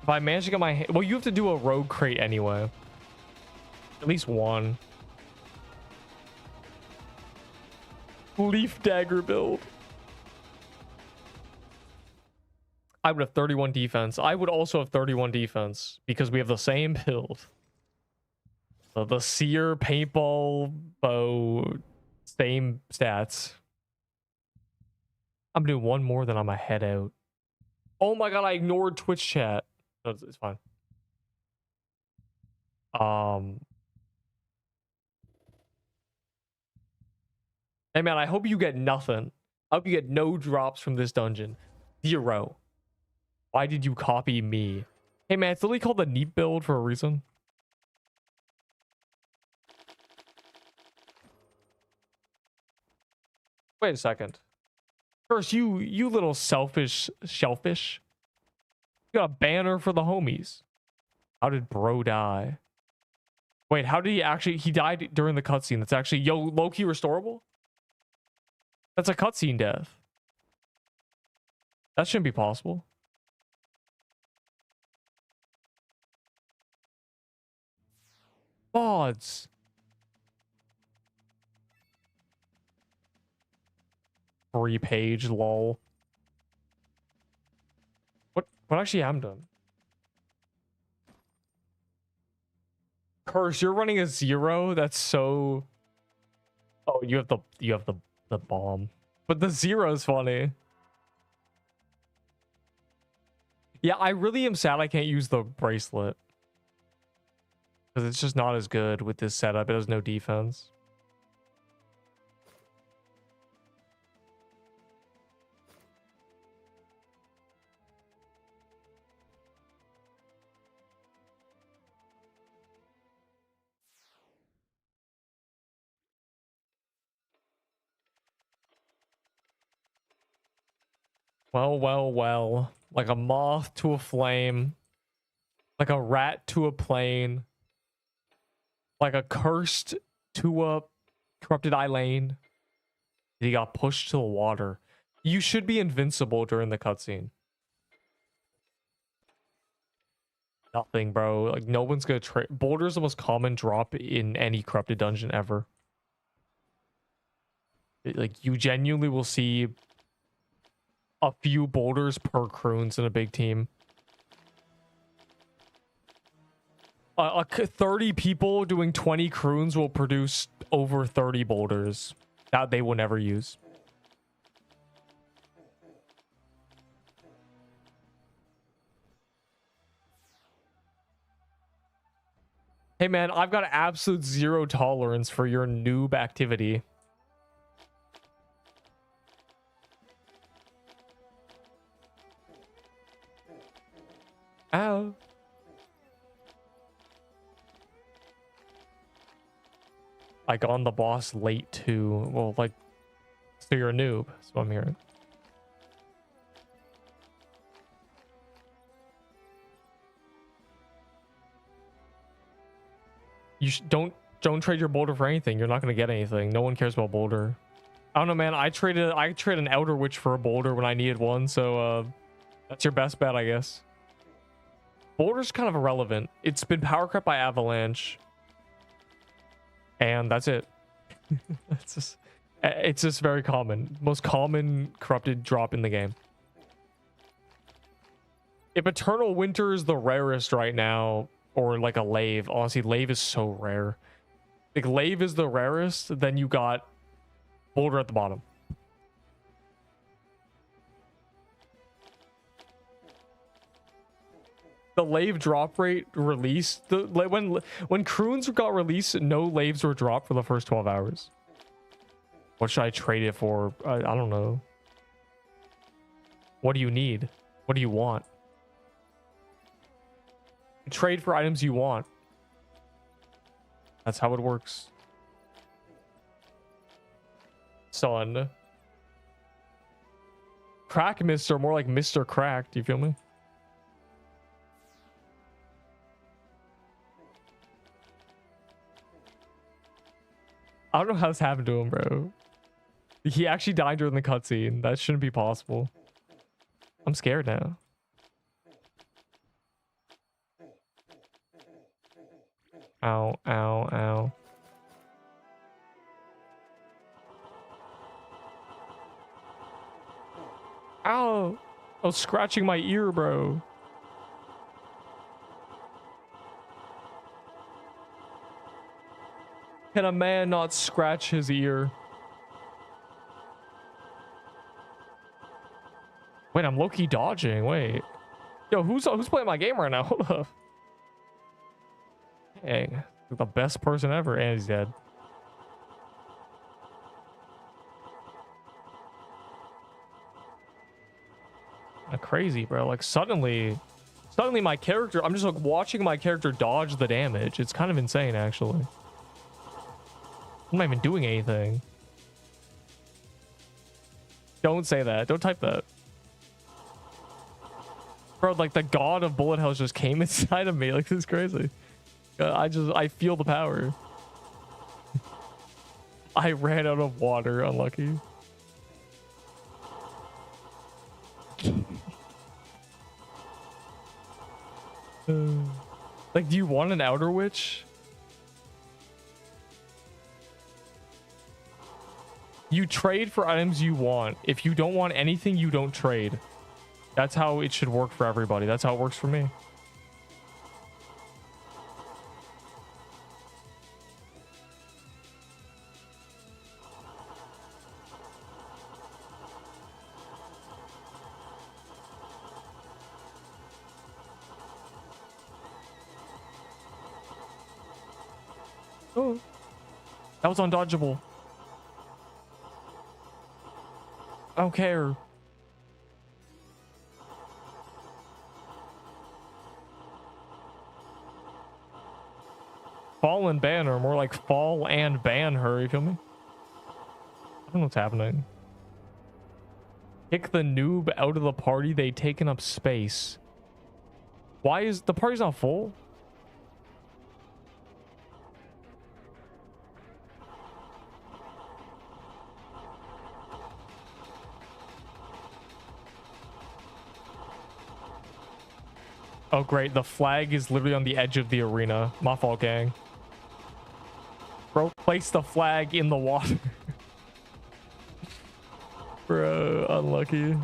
If I manage to get my... Well, you have to do a rogue crate anyway. At least one. Leaf dagger build. I would have 31 defense. I would also have 31 defense because we have the same build. The seer paintball bow, same stats. I'm doing one more than I'm a head out. Oh my god, I ignored Twitch chat. No, it's fine. Hey man, I hope you get nothing. I hope you get no drops from this dungeon. 0. Why did you copy me? Hey man, it's literally called the Neat build for a reason. Wait a second. First, you little selfish shellfish. You got a banner for the homies. How did bro die? Wait, how did he actually... He died during the cutscene. That's actually... Yo, low-key restorable? That's a cutscene death. That shouldn't be possible. Mods. Free page, lol. What actually am done? Curse, you're running a 0? That's so... Oh, you have the bomb. But the 0 is funny. Yeah, I really am sad I can't use the bracelet. Because it's just not as good with this setup. It has no defense. Well, well, well. Like a moth to a flame. Like a rat to a plane. Like a cursed to a corrupted Eileen. He got pushed to the water. You should be invincible during the cutscene. Nothing, bro. Like, no one's gonna trade. Boulder's the most common drop in any corrupted dungeon ever. Like, you genuinely will see a few boulders per croons in a big team. 30 people doing 20 croons will produce over 30 boulders that they will never use. Hey man, I've got absolute 0 tolerance for your noob activity. Ow. I got on the boss late too. Well, like, so you're a noob. That's what I'm hearing. You don't Don't trade your boulder for anything. You're not gonna get anything. No one cares about boulder. I don't know, man. I traded an Outer Witch for a boulder when I needed one, so that's your best bet, I guess. Boulder's kind of irrelevant. It's been power crept by Avalanche, and that's it. It's just very common. Most common corrupted drop in the game. If Eternal Winter is the rarest right now, or like a Lave, honestly, Lave is so rare. Like Lave is the rarest, then you got Boulder at the bottom. The Lave drop rate released when Croons got released, no Laves were dropped for the first 12 hours. What should I trade it for? I don't know. What do you need? What do you want? Trade for items you want. That's how it works. Son. Crack Mister, more like Mr. Crack. Do you feel me? I don't know how this happened to him, bro. He actually died during the cutscene. That shouldn't be possible. I'm scared now. Ow, ow, ow. Ow! I was scratching my ear, bro. Can a man not scratch his ear? Wait, I'm low-key dodging. Wait. Yo, who's playing my game right now? Hold up. Dang. The best person ever. And he's dead. Crazy, bro. Like suddenly my character, I'm just like watching my character dodge the damage. It's kind of insane, actually. I'm not even doing anything. Don't say that. Don't type that. Bro, like the god of bullet hells just came inside of me. Like, this is crazy. I feel the power. I ran out of water. Unlucky. Like, do you want an Outer Witch? You trade for items you want. If you don't want anything, you don't trade. That's how it should work for everybody. That's how it works for me. Oh, that was undodgeable. I don't care. Fall and ban her, more like fall and ban her, you feel me? I don't know what's happening. Kick the noob out of the party, they taken up space. Why is the party's not full? Oh great, the flag is literally on the edge of the arena. My fault, gang. Bro, place the flag in the water. Bro, unlucky.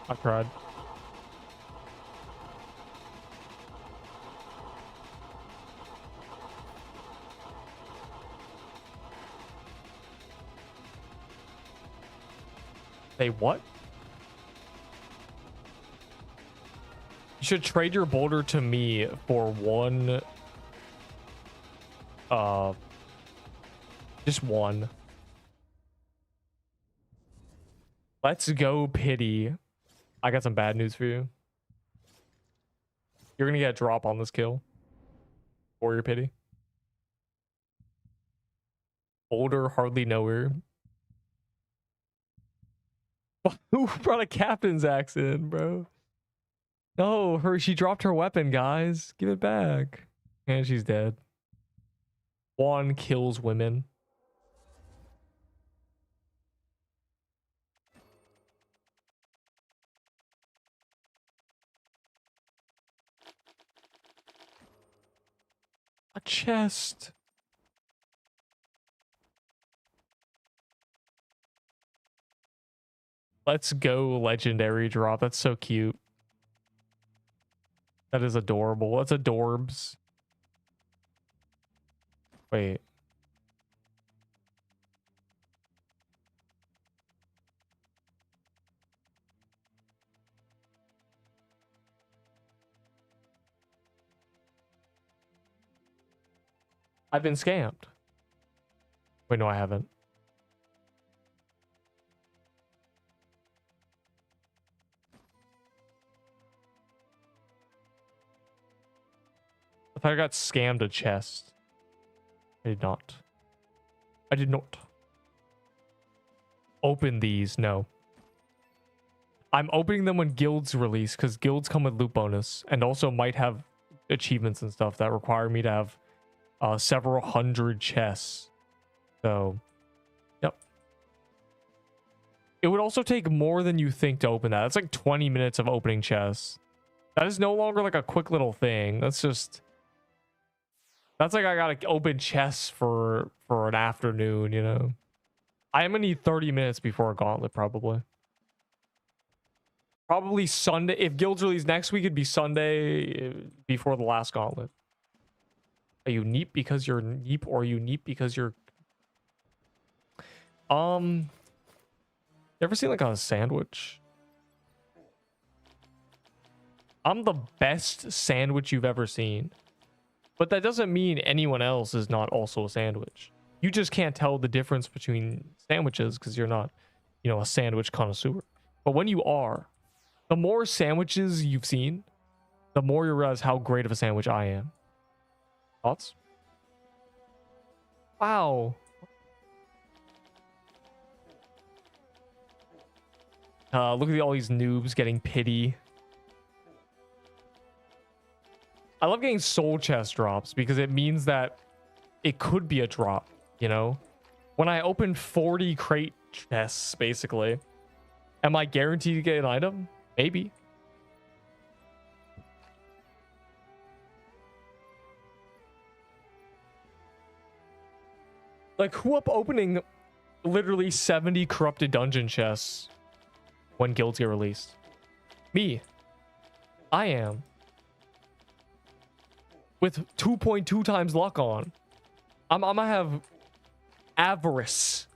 I tried. They what? You should trade your boulder to me for one. Just one. Let's go, pity. I got some bad news for you. You're gonna get a drop on this kill. Or your pity. Older, hardly know her. Who brought a captain's axe in, bro? No, she dropped her weapon, guys. Give it back. And she's dead. Juan kills women. A chest. Let's go, legendary drop. That's so cute. That is adorable. That's adorbs. Wait. I've been scammed. Wait, no, I haven't. I thought I got scammed a chest. I did not. I did not. Open these, no. I'm opening them when guilds release, because guilds come with loot bonus, and also might have achievements and stuff that require me to have several hundred chests. So, yep. It would also take more than you think to open that. That's like 20 minutes of opening chests. That is no longer like a quick little thing. That's just... That's like I gotta open chests for an afternoon, you know? I am gonna need 30 minutes before a gauntlet, probably. Probably Sunday. If guilds release next week, it'd be Sunday before the last gauntlet. Are you neep because you're neep, or are you neep because you're... You ever seen like a sandwich? I'm the best sandwich you've ever seen. But that doesn't mean anyone else is not also a sandwich. You just can't tell the difference between sandwiches because you're not, you know, a sandwich connoisseur. But when you are, the more sandwiches you've seen, the more you realize how great of a sandwich I am. Thoughts? Wow. Look at all these noobs getting pity. I love getting soul chest drops because it means that it could be a drop, you know? When I open 40 crate chests, basically, am I guaranteed to get an item? Maybe. Like, who up opening literally 70 corrupted dungeon chests when guilds get released? Me. I am. With 2.2 times luck on. I'm gonna have avarice,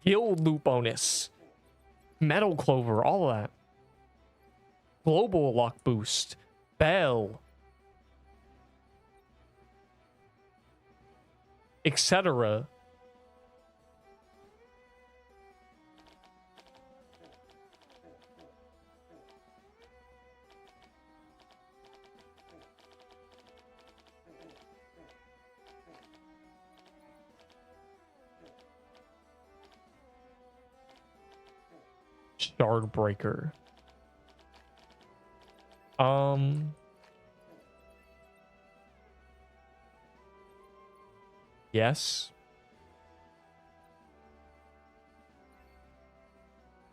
guild loot bonus, metal clover, all of that. Global luck boost, bell, etc. Shard breaker. Yes.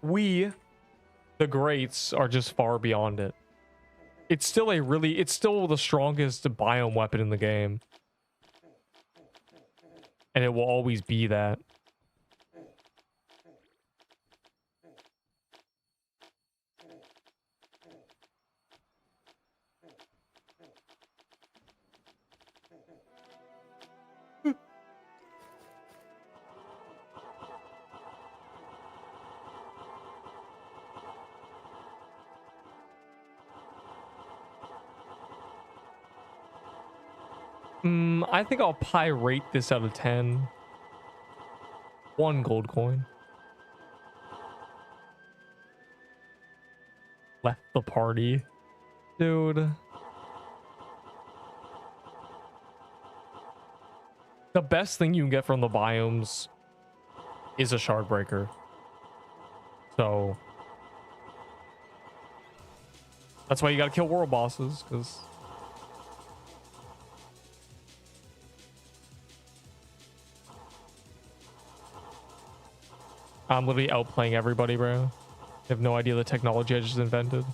We, the greats, are just far beyond it. It's still it's still the strongest biome weapon in the game. And it will always be that. I think I'll pirate this out of 10. 1 gold coin. Left the party. Dude. The best thing you can get from the biomes is a shard breaker. So that's why you gotta kill world bosses, because I'm literally outplaying everybody, bro. You have no idea the technology I just invented.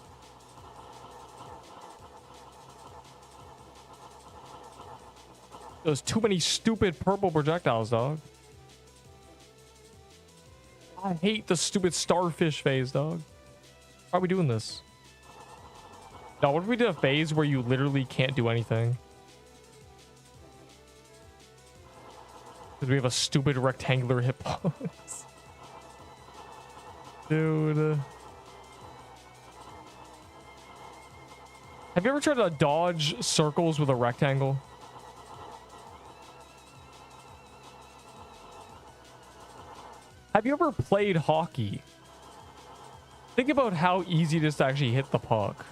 There's too many stupid purple projectiles, dog. I hate the stupid starfish phase, dog. Why are we doing this? Now, what if we did a phase where you literally can't do anything? Because we have a stupid rectangular hitbox. Dude. Have you ever tried to dodge circles with a rectangle? Have you ever played hockey? Think about how easy it is to actually hit the puck.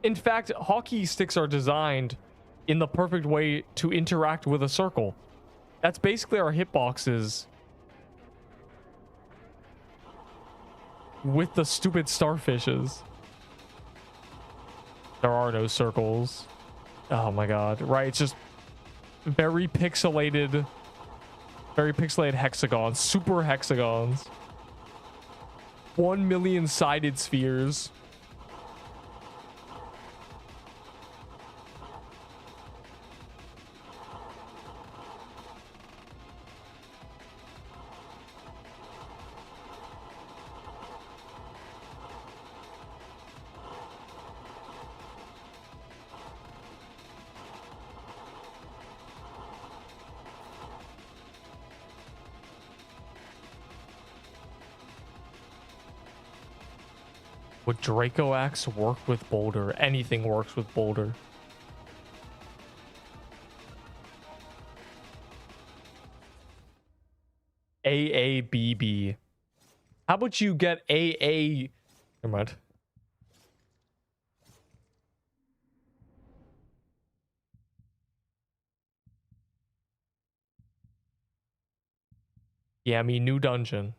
In fact, hockey sticks are designed in the perfect way to interact with a circle. That's basically our hitboxes with the stupid starfishes. There are no circles. Oh my god, right? It's just very pixelated hexagons, super hexagons. 1 million sided spheres. Would Draco Axe work with Boulder? Anything works with Boulder. AABB. How about you get AA? Never mind. Yeah, I mean, new dungeon.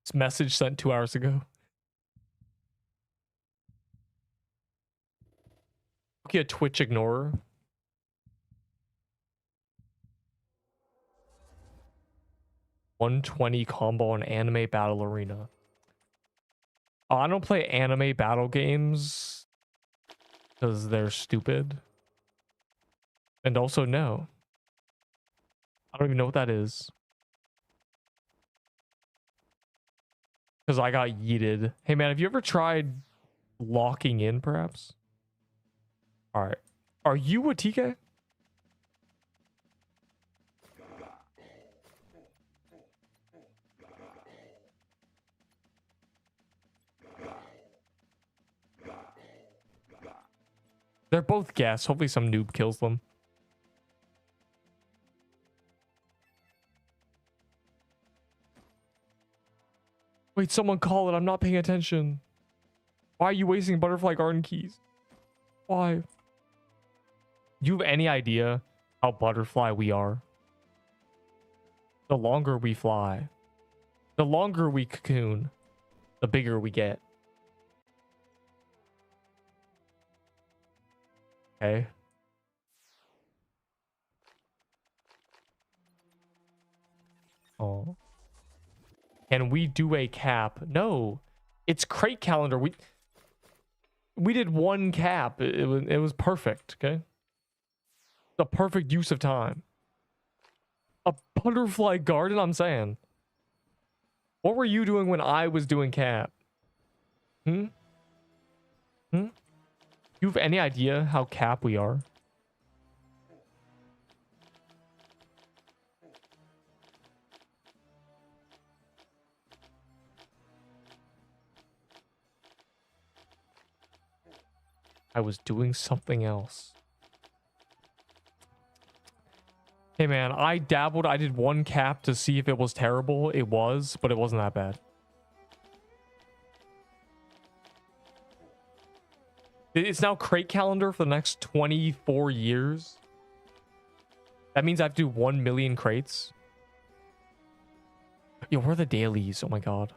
This message sent 2 hours ago. Okay, a Twitch ignorer. $120 combo on anime battle arena. Oh, I don't play anime battle games because they're stupid. And also, no. I don't even know what that is. Because I got yeeted. Hey man, have you ever tried locking in, perhaps? Alright. Are you a TK? They're both gas. Hopefully some noob kills them. Wait, someone call it. I'm not paying attention. Why are you wasting butterfly garden keys? Why? Do you have any idea how butterfly we are? The longer we fly, the longer we cocoon, the bigger we get. Okay. Oh. Can we do a cap? No. It's crate calendar. We did one cap. It was perfect, okay? The perfect use of time. A butterfly garden, I'm saying. What were you doing when I was doing cap? Hmm? You have any idea how cap we are? I was doing something else. Hey man, I dabbled. I did one cap to see if it was terrible. It was, but it wasn't that bad. It's now crate calendar for the next 24 years. That means I have to do 1 million crates. Yo, where are the dailies? Oh my god.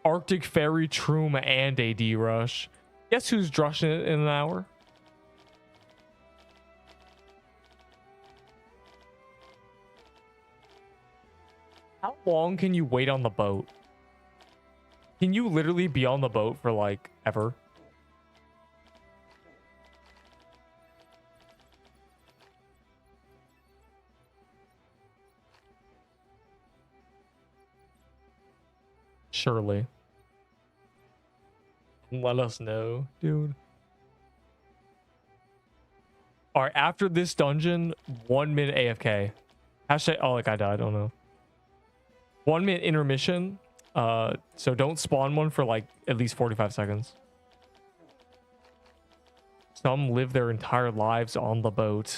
Arctic Ferry, Troom, and AD Rush. Guess who's drushing it in an hour? How long can you wait on the boat? Can you literally be on the boat for like ever? Surely. Let us know, dude. All right, after this dungeon, 1 minute AFK. Hashtag, oh, like I died, I don't know. 1 minute intermission. So don't spawn one for like at least 45 seconds. Some live their entire lives on the boat.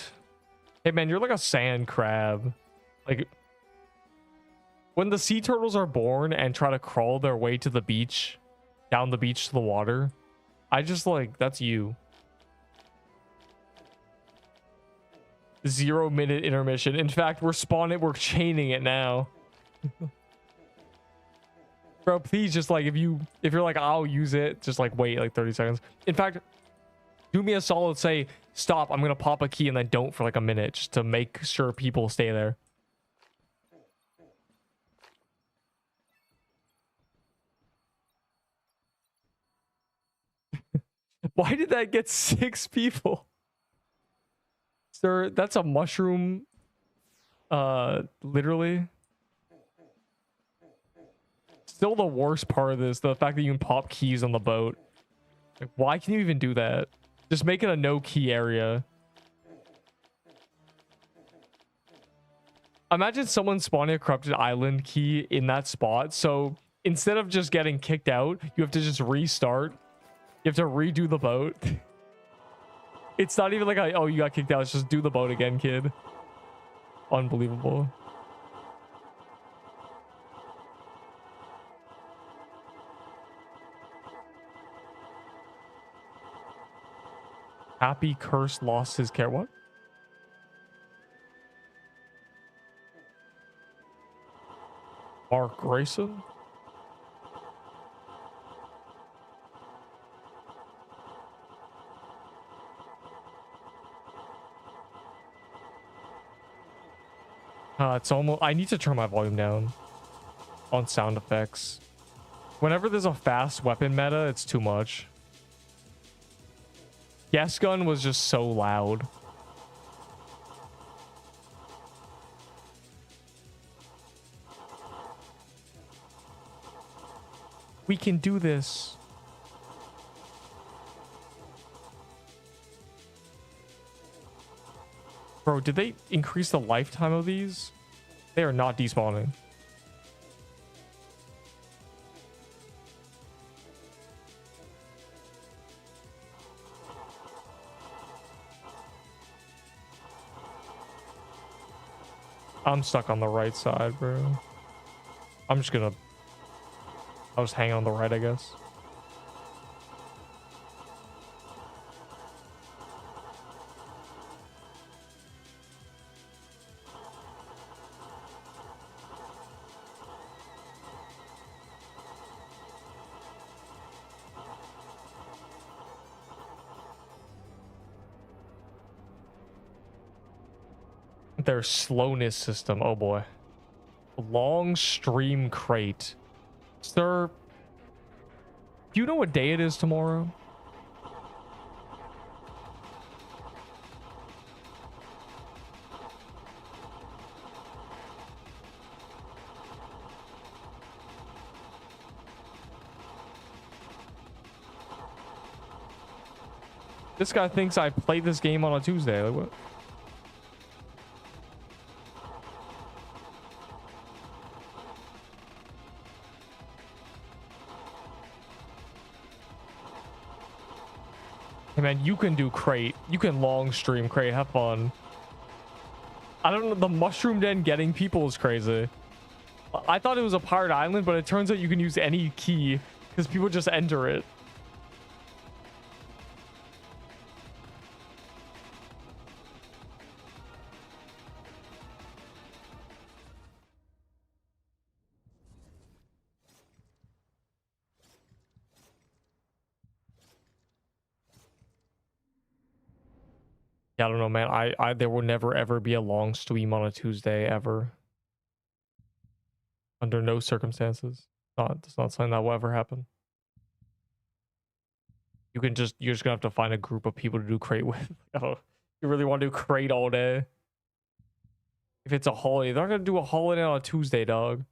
Hey man, you're like a sand crab. Like when the sea turtles are born and try to crawl their way to the beach, down the beach to the water, I just like, that's you. 0 minute intermission. In fact, we're we're chaining it now. Bro, please just like, if you're like, I'll use it, just like wait like 30 seconds. In fact, do me a solid, say stop, I'm gonna pop a key, and then don't for like a minute just to make sure people stay there. Why did that get 6 people? Sir, that's a mushroom. Literally. Still the worst part of this, the fact that you can pop keys on the boat. Like, why can you even do that? Just make it a no key area. Imagine someone spawning a corrupted island key in that spot. So instead of just getting kicked out, you have to just restart. You have to redo the boat. It's not even like, oh, you got kicked out. It's just do the boat again, kid. Unbelievable. Happy Curse lost his care. What? Mark Grayson? It's almost... I need to turn my volume down on sound effects. Whenever there's a fast weapon meta, it's too much. Gas gun was just so loud. We can do this. Bro, did they increase the lifetime of these? They are not despawning. I'm stuck on the right side, bro. I'll just hang on the right, I guess. Their slowness system. Oh boy. Long stream crate. Sir, do you know what day it is tomorrow? This guy thinks I played this game on a Tuesday. Like, what? Hey man, you can do crate. You can long stream crate. Have fun. I don't know. The mushroom den getting people is crazy. I thought it was a pirate island, but it turns out you can use any key because people just enter it. Yeah, I don't know, man. I there will never ever be a long stream on a Tuesday ever. Under no circumstances. It's not something that will ever happen. You're just gonna have to find a group of people to do crate with. I don't, you really want to do crate all day? If it's a holiday, they're not gonna do a holiday on a Tuesday, dog.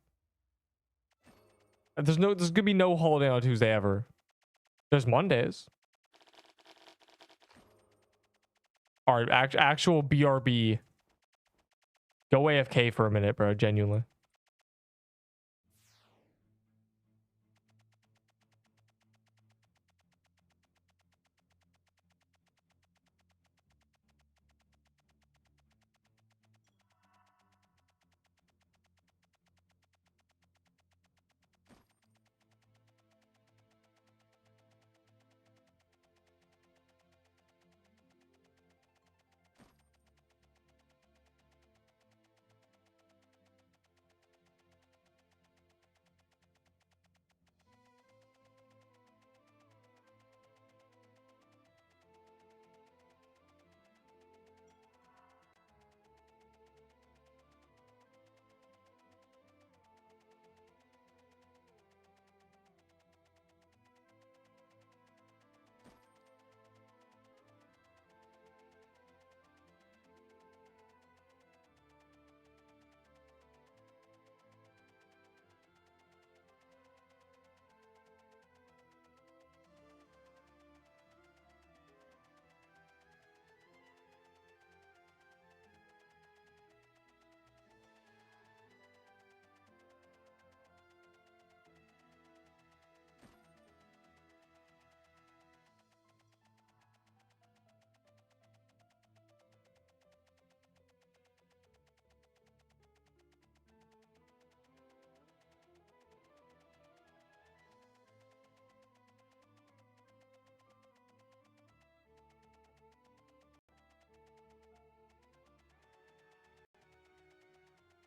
There's gonna be no holiday on a Tuesday ever. There's Mondays. All right, actual BRB. Go AFK for a minute, bro. Genuinely.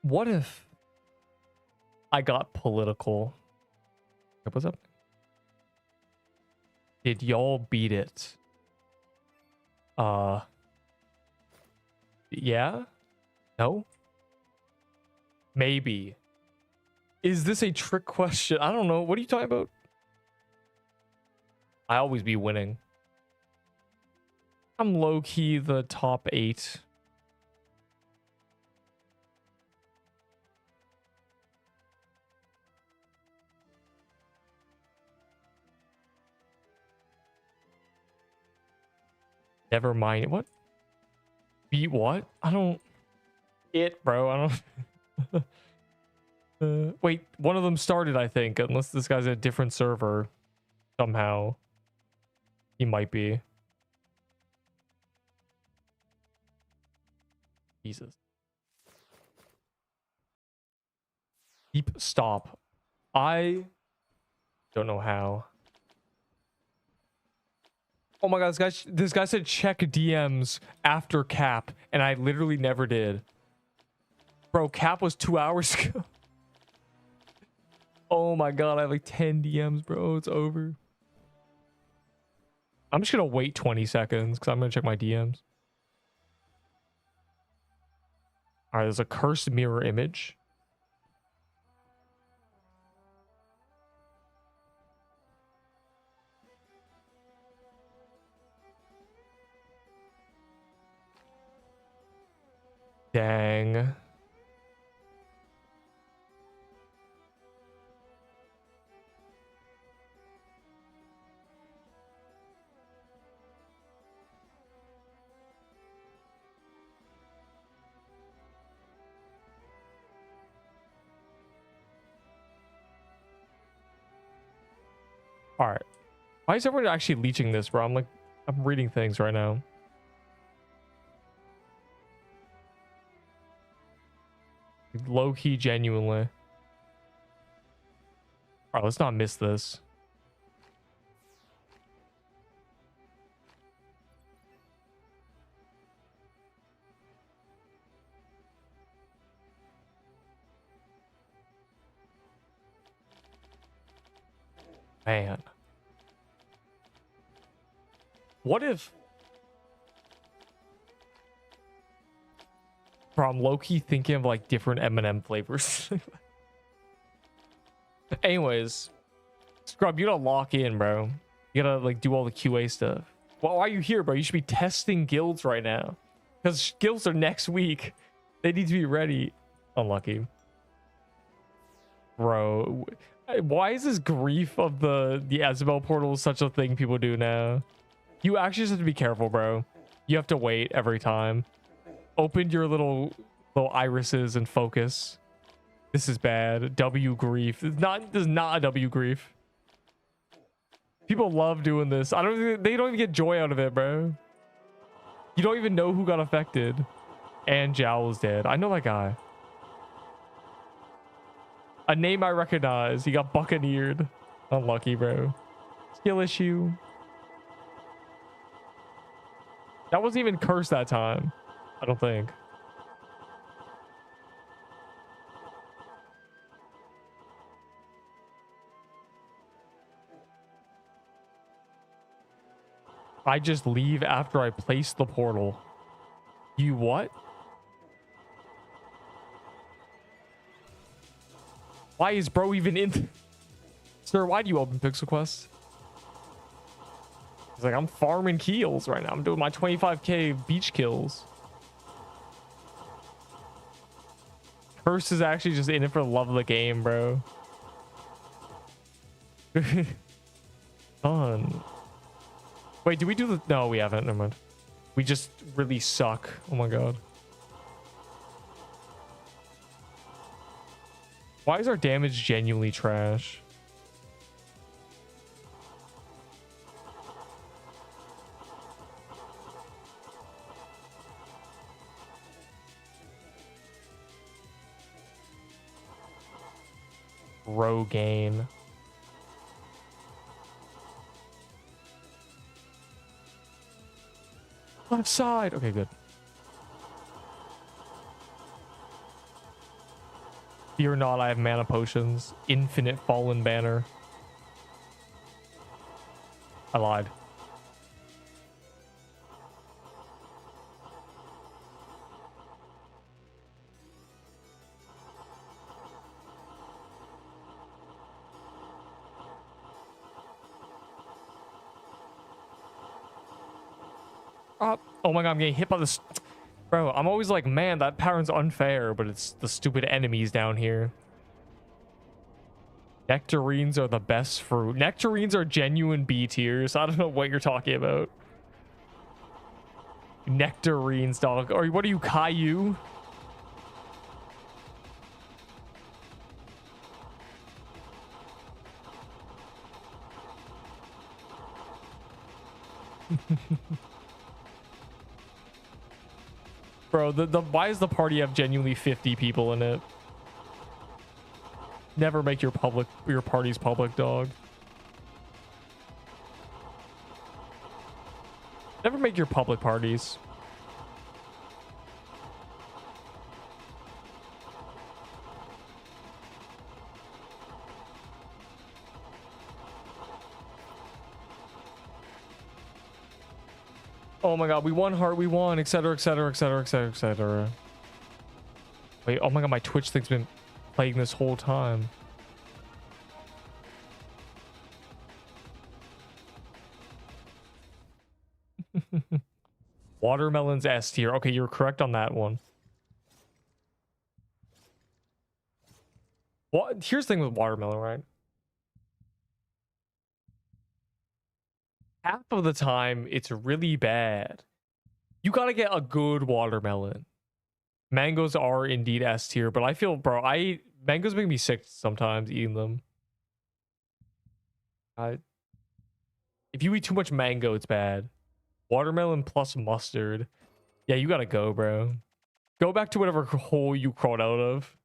What if I got political? What's up? Did y'all beat it? Yeah? No? Maybe. Is this a trick question? I don't know. What are you talking about? I always be winning. I'm low-key the top 8. Never mind. What? Beat what? I don't... It, bro. I don't... wait, one of them started, I think. Unless this guy's a different server. Somehow. He might be. Jesus. Deep stop. I don't know how. Oh my god, this guy said check DMs after cap, and I literally never did. Bro, cap was 2 hours ago. Oh my god, I have like 10 DMs, bro. It's over. I'm just gonna wait 20 seconds because I'm gonna check my DMs. All right, there's a cursed mirror image. Dang. All right. Why is everyone actually leeching this, bro? I'm reading things right now. Low key, genuinely. All right, let's not miss this. Man. What if... Bro, I'm low-key thinking of like different M&M flavors. Anyways, Scrub, you gotta lock in, bro. You gotta like do all the QA stuff. Well, why are you here, bro? You should be testing guilds right now. Because guilds are next week. They need to be ready. Unlucky. Bro, why is this grief of the Azabel portal such a thing people do now? You actually just have to be careful, bro. You have to wait every time. Open your little irises and focus. This is bad. W grief. This is not a W grief. People love doing this. They don't even get joy out of it, bro. You don't even know who got affected. And Jowl is dead. I know that guy. A name I recognize. He got buccaneered. Unlucky, bro. Skill issue. That wasn't even cursed that time. I don't think. I just leave after I place the portal. You what? Why is bro even in? Sir, why do you open Pixel Quest? He's like, I'm farming kills right now. I'm doing my 25k beach kills. Curse is actually just in it for the love of the game, bro. Fun. Wait, did we do the... No, we haven't. Never mind. We just really suck. Oh my god. Why is our damage genuinely trash? Rogaine. Left side. Okay, good. Fear not, I have mana potions. Infinite fallen banner. I lied. Oh my god, I'm getting hit by this. Bro, I'm always like, man, that pattern's unfair, but it's the stupid enemies down here. Nectarines are the best fruit. Nectarines are genuine B tiers. I don't know what you're talking about. Nectarines, dog. Or what are you, Caillou? Bro, why does the party have genuinely 50 people in it? Never make your parties public, dog. Never make your public parties. Oh my god, we won heart, we won, etc, etc, etc, etc, etc. Wait, oh my god, my Twitch thing's been playing this whole time. Watermelon's S tier. Okay, you're correct on that one. What? Here's the thing with watermelon, right? Half of the time, it's really bad. You gotta get a good watermelon. Mangoes are indeed S tier, but I feel, bro, mangoes make me sick sometimes eating them. If you eat too much mango, it's bad. Watermelon plus mustard. Yeah, you gotta go, bro. Go back to whatever hole you crawled out of.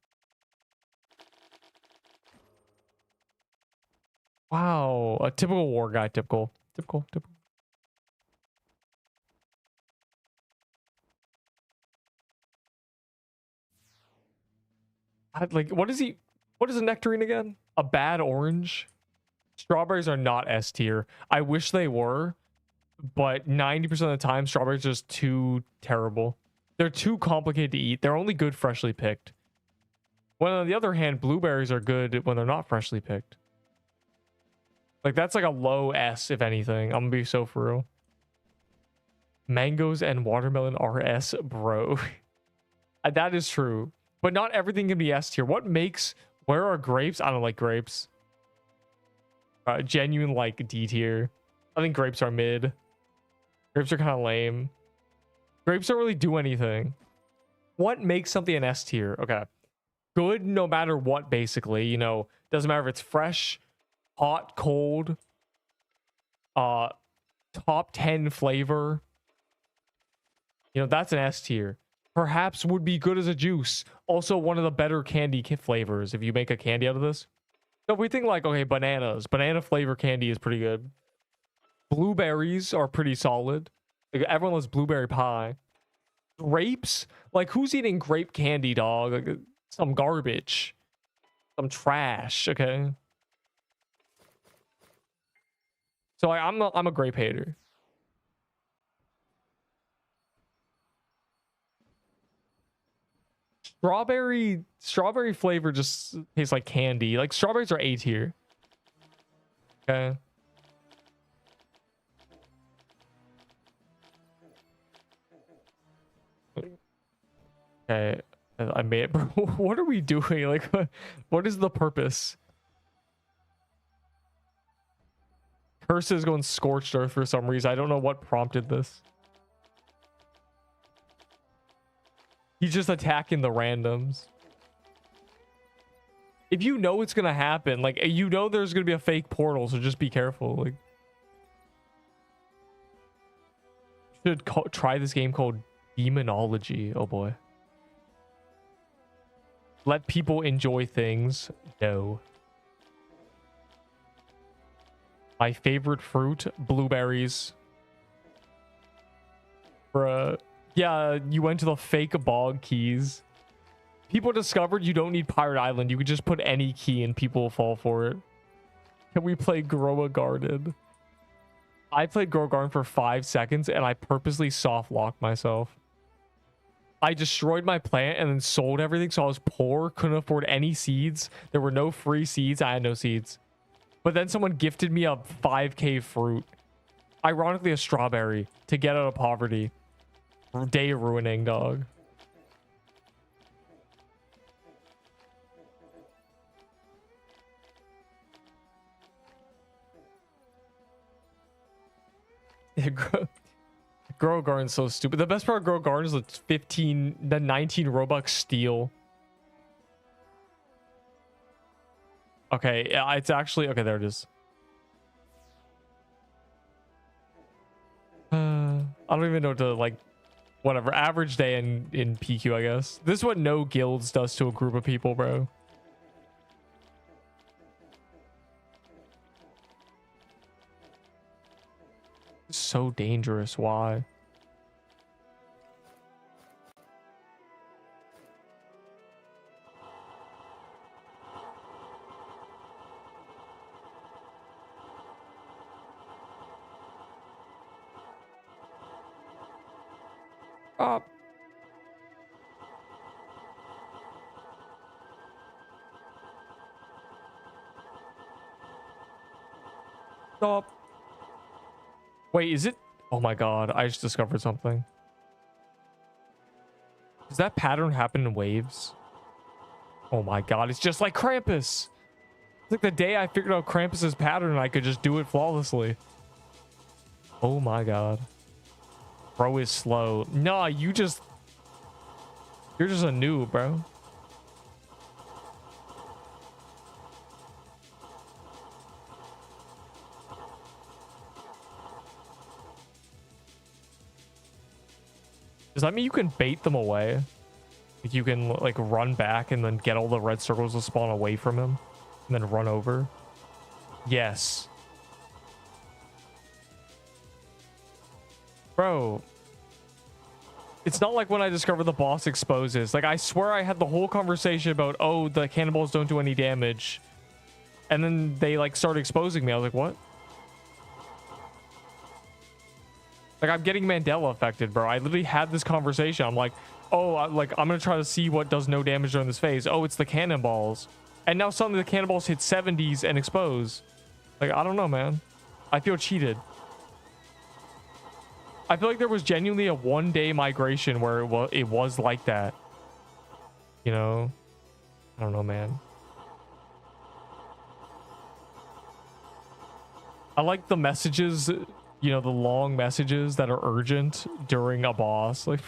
Wow, a typical war guy, typical. Like, what is a nectarine again? A bad orange? Strawberries are not S tier. I wish they were, but 90% of the time, strawberries are just too terrible. They're too complicated to eat. They're only good freshly picked. When on the other hand, blueberries are good when they're not freshly picked. Like that's like a low S, if anything. I'm gonna be so for real. Mangoes and watermelon are S, bro. That is true. But not everything can be S tier. What makes... Where are grapes? I don't like grapes. Genuine like D tier. I think grapes are mid. Grapes are kind of lame. Grapes don't really do anything. What makes something an S tier? Okay. Good no matter what, basically. You know, doesn't matter if it's fresh, hot, cold, top 10 flavor. You know, that's an S tier. Perhaps would be good as a juice. Also one of the better candy flavors if you make a candy out of this. So if we think like, okay, bananas. Banana flavor candy is pretty good. Blueberries are pretty solid. Like, everyone loves blueberry pie. Grapes? Like, who's eating grape candy, dog? Like, some garbage. Some trash, okay? So I'm a grape hater. Strawberry flavor just tastes like candy. Like, strawberries are A tier. Okay. Okay, I made it, bro. What are we doing? Like, what is the purpose? Curse is going scorched earth for some reason. I don't know what prompted this. He's just attacking the randoms. If you know it's gonna happen, like, you know there's gonna be a fake portal, so just be careful. Like, should try this game called Demonology. Oh boy. Let people enjoy things. No. My favorite fruit, blueberries. Bruh. Yeah, you went to the fake bog keys. People discovered you don't need Pirate Island. You could just put any key and people will fall for it. Can we play Grow a Garden? I played Grow a Garden for 5 seconds and I purposely soft locked myself. I destroyed my plant and then sold everything, so I was poor, couldn't afford any seeds. There were no free seeds. I had no seeds. But then someone gifted me a 5K fruit. Ironically, a strawberry to get out of poverty. Day ruining, dog. Grow a Garden's so stupid. The best part of Grow a Garden is the 19 Robux steal. Okay, yeah, it's actually okay. There it is. I don't even know what to like. Whatever, average day in PQ, I guess. This is what no guilds does to a group of people, bro. So dangerous. Why? Stop. Stop. Wait, is it? Oh my god, I just discovered something. Does that pattern happen in waves? Oh my god, it's just like Krampus. It's like the day I figured out Krampus's pattern, I could just do it flawlessly. Oh my god. Bro is slow. Nah, you're just a noob, bro. Does that mean you can bait them away? Like you can like run back and then get all the red circles to spawn away from him and then run over? Yes. Bro. It's not like when I discovered the boss exposes. Like, I swear I had the whole conversation about, oh, the cannonballs don't do any damage. And then they, like, started exposing me. I was like, what? Like, I'm getting Mandela affected, bro. I literally had this conversation. I'm like, oh, I'm gonna try to see what does no damage during this phase. Oh, it's the cannonballs. And now suddenly the cannonballs hit 70s and expose. Like, I don't know, man. I feel cheated. I feel like there was genuinely a 1-day migration where it was like that. You know? I don't know, man. I like the messages, you know, the long messages that are urgent during a boss. Like,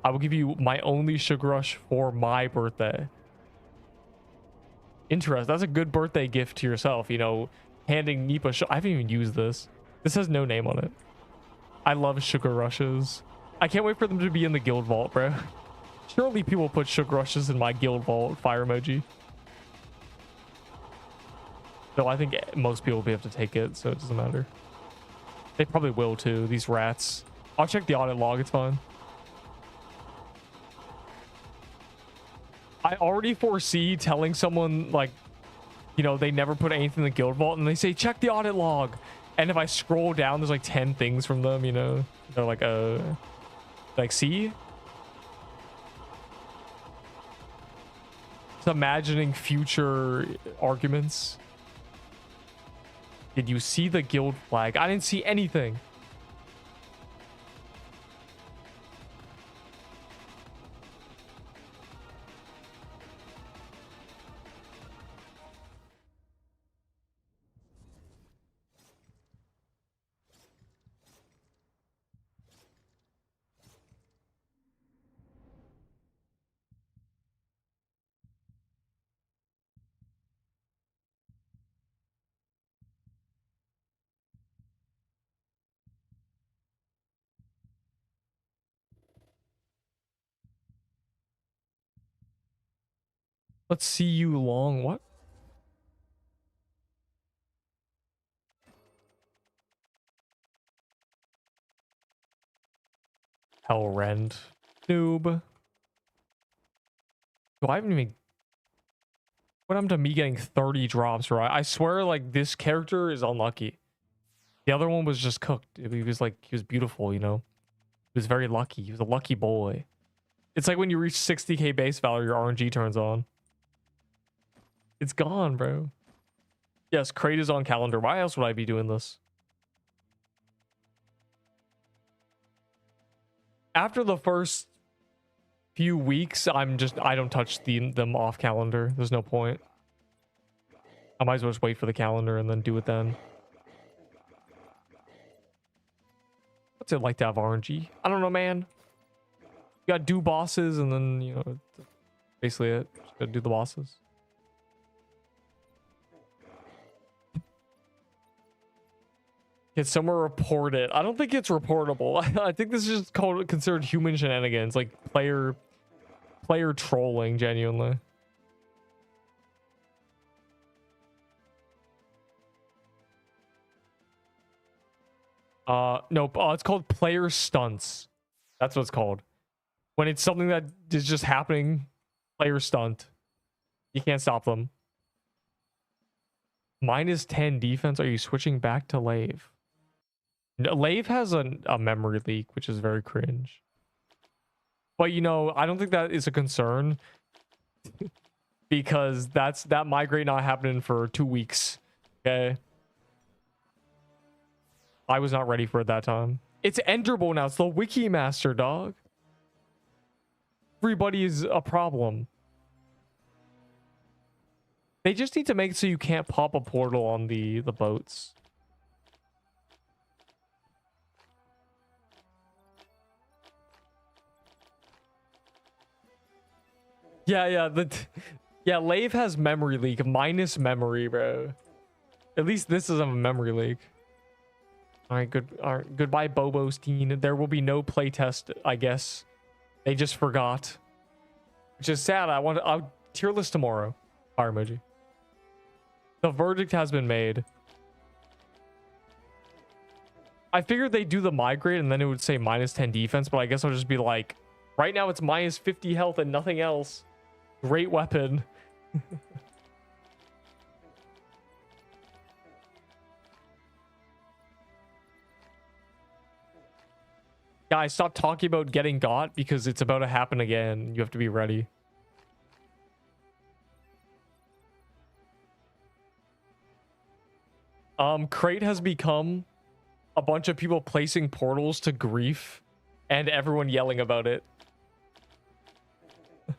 I will give you my only sugar rush for my birthday. Interesting. That's a good birthday gift to yourself, you know, handing Nipa. I haven't even used this. This has no name on it. I love sugar rushes. I can't wait for them to be in the guild vault, bro. Surely people put sugar rushes in my guild vault. Fire emoji. Though I think most people will be able to take it, so it doesn't matter. They probably will too, these rats. I'll check the audit log, it's fine. I already foresee telling someone, like, you know, they never put anything in the guild vault, and they say, check the audit log. And if I scroll down, there's like 10 things from them, you know? They're like, see? Just imagining future arguments. Did you see the guild flag? I didn't see anything. Let's see you long. What? Hellrend. Noob. Do I haven't even... What happened to me getting 30 drops, right? I swear, like, this character is unlucky. The other one was just cooked. He was like, he was beautiful, you know? He was very lucky. He was a lucky boy. It's like when you reach 60k base value, your RNG turns on. It's gone, bro. Yes, crate is on calendar. Why else would I be doing this? After the first few weeks, I don't touch them off calendar. There's no point. I might as well just wait for the calendar and then do it then. What's it like to have RNG? I don't know, man. You gotta do bosses and then, you know, basically it. Just gotta do the bosses. Can someone report it? I don't think it's reportable. I think this is just considered human shenanigans, like player trolling, genuinely. Nope. It's called player stunts. That's what it's called. When it's something that is just happening, player stunt. You can't stop them. -10 defense. Are you switching back to Lave? No, Lave has a memory leak, which is very cringe. But, you know, I don't think that is a concern. Because that migrate not happening for 2 weeks. Okay. I was not ready for it that time. It's enderable now. It's the wiki master, dog. Everybody is a problem. They just need to make it so you can't pop a portal on the boats. Yeah, Lave has memory leak minus memory, bro. At least this isn't a memory leak. All right, goodbye, Bobostein. There will be no playtest, I guess. They just forgot, which is sad. I'll tier list tomorrow. Fire emoji. The verdict has been made. I figured they'd do the migrate and then it would say -10 defense, but I guess I'll just be like, right now it's -50 health and nothing else. Great weapon. Guys, stop talking about getting got because it's about to happen again. You have to be ready. Crate has become a bunch of people placing portals to grief and everyone yelling about it.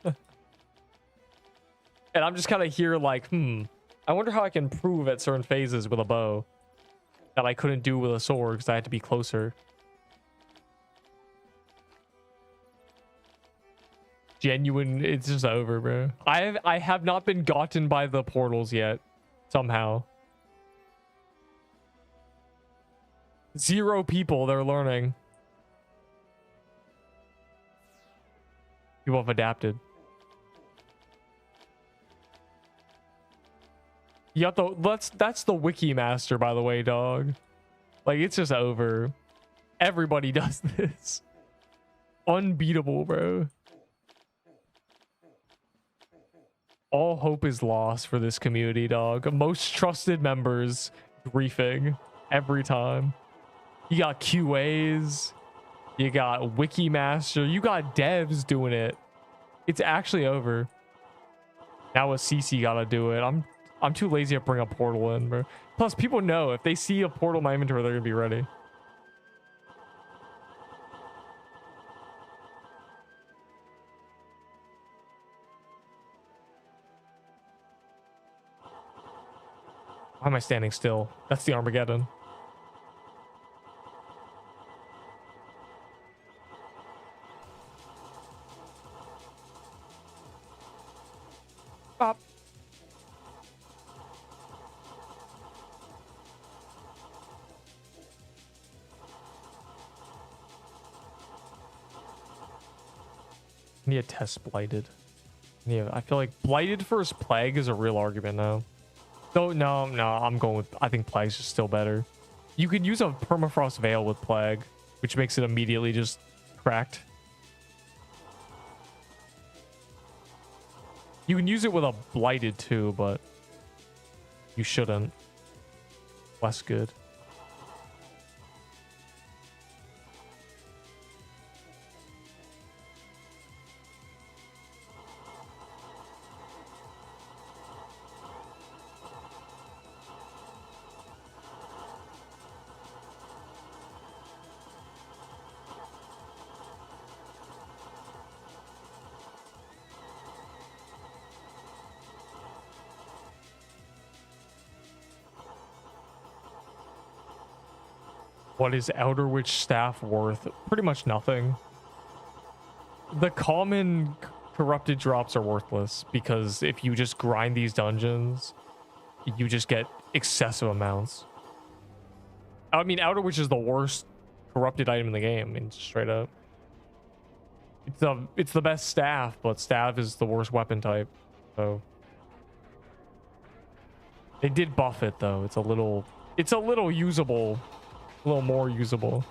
And I'm just kind of here like, I wonder how I can prove at certain phases with a bow that I couldn't do with a sword because I had to be closer. Genuine, it's just over, bro. I have not been gotten by the portals yet, somehow. 0 people, they're learning. People have adapted. You got the that's the wiki master, by the way, dog. Like, it's just over. Everybody does this. Unbeatable, bro. All hope is lost for this community, dog. Most trusted members griefing every time. You got QAs, you got wiki master, you got devs doing it. It's actually over. Now a CC gotta do it. I'm too lazy to bring a portal in, bro. Plus, people know if they see a portal in my inventory, they're gonna be ready. Why am I standing still? That's the Armageddon. Stop. I need a test blighted. Yeah, I feel like blighted versus plague is a real argument now. No, I'm going with, I think plague's just still better. You could use a permafrost veil with plague, which makes it immediately just cracked. You can use it with a blighted too, but you shouldn't. Less good. What is Elder Witch staff worth? Pretty much nothing. The common corrupted drops are worthless because if you just grind these dungeons, you just get excessive amounts. I mean, Outer Witch is the worst corrupted item in the game. I mean, straight up. It's the best staff, but staff is the worst weapon type. So they did buff it though. It's a little usable. A little more usable.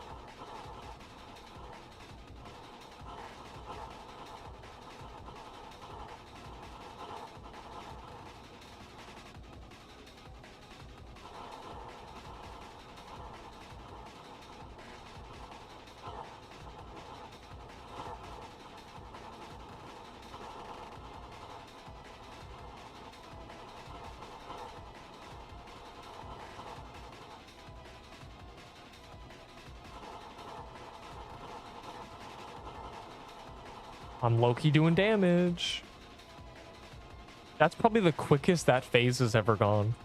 I'm low-key doing damage. That's probably the quickest that phase has ever gone.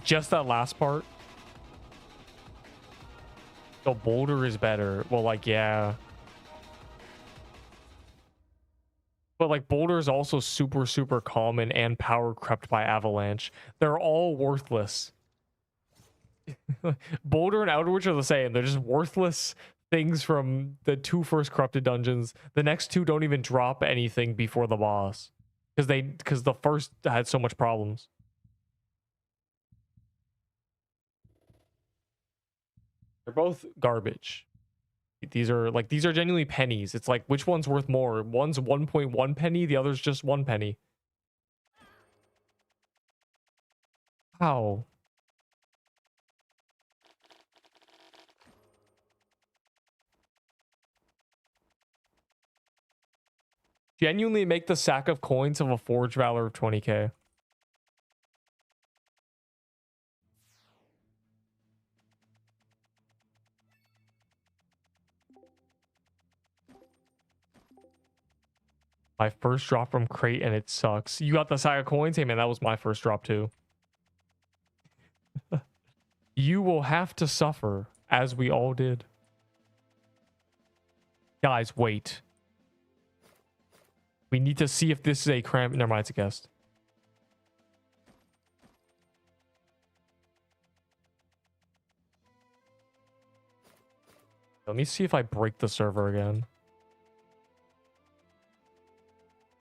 Just that last part. The boulder is better. Well, like, yeah. But like boulder is also super common and power crept by avalanche. They're all worthless. Boulder and Outer Witch are the same. They're just worthless things from the 2 first corrupted dungeons. The next 2 don't even drop anything before the boss because the first had so much problems. They're both garbage. These are genuinely pennies. It's like, which one's worth more? One's 1.1 penny, the other's just 1 penny. How? Genuinely make the sack of coins of a Forge Valor of 20k. My first drop from crate and it sucks. You got the sack of coins? Hey man, that was my first drop too. You will have to suffer, as we all did. Guys, wait. We need to see if this is a cramp. Never mind, it's a guest. Let me see if I break the server again.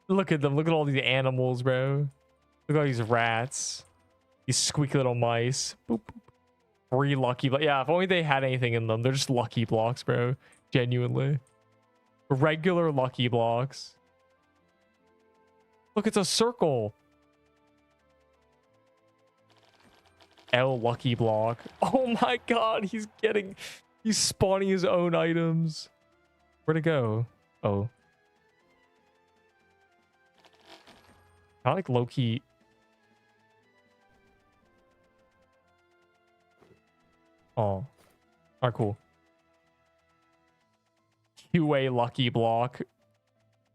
Look at them. Look at all these animals, bro. Look at all these rats. These squeaky little mice. Boop, boop. Free lucky. But yeah, if only they had anything in them. They're just lucky blocks, bro. Genuinely. Regular lucky blocks. Look, it's a circle. L lucky block. Oh my god, he's spawning his own items. Where'd it go? Oh. I like low-key. Oh. Alright, cool. QA lucky block.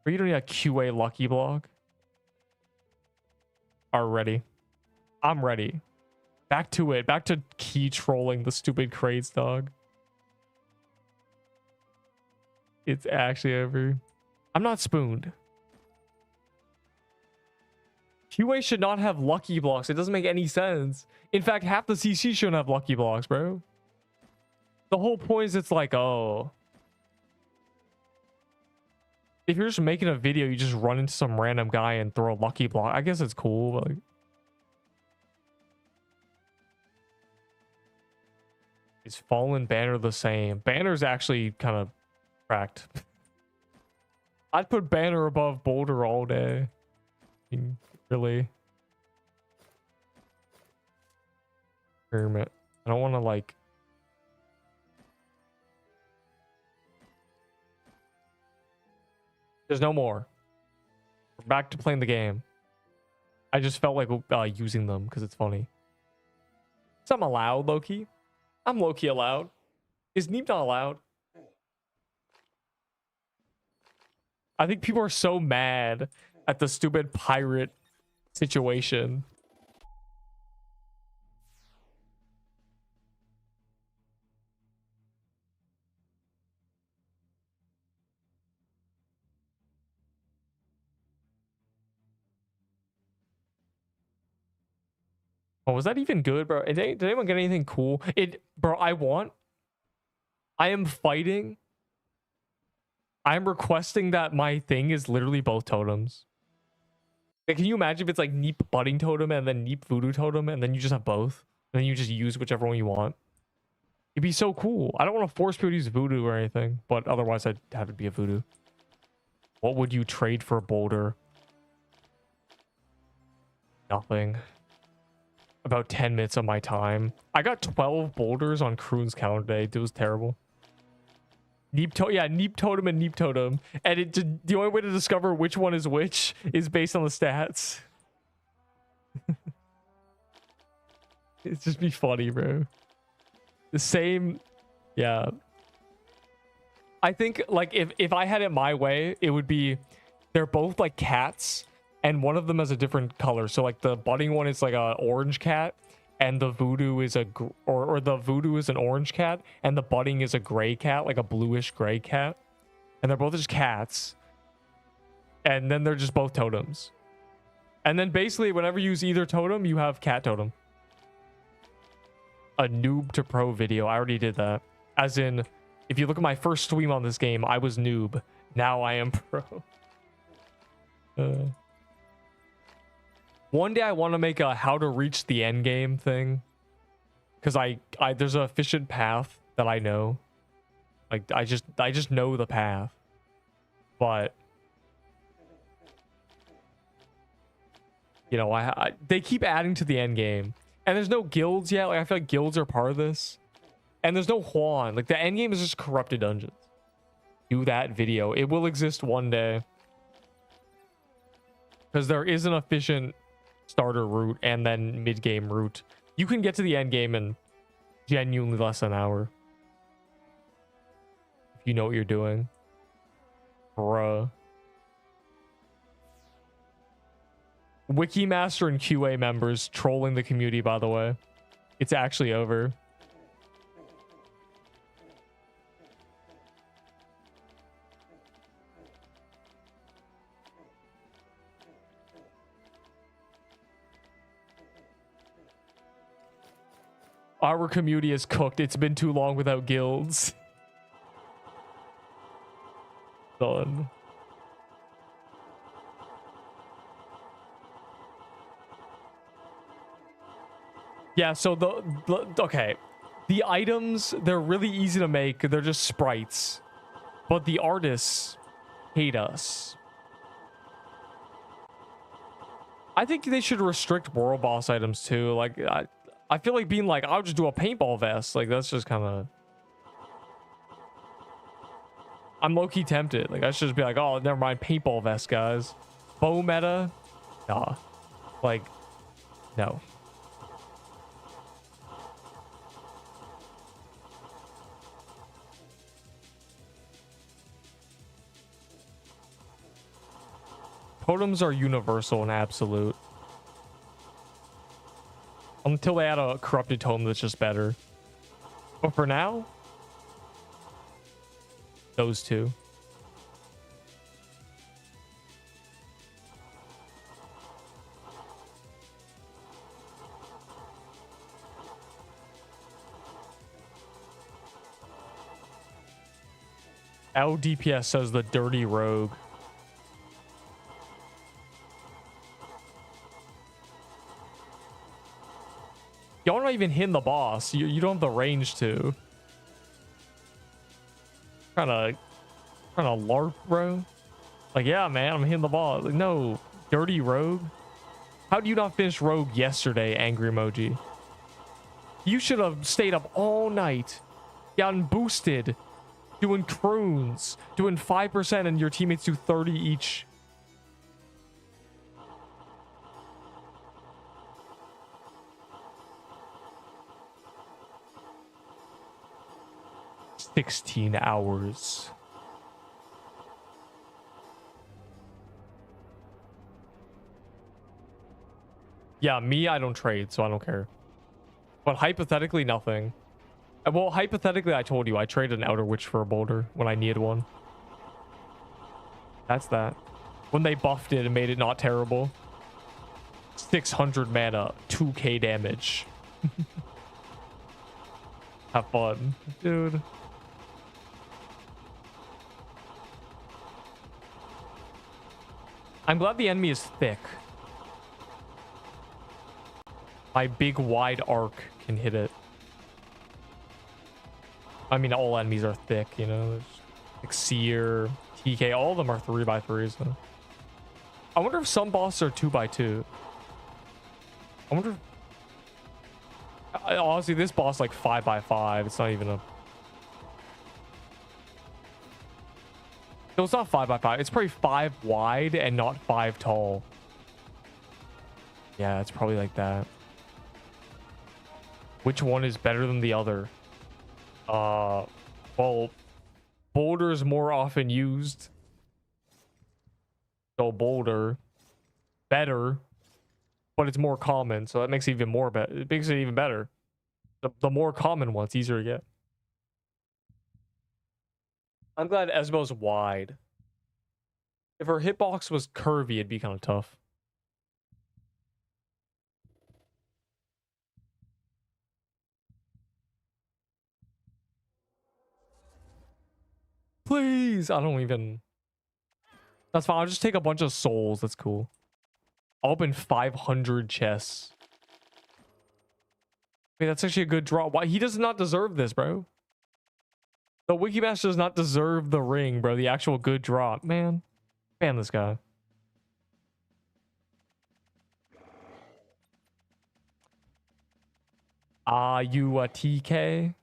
Or you don't need a QA lucky block. Are ready. I'm ready. Back to it. Back to key trolling the stupid crates, dog. It's actually over. I'm not spooned. QA should not have lucky blocks. It doesn't make any sense. In fact, half the CC shouldn't have lucky blocks, bro. The whole point is it's like, oh. If you're just making a video, you just run into some random guy and throw a lucky block. I guess it's cool, but like... Is Fallen Banner the same? Banner's actually kind of cracked. I'd put Banner above Boulder all day. I mean, really. Hermit. I don't want to like... There's no more. We're back to playing the game. I just felt like using them because it's funny. So I'm allowed, low-key. I'm low-key allowed. Is Neep not allowed? I think people are so mad at the stupid pirate situation. Oh, was that even good, bro? Did anyone get anything cool? Bro, I am fighting. I am requesting that my thing is literally both totems. Like, can you imagine if it's like Neep Budding Totem and then Neep Voodoo Totem and then you just have both? And then you just use whichever one you want. It'd be so cool. I don't want to force people to use Voodoo or anything, but otherwise I'd have it be a Voodoo. What would you trade for a Boulder? Nothing. About 10 minutes of my time. I got 12 boulders on Kroon's calendar day. It was terrible. Neep Totem and Neep Totem. And the only way to discover which one is which is based on the stats. It's just be funny, bro. The same. Yeah. I think like if I had it my way, it would be they're both like cats. And one of them has a different color. So like the budding one is like a orange cat, and the voodoo is or the voodoo is an orange cat, and the budding is a gray cat, like a bluish gray cat. And they're both just cats. And then they're just both totems. And then basically whenever you use either totem, you have cat totem. A noob to pro video. I already did that. As in, if you look at my first stream on this game, I was noob. Now I am pro. One day I want to make a how to reach the end game thing, because there's an efficient path that I know. Like I just know the path, but you know they keep adding to the end game, and there's no guilds yet. Like I feel like guilds are part of this, and there's no Juan. Like the end game is just corrupted dungeons. Do that video. It will exist one day. because there is an efficient starter route and then mid-game route. You can get to the end game in genuinely less than an hour. If you know what you're doing. Bruh. Wikimaster and QA members trolling the community, by the way. It's actually over. Our community is cooked. It's been too long without guilds. Done. Yeah, so okay. The items, they're really easy to make. They're just sprites. But the artists hate us. I think they should restrict world boss items too. Like, I feel like being like, I'll just do a paintball vest. Like, that's just kind of... I'm low-key tempted. Like, I should just be like, oh, never mind, paintball vest, guys. Bow meta? Nah. Like, no. Totems are universal and absolute. Until they add a corrupted totem that's just better. But for now, those two. LDPS says the dirty rogue. Y'all not even hitting the boss. You don't have the range to. Kind of LARP, bro. Like, yeah, man, I'm hitting the boss. Like, no, dirty rogue. How do you not finish rogue yesterday, angry emoji? You should have stayed up all night, gotten boosted, doing croons, doing 5%, and your teammates do 30 each. $16 hours. Yeah, me, I don't trade, so I don't care. But hypothetically, nothing. Well, hypothetically, I told you I traded an Outer Witch for a Boulder when I needed one. That's that. When they buffed it and made it not terrible. 600 mana, 2k damage. Have fun, dude. I'm glad the enemy is thick. My big wide arc can hit it. I mean, all enemies are thick, you know. There's like Seer, TK, all of them are 3x3s though. I wonder if some bosses are 2x2. I wonder if... honestly, this boss like 5x5. It's not even a... No, it's not 5x5. It's probably 5 wide and not 5 tall. Yeah, it's probably like that. Which one is better than the other? Well, Boulder is more often used. So Boulder, better, but it's more common. So that makes it even more better. It makes it even better. The more common one, it's easier to get. I'm glad Esmo's wide. If her hitbox was curvy, it'd be kind of tough. Please, I don't even... That's fine, I'll just take a bunch of souls. That's cool. I'll open 500 chests. Wait, that's actually a good draw. Why? He does not deserve this, bro. The Wikimaster does not deserve the ring, bro. The actual good drop, man. Ban this guy. You a TK?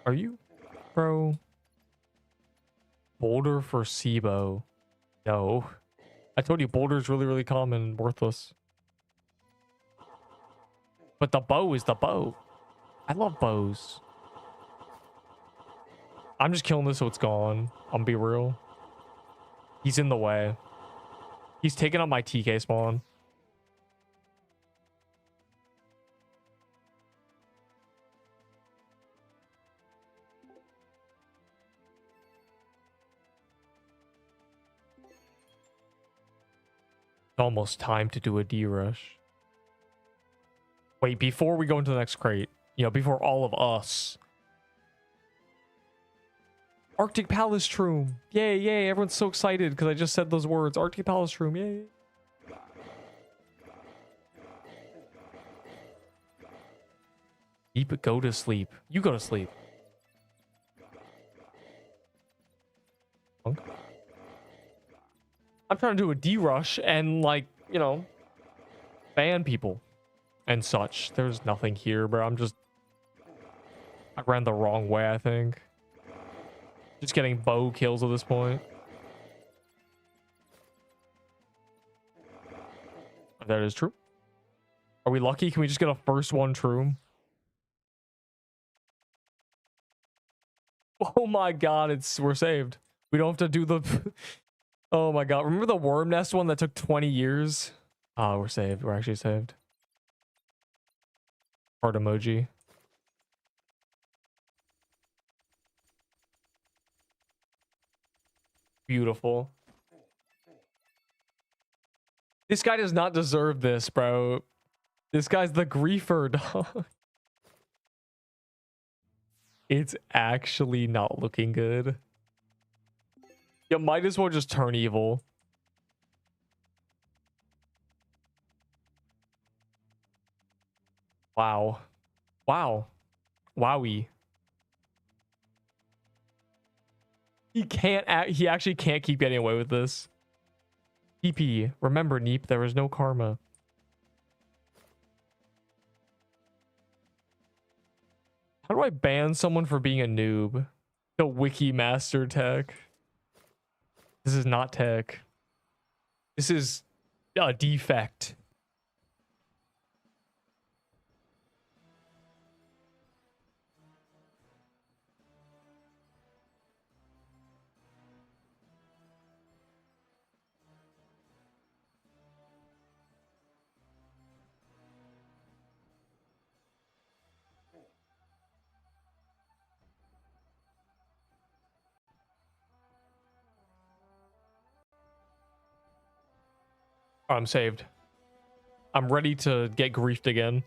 Are you, bro? Boulder for SIBO. No. I told you boulder's really, really common and worthless. But the bow is the bow. I love bows. I'm just killing this so it's gone. I'm gonna be real. He's in the way. He's taking up my TK spawn. It's almost time to do a D-rush. Wait, before we go into the next crate, you know, before all of us. Arctic Palace Shroom. Yay, yay. Everyone's so excited because I just said those words. Arctic Palace Shroom. Yay. Deep, go to sleep. You go to sleep. Punk. I'm trying to do a D-rush and, like, you know, ban people and such. There's nothing here, bro. I ran the wrong way, I think. Just getting bow kills at this point. That is true. Are we lucky? Can we just get a first one true? Oh my god, we're saved. We don't have to do the oh my god. Remember the worm nest one that took 20 years? Oh, we're saved. We're actually saved. Heart emoji. Beautiful. This guy does not deserve this, bro. This guy's the griefer, dog. It's actually not looking good. You might as well just turn evil. Wow. Wow. Wowie. He actually can't keep getting away with this. TP. Remember, Neep, there is no karma. How do I ban someone for being a noob? The wiki master tech. This is not tech. This is a defect. Oh, I'm saved. I'm ready to get griefed again.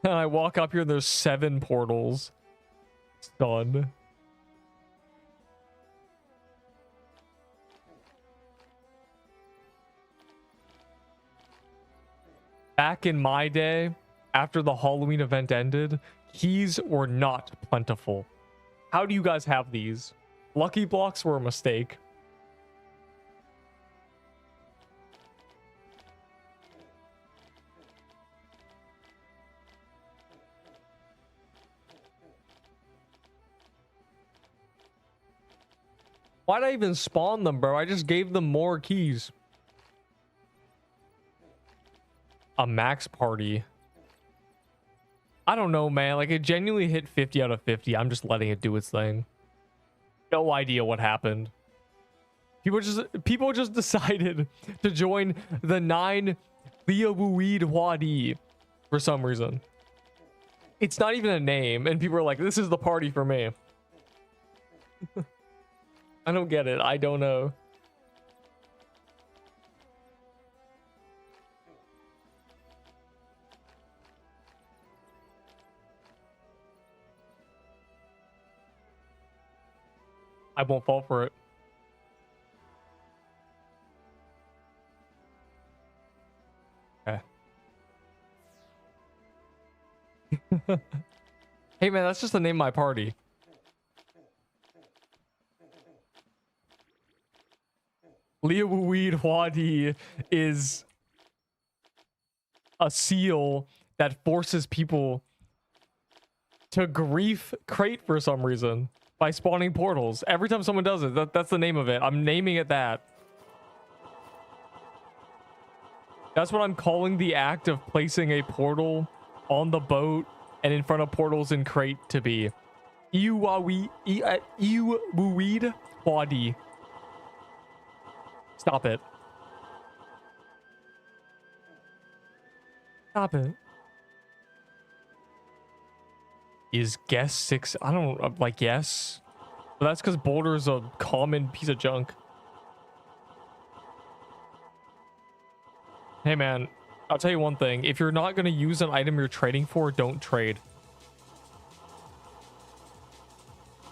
And I walk up here and there's 7 portals. Done. Back in my day, after the Halloween event ended, keys were not plentiful. How do you guys have these? Lucky blocks were a mistake. Why'd I even spawn them, bro? I just gave them more keys. A max party. I don't know, man. Like, it genuinely hit 50 out of 50. I'm just letting it do its thing. No idea what happened. People just decided to join the 9 Leobuid Wadi for some reason. It's not even a name, and people are like, this is the party for me. I don't get it. I don't know. I won't fall for it. Okay. Hey man, that's just the name of my party. Leobuid Wadi is a seal that forces people to grief crate for some reason by spawning portals. Every time someone does it, that's the name of it. I'm naming it that. That's what I'm calling the act of placing a portal on the boat and in front of portals in crate to be. Iwuweed Wadi. Stop it. Stop it. Is guess 6? I don't like yes. But that's because Boulder's a common piece of junk. Hey man, I'll tell you one thing. If you're not going to use an item you're trading for, don't trade.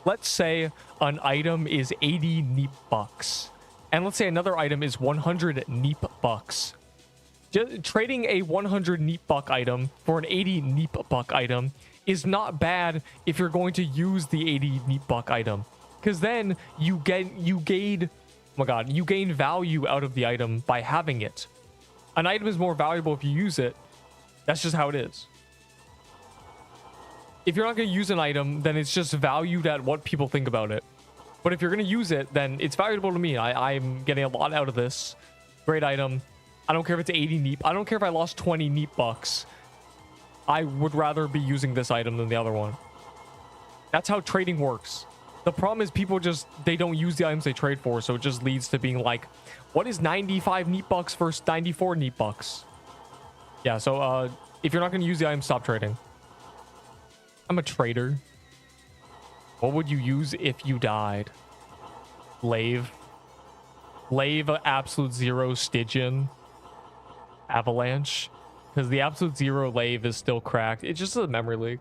Let's say an item is 80 neep bucks. And let's say another item is 100 neep bucks. Trading a 100 neep buck item for an 80 neep buck item is not bad if you're going to use the 80 neep buck item. Because then you gain, oh my god, you gain value out of the item by having it. An item is more valuable if you use it. That's just how it is. If you're not going to use an item, then it's just valued at what people think about it. But if you're going to use it, then it's valuable to me. I'm getting a lot out of this. Great item. I don't care if it's 80 neep. I don't care if I lost 20 neep bucks. I would rather be using this item than the other one. That's how trading works. The problem is people just, they don't use the items they trade for, so it just leads to being like, what is 95 neep bucks versus 94 neep bucks? Yeah, so if you're not going to use the item, stop trading. I'm a trader. What would you use if you died? Lave. Lave, absolute zero, Stygian. Avalanche. Because the absolute zero lave is still cracked. It's just a memory leak.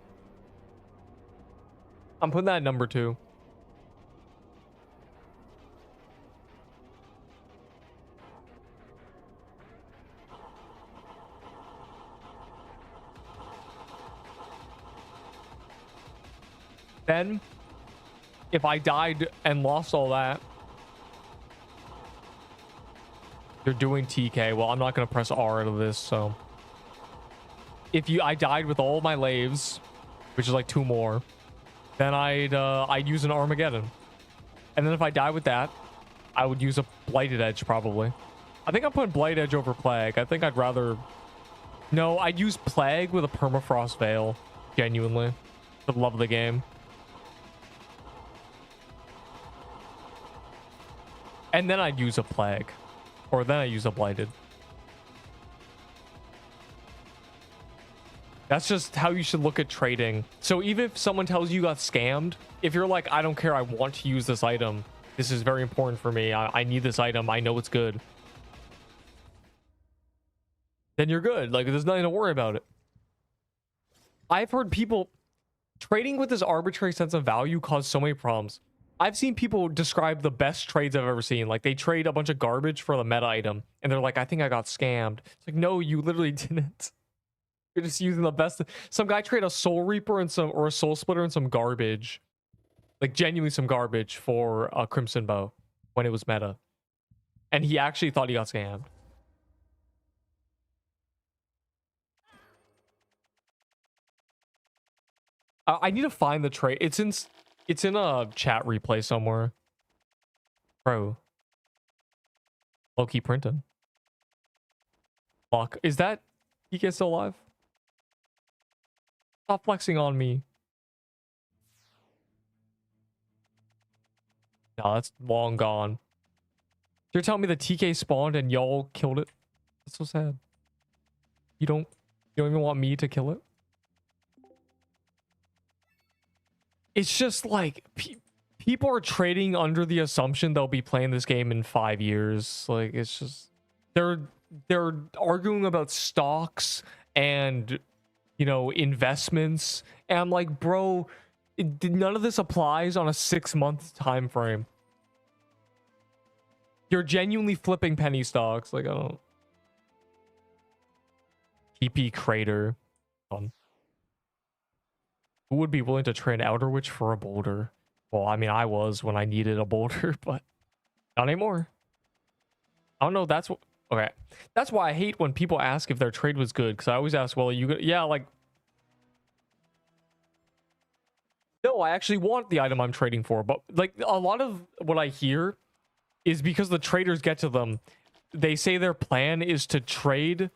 I'm putting that at number 2. Then, if I died and lost all that, you're doing TK. Well, I'm not going to press R out of this, so. If I died with all my laves, which is like 2 more, then I'd use an Armageddon. And then if I die with that, I would use a Blighted Edge, probably. I think I'm putting Blighted Edge over Plague. I think I'd rather... No, I'd use Plague with a Permafrost Veil, genuinely. For the love of the game. And then I'd use a Plague. Or then I use a Blighted. That's just how you should look at trading. So even if someone tells you got scammed, if you're like, I don't care, I want to use this item. This is very important for me. I need this item. I know it's good. Then you're good. Like, there's nothing to worry about it. I've heard people trading with this arbitrary sense of value cause so many problems. I've seen people describe the best trades I've ever seen. Like, they trade a bunch of garbage for the meta item, and they're like, I think I got scammed. It's like, no, you literally didn't. You're just using the best. Some guy traded a Soul Reaper and or a Soul Splitter and some garbage. Like, genuinely some garbage for a Crimson Bow when it was meta. And he actually thought he got scammed. I need to find the trade. It's in a chat replay somewhere. Bro. Low-key printing. Fuck. Is that TK still alive? Stop flexing on me. No, that's long gone. You're telling me the TK spawned and y'all killed it? That's so sad. You don't even want me to kill it? It's just like people are trading under the assumption they'll be playing this game in 5 years. Like, it's just they're arguing about stocks and, you know, investments, and I'm like, bro, none of this applies on a 6-month time frame. You're genuinely flipping penny stocks. Like, I don't. TP Crater. Who would be willing to trade Outer Witch for a boulder? Well, I mean, I was when I needed a boulder, but not anymore. I don't know. That's what Okay. That's why I hate when people ask if their trade was good, because I always ask, well, yeah, like, no, I actually want the item I'm trading for. But like a lot of what I hear is because the traders get to them, they say their plan is to trade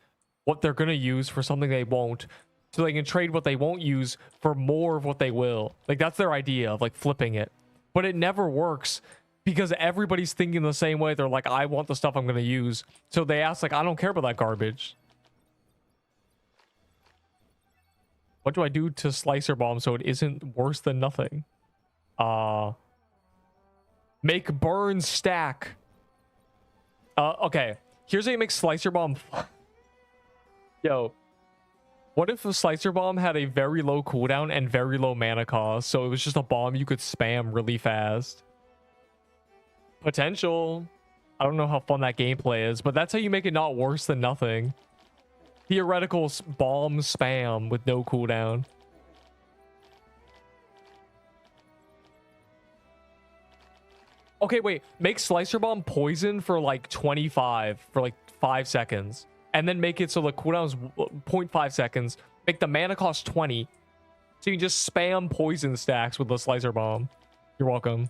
what they're going to use for something they won't, so they can trade what they won't use for more of what they will. Like that's their idea of like flipping it. But it never works because everybody's thinking the same way. They're like, I want the stuff I'm going to use. So they ask like, I don't care about that garbage. What do I do to slicer bomb so it isn't worse than nothing? Make burn stack. Okay. Here's how you make slicer bomb. Yo. What if a slicer bomb had a very low cooldown and very low mana cost? So it was just a bomb you could spam really fast. Potential. I don't know how fun that gameplay is, but that's how you make it not worse than nothing. Theoretical bomb spam with no cooldown. Okay, wait. Make slicer bomb poison for like 25 for like 5 seconds. And then make it so the cooldown is 0.5 seconds. Make the mana cost 20. So you can just spam poison stacks with the slicer bomb. You're welcome.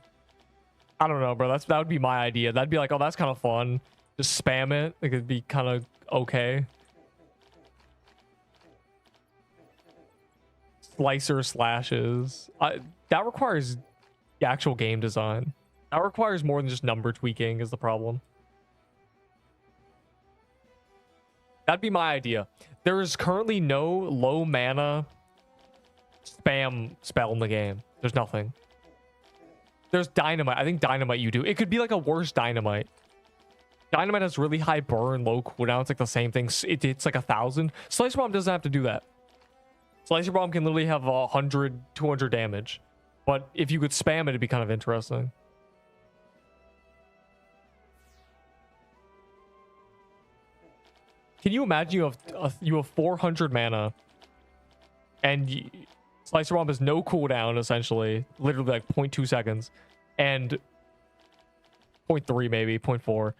I don't know, bro. That would be my idea. That'd be like, oh, that's kind of fun. Just spam it. Like, it'd be kind of okay. Slicer slashes. That requires the actual game design. That requires more than just number tweaking is the problem. That'd be my idea. There is currently no low mana spam spell in the game. There's nothing. There's dynamite. I think dynamite you do. It could be like a worse dynamite. Dynamite has really high burn, low cooldown. It's like the same thing. It's like 1,000. Slicer bomb doesn't have to do that. Slicer bomb can literally have 100, 200 damage. But if you could spam it, it'd be kind of interesting. Can you imagine you have 400 mana and slicer bomb has no cooldown essentially, literally like 0.2 seconds and 0.3 maybe 0.4,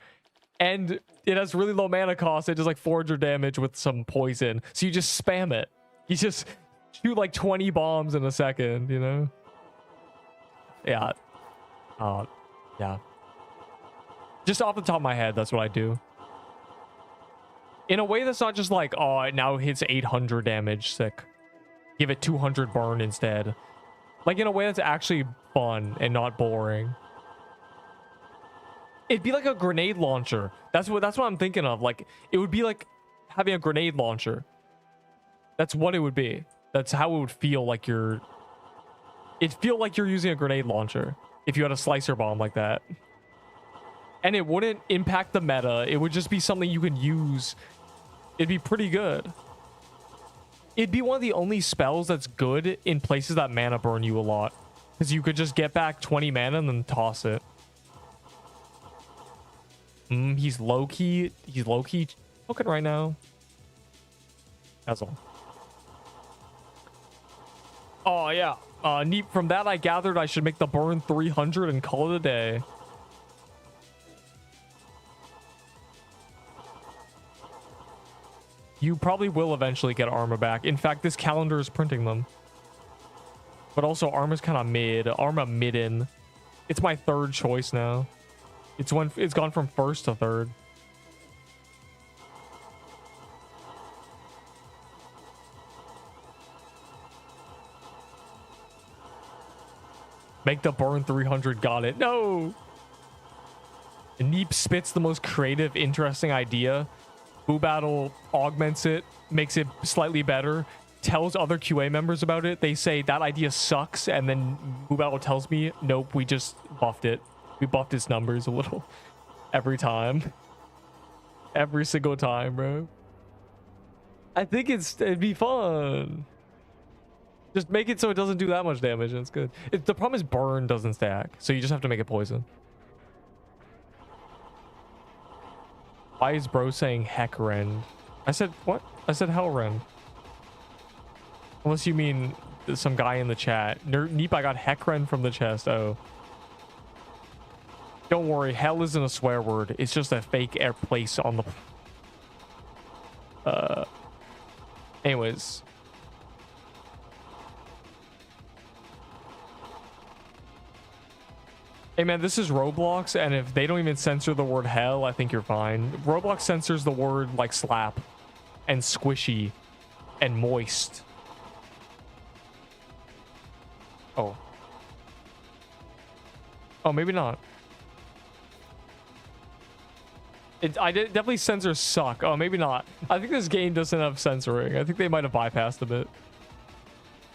and it has really low mana cost. It does like 400 damage with some poison, so you just spam it. You just shoot like 20 bombs in a second, you know? Yeah. Yeah. Just off the top of my head, that's what I do. In a way that's not just like, oh, it now hits 800 damage, sick. Give it 200 burn instead. Like in a way that's actually fun and not boring. It'd be like a grenade launcher. That's what I'm thinking of. Like it would be like having a grenade launcher. That's what it would be. That's how it would feel like it'd feel like you're using a grenade launcher if you had a slicer bomb like that. And it wouldn't impact the meta. It would just be something you can use. It'd be pretty good. It'd be one of the only spells that's good in places that mana burn you a lot. Because you could just get back 20 mana and then toss it. He's low-key. He's low-key choking right now. That's all. Oh, yeah. Neat. From that, I gathered I should make the burn 300 and call it a day. You probably will eventually get armor back. In fact, this calendar is printing them. But also, armor's kind of mid. Armor midden. It's my third choice now. It's gone from first to third. Make the burn 300. Got it. No! Neep spits the most creative, interesting idea. Boo Battle augments it, makes it slightly better, tells other QA members about it. They say that idea sucks, and then Boo Battle tells me, nope, we just buffed it. We buffed its numbers a little. Every time. Every single time, bro. I think it'd be fun. Just make it so it doesn't do that much damage, and it's good. The problem is burn doesn't stack, so you just have to make it poison. Why is bro saying heck rend? I said what? I said hell rend. Unless you mean some guy in the chat. Neep, I got heck rend from the chest. Oh. Don't worry, hell isn't a swear word. It's just a fake air place on the Uh, anyways. Hey man, this is Roblox, and if they don't even censor the word hell, I think you're fine. Roblox censors the word like slap and squishy and moist. Oh. Oh, maybe not. I definitely censor suck. Oh, maybe not. I think this game doesn't have censoring. I think they might have bypassed a bit.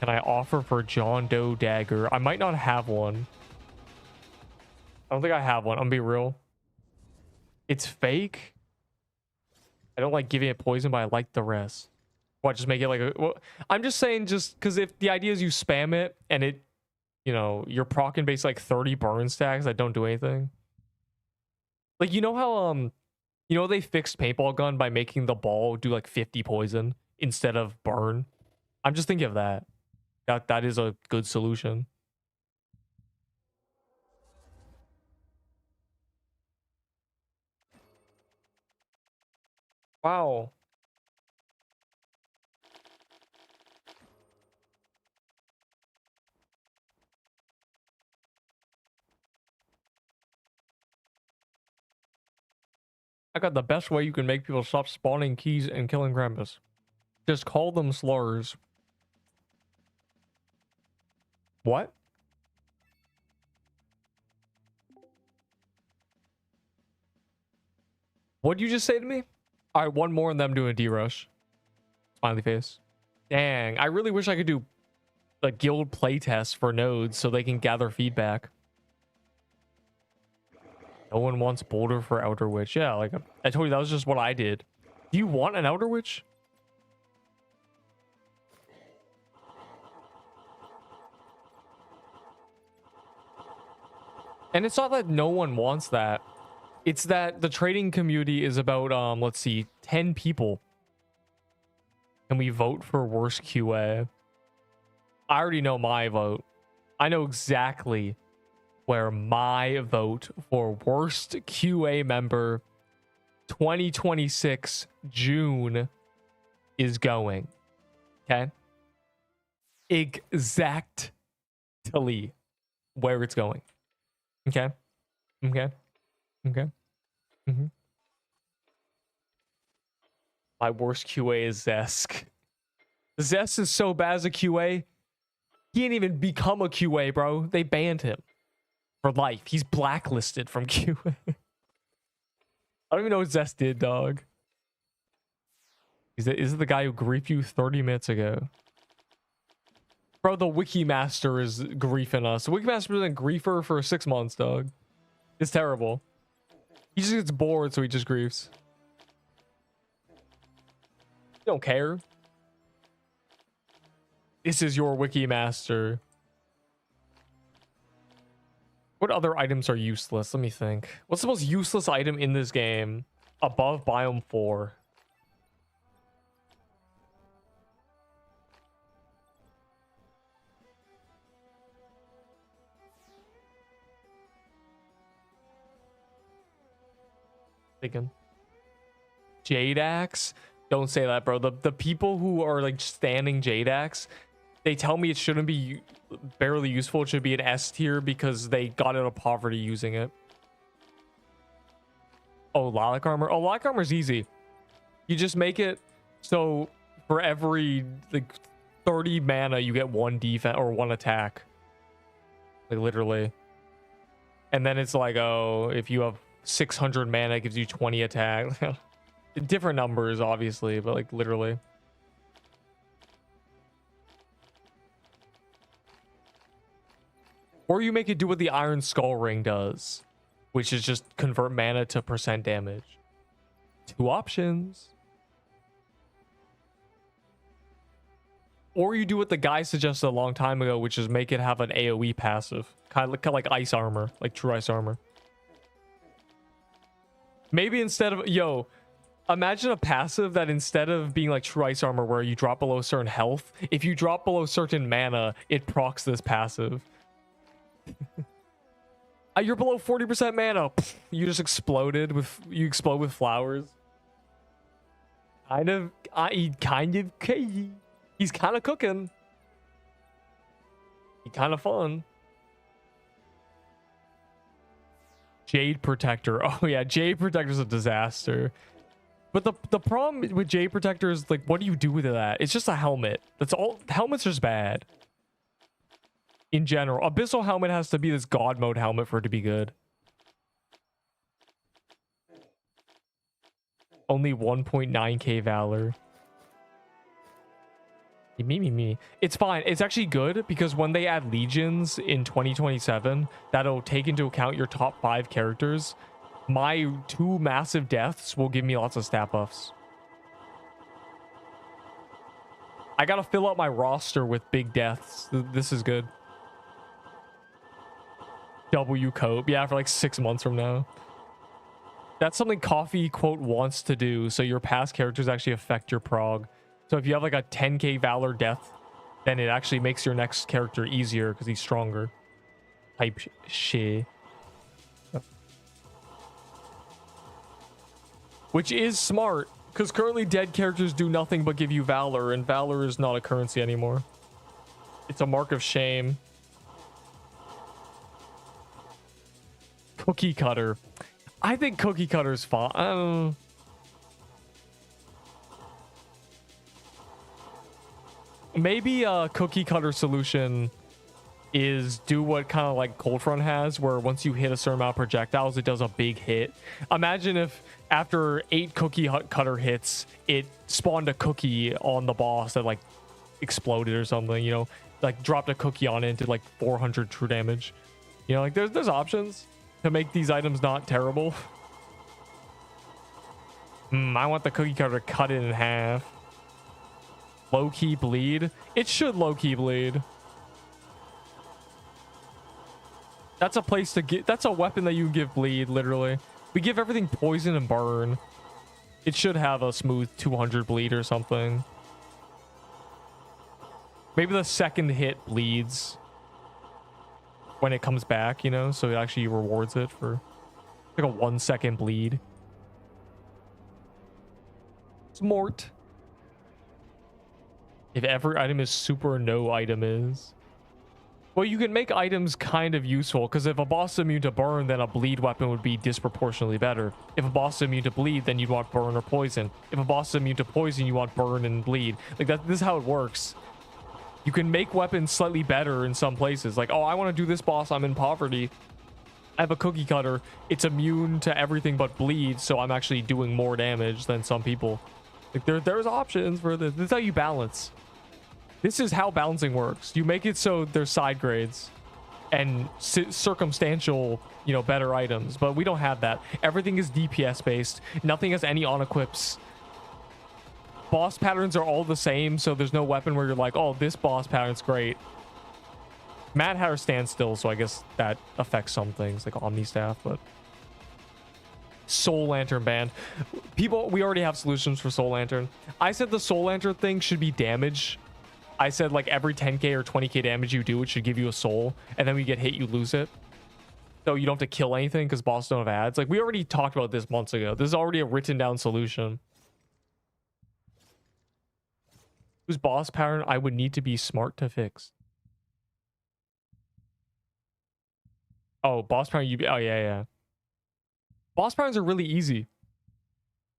Can I offer for John Doe dagger? I might not have one. I don't think I have one. I'm gonna be real. It's fake. I don't like giving it poison, but I like the rest. What, just make it like a... Well, I'm just saying, just because if the idea is you spam it and it, you know, you're proccing base like 30 burn stacks that don't do anything. Like, you know how, you know, they fixed paintball gun by making the ball do like 50 poison instead of burn. I'm just thinking of that. That is a good solution. Wow. I got the best way you can make people stop spawning keys and killing Krampus. Just call them slurs. What? What'd you just say to me? All right, one more and then I'm doing a D-rush. Smiley face. Dang, I really wish I could do a guild playtest for nodes so they can gather feedback. No one wants Boulder for Outer Witch. Yeah, like I told you, that was just what I did. Do you want an Outer Witch? And it's not that no one wants that. It's that the trading community is about, let's see, 10 people. Can we vote for worst QA? I already know my vote. I know exactly where my vote for worst QA member 2026 June is going. Okay? Exactly where it's going. Okay? Okay? Okay? Mm-hmm. My worst QA is Zesk. Zesk is so bad as a QA. He didn't even become a QA, bro. They banned him for life. He's blacklisted from QA. I don't even know what Zesk did, dog. Is it the guy who griefed you 30 minutes ago? Bro, the Wiki Master is griefing us. The Wiki Master has been a griefer for 6 months, dog. It's terrible. He just gets bored, so he just griefs. You don't care. This is your Wiki Master. What other items are useless? Let me think. What's the most useless item in this game above Biome 4? Thinking. Jade Axe? Don't say that, bro. The people who are like standing Jade Axe, they tell me it shouldn't be barely useful. It should be an S tier because they got out of poverty using it. Oh, Lilac Armor. Oh, Lilac Armor is easy. You just make it so for every like 30 mana, you get 1 defense or 1 attack. Like literally. And then it's like, oh, if you have 600 mana, it gives you 20 attack. Different numbers, obviously, but like literally. Or you make it do what the Iron Skull Ring does, which is just convert mana to % damage. 2 options. Or you do what the guy suggested a long time ago, which is make it have an AoE passive. Kind of like Ice Armor, like True Ice Armor. Maybe instead of... Yo, imagine a passive that instead of being like True Ice Armor where you drop below certain health, if you drop below certain mana, it procs this passive. You're below 40% mana. You just exploded with... You explode with flowers. He's kind of cooking. He kind of fun. Jade Protector. Oh yeah, Jade Protector's a disaster. But the problem with Jade Protector is, like, what do you do with that? It's just a helmet. That's all. Helmets are just bad. In general, Abyssal helmet has to be this god mode helmet for it to be good. Only 1.9k valor. Me. It's fine. It's actually good because when they add legions in 2027, that'll take into account your top 5 characters. My 2 massive deaths will give me lots of stat buffs. I gotta fill up my roster with big deaths. This is good. W Cope. Yeah, for like 6 months from now. That's something Coffee, quote, wants to do, so your past characters actually affect your prog. So if you have like a 10k valor death, then it actually makes your next character easier because he's stronger. Type shit. Which is smart, because currently dead characters do nothing but give you valor, and valor is not a currency anymore. It's a mark of shame. Cookie Cutter. I think Cookie Cutter's fine. Maybe a Cookie Cutter solution is do what kind of like Cold Front has, where once you hit a certain amount of projectiles, it does a big hit. Imagine if after 8 Cookie Cutter hits, it spawned a cookie on the boss that like exploded or something, you know, like dropped a cookie on it and did like 400 true damage. You know, like there's options to make these items not terrible. I want the Cookie Cutter to cut it in half. Low-key bleed. It should low-key bleed. That's a place to get. That's a weapon that you give bleed, literally. We give everything poison and burn. It should have a smooth 200 bleed or something. Maybe the second hit bleeds when it comes back, you know, so it actually rewards it for like a 1 second bleed. Smart. If every item is super, no item is. Well, you can make items kind of useful, because if a boss is immune to burn, then a bleed weapon would be disproportionately better. If a boss is immune to bleed, then you'd want burn or poison. If a boss is immune to poison, you want burn and bleed. Like that. This is how it works. You can make weapons slightly better in some places. Like, oh, I want to do this boss. I'm in poverty. I have a Cookie Cutter. It's immune to everything but bleed, so I'm actually doing more damage than some people. Like there's options for this. This is how you balance. This is how balancing works. You make it so there's side grades and circumstantial, you know, better items, but we don't have that. Everything is DPS based. Nothing has any on equips. Boss patterns are all the same, so there's no weapon where you're like, oh, this boss pattern's great. Mad Hatter stands still, so I guess that affects some things like Omni Staff, but Soul Lantern banned. People, we already have solutions for Soul Lantern. I said the Soul Lantern thing should be damage. I said like every 10k or 20k damage you do, it should give you a soul, and then when you get hit, you lose it. So you don't have to kill anything because bosses don't have ads. Like we already talked about this months ago. This is already a written down solution. Whose boss pattern I would need to be smart to fix? Oh, boss pattern. Oh yeah. Boss patterns are really easy.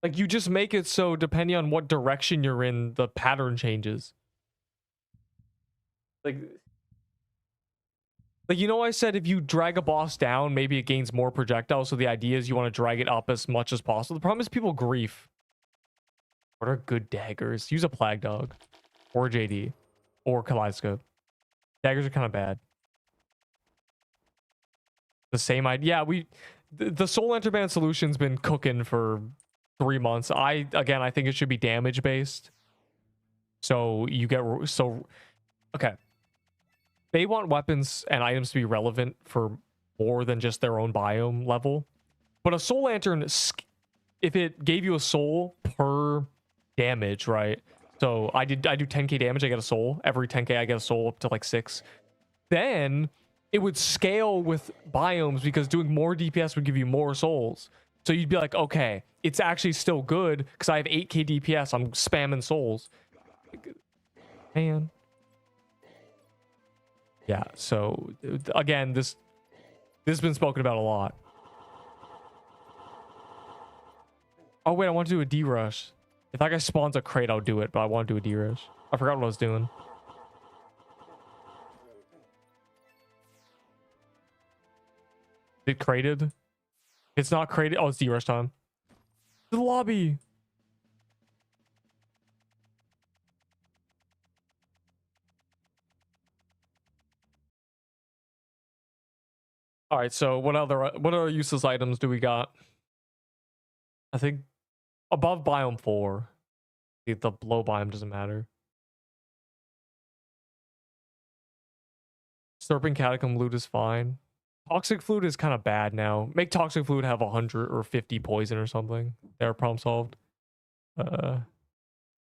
Like you just make it so depending on what direction you're in, the pattern changes. Like you know, I said if you drag a boss down, maybe it gains more projectiles. So the idea is you want to drag it up as much as possible. The problem is people grief. What are good daggers? Use a Plague Dog or JD or Kaleidoscope. Daggers are kind of bad. The same idea. Yeah, the Soul Lantern Band solution's been cooking for 3 months. I think it should be damage based. So you get okay. They want weapons and items to be relevant for more than just their own biome level. But a Soul Lantern, if it gave you a soul per damage, right? So I do 10k damage, I get a soul. Every 10k I get a soul up to like 6. Then it would scale with biomes because doing more DPS would give you more souls. So you'd be like, okay, it's actually still good because I have 8k DPS. I'm spamming souls. Man. Yeah, so again, this has been spoken about a lot. Oh wait, I want to do a D rush. If that guy spawns a crate, I'll do it, but I want to do a D rush. I forgot what I was doing. Is it crated? It's not crated. Oh, it's D rush time. The lobby. All right, so what other useless items do we got? I think above biome 4. The blow biome doesn't matter. Serpent catacomb loot is fine. Toxic fluid is kind of bad now. Make toxic fluid have 100 or 50 poison or something. There, problem solved.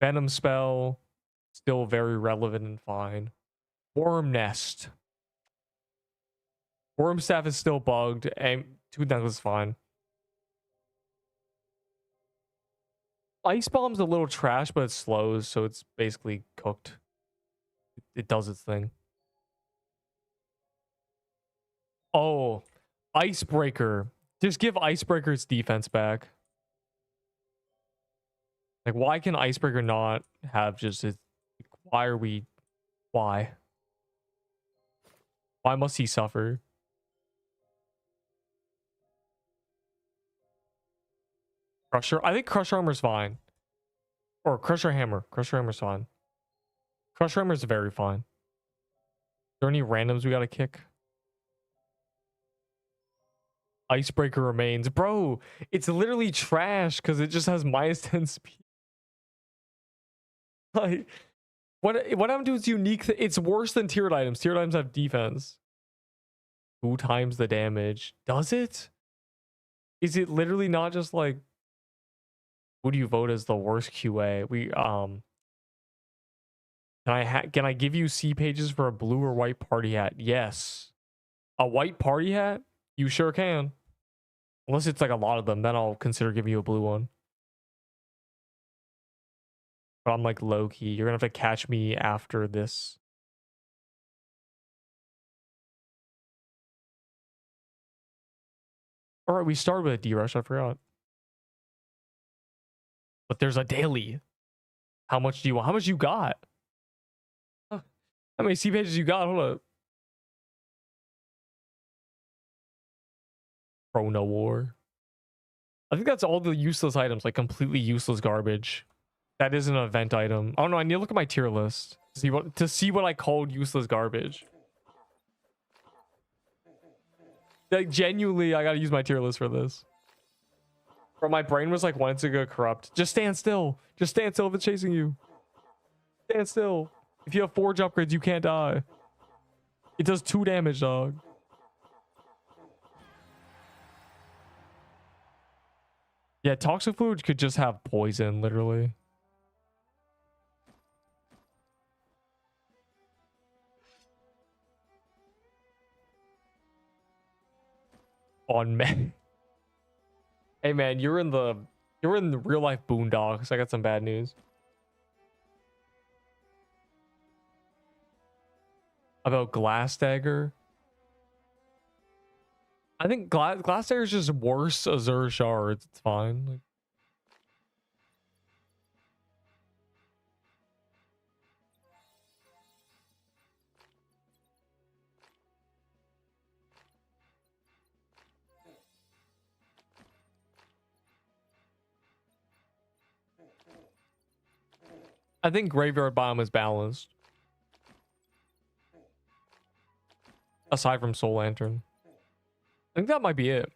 Venom spell, still very relevant and fine. Worm nest. Worm staff is still bugged, and tooth necklace is fine. Ice bomb's a little trash, but it slows, so it's basically cooked. It does its thing. Oh, icebreaker. Just give icebreaker its defense back. Like, why can icebreaker not have just its... Why are we... Why? Why must he suffer? Crusher? I think Crusher Armor's fine. Or Crusher Hammer. Crusher Hammer's fine. Crusher Hammer's very fine. Are there any randoms we gotta kick? Icebreaker remains. Bro, it's literally trash because it just has -10 speed. Like, what happened to its unique... It's worse than tiered items. Tiered items have defense. 2 times the damage. Does it? Is it literally not just like... Who do you vote as the worst QA? Can I give you C pages for a blue or white party hat? Yes. A white party hat? You sure can. Unless it's like a lot of them, then I'll consider giving you a blue one. But I'm like low key. You're gonna have to catch me after this. All right, we started with a D rush. I forgot. But there's a daily. How much do you want? How much you got? How many C pages you got? Hold up. Chrono War. I think that's all the useless items, like completely useless garbage. That is an event item. Oh no, I need to look at my tier list to see what I called useless garbage. Like genuinely, I gotta use my tier list for this. Bro, my brain was like, when it's gonna go corrupt. Just stand still. Just stand still if it's chasing you. Stand still. If you have forge upgrades, you can't die. It does 2 damage, dog. Yeah, toxic fluid could just have poison, literally. On me. Hey man, you're in the real life boondocks. I got some bad news. About Glass Dagger. I think Glass Dagger is just worse Azure Shards. It's fine. Like, I think Graveyard Biome is balanced. Aside from Soul Lantern. I think that might be it.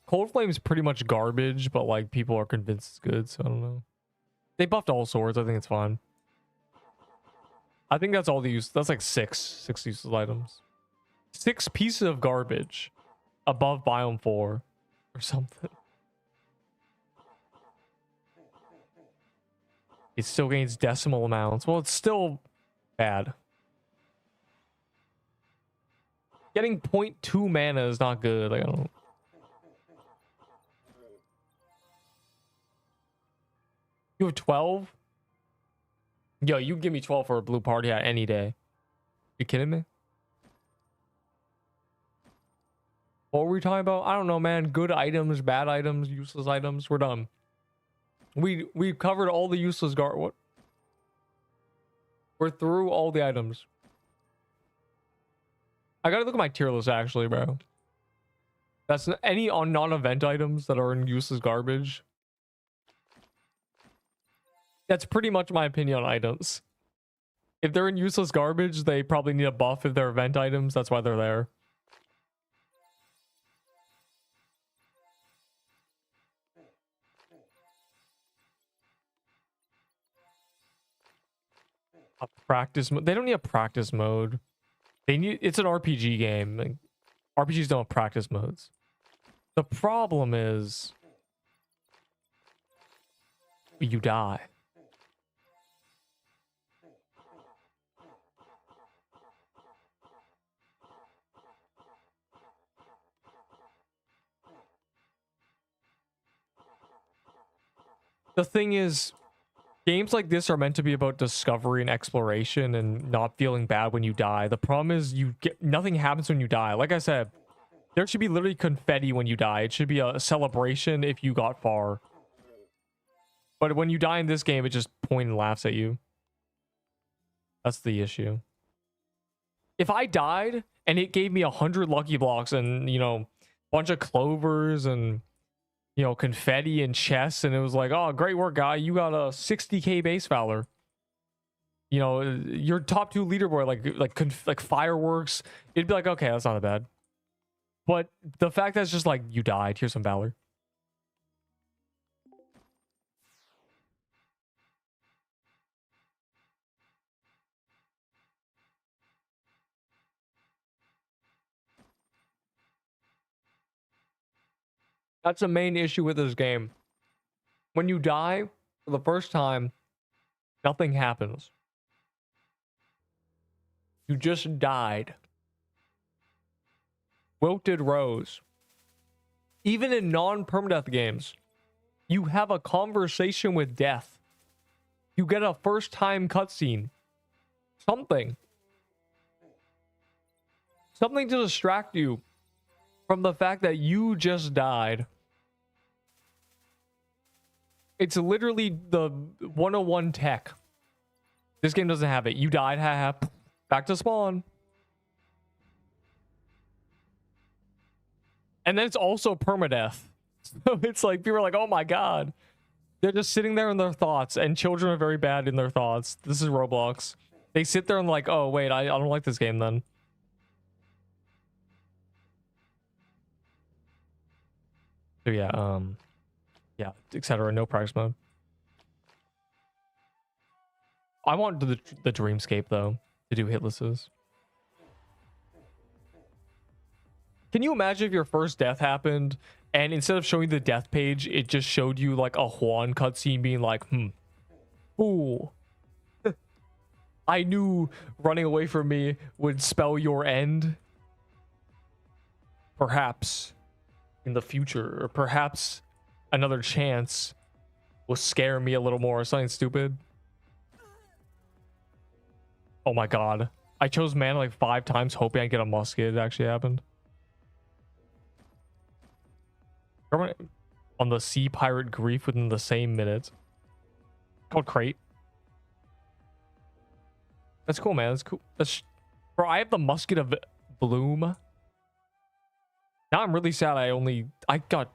Cold Flame's pretty much garbage, but like people are convinced it's good, so I don't know. They buffed all swords. I think it's fine. I think that's all the use. That's like six useless items. 6 pieces of garbage above biome 4 or something. It still gains decimal amounts. Well, it's still bad. Getting 0.2 mana is not good. Like, I don't. You have 12? Yo, you give me 12 for a blue party hat any day. You kidding me? What were we talking about? I don't know, man. Good items, bad items, useless items. We're done. We covered all the useless what? We're through all the items. I gotta look at my tier list actually, bro. That's any on non-event items that are in useless garbage. That's pretty much my opinion on items. If they're in useless garbage, they probably need a buff. If they're event items, that's why they're there. A practice mode. They don't need a practice mode. They need. It's an RPG game. Like, RPGs don't have practice modes. The problem is you die. The thing is, games like this are meant to be about discovery and exploration and not feeling bad when you die. The problem is nothing happens when you die. Like I said, there should be literally confetti when you die. It should be a celebration if you got far. But when you die in this game, it just points and laughs at you. That's the issue. If I died and it gave me 100 lucky blocks and, you know, a bunch of clovers and, you know, confetti and chests, and it was like, oh, great work, guy. You got a 60k base valor. You know, your top 2 leaderboard, like fireworks. It'd be like, okay, that's not bad. But the fact that it's just like, you died, here's some valor. That's the main issue with this game. When you die for the first time, nothing happens. You just died. Wilted Rose. Even in non-permadeath games, you have a conversation with death. You get a first-time cutscene. Something. Something to distract you from the fact that you just died. It's literally the 101 tech. This game doesn't have it. You died, haha. Back to spawn. And then it's also permadeath. So it's like, people are like, oh my god. They're just sitting there in their thoughts, and children are very bad in their thoughts. This is Roblox. They sit there and like, oh wait, I don't like this game then. So yeah, yeah, etc. No practice mode. I want the Dreamscape though to do hitlesses. Can you imagine if your first death happened and instead of showing the death page, it just showed you like a Juan cutscene being like, fool. I knew running away from me would spell your end. Perhaps in the future, or perhaps another chance will scare me a little more, or something stupid. Oh my god. I chose mana like 5 times hoping I'd get a musket. It actually happened. On the Sea Pirate Grief within the same minute. Called Crate. That's cool, man. That's cool. Bro, I have the Musket of Bloom. Now I'm really sad I got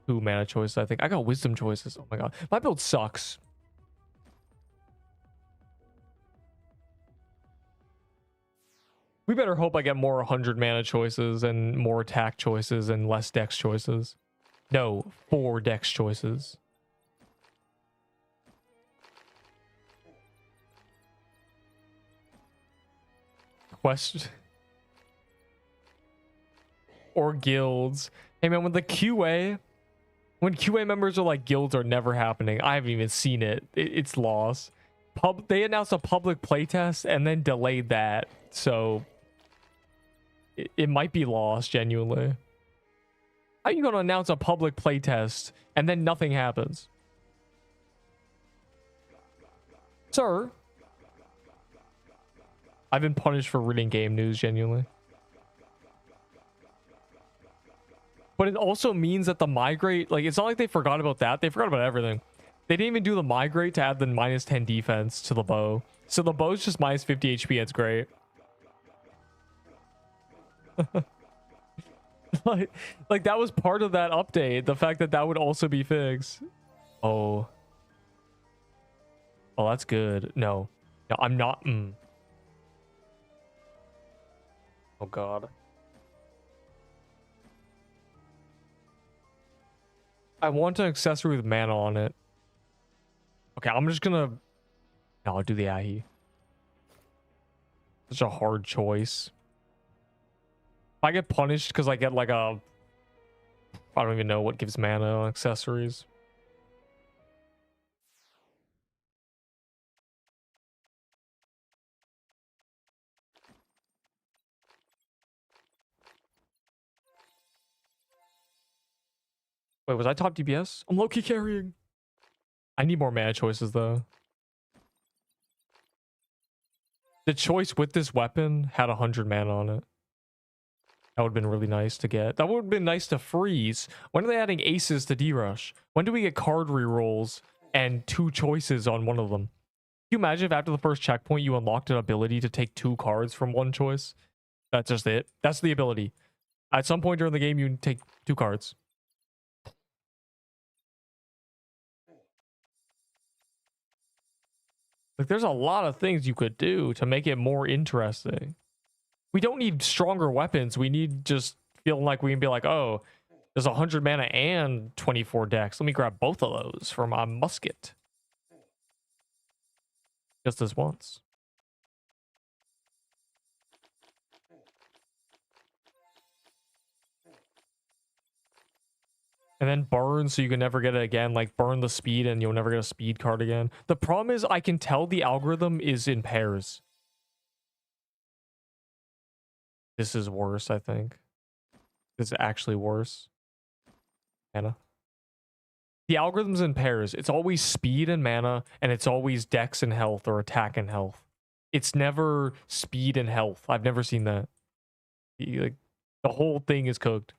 2 mana choices, I think. I got wisdom choices. Oh my god. My build sucks. We better hope I get more 100 mana choices and more attack choices and less dex choices. No, 4 dex choices. Quest or guilds. Hey man, when QA members are like, guilds are never happening, I haven't even seen it. It's lost. They announced a public playtest and then delayed that. So it might be lost genuinely. How are you going to announce a public playtest and then nothing happens? Sir, I've been punished for reading game news genuinely. But it also means that the migrate, like, it's not like they forgot about that. They forgot about everything. They didn't even do the migrate to add the -10 defense to the bow. So the bow's just -50 HP. It's great. like that was part of that update. The fact that that would also be fixed. Oh, that's good. No, I'm not. Oh God. I want an accessory with mana on it. Okay, I'm just gonna. No, I'll do the Ahi. Such a hard choice. If I get punished because I get like a... I don't even know what gives mana on accessories. Wait, was I top DPS? I'm low-key carrying. I need more mana choices though. The choice with this weapon had 100 mana on it. That would have been really nice to get. That would have been nice to freeze. When are they adding aces to D-Rush? When do we get card rerolls and 2 choices on one of them? Can you imagine if after the first checkpoint you unlocked an ability to take 2 cards from one choice? That's just it. That's the ability. At some point during the game, you take 2 cards. Like, there's a lot of things you could do to make it more interesting. We don't need stronger weapons. We need just feeling like we can be like, oh, there's 100 mana and 24 dex. Let me grab both of those for my musket. Just this once. And then burn so you can never get it again. Like, burn the speed and you'll never get a speed card again. The problem is I can tell the algorithm is in pairs. This is worse, I think. This is actually worse. Mana. The algorithm's in pairs. It's always speed and mana, and it's always dex and health or attack and health. It's never speed and health. I've never seen that. Like, the whole thing is cooked.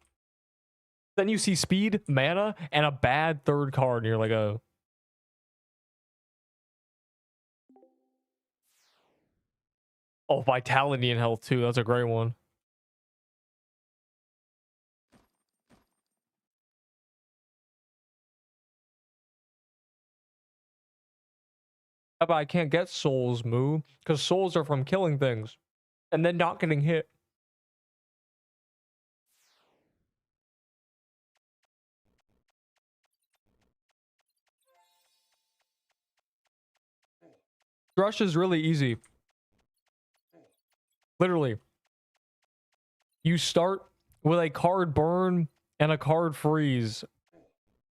Then you see speed, mana, and a bad third card, and you're like, oh. Oh, vitality and health too. That's a great one. But I can't get souls, Moo, because souls are from killing things and then not getting hit. Rush is really easy. Literally. You start with a card burn and a card freeze.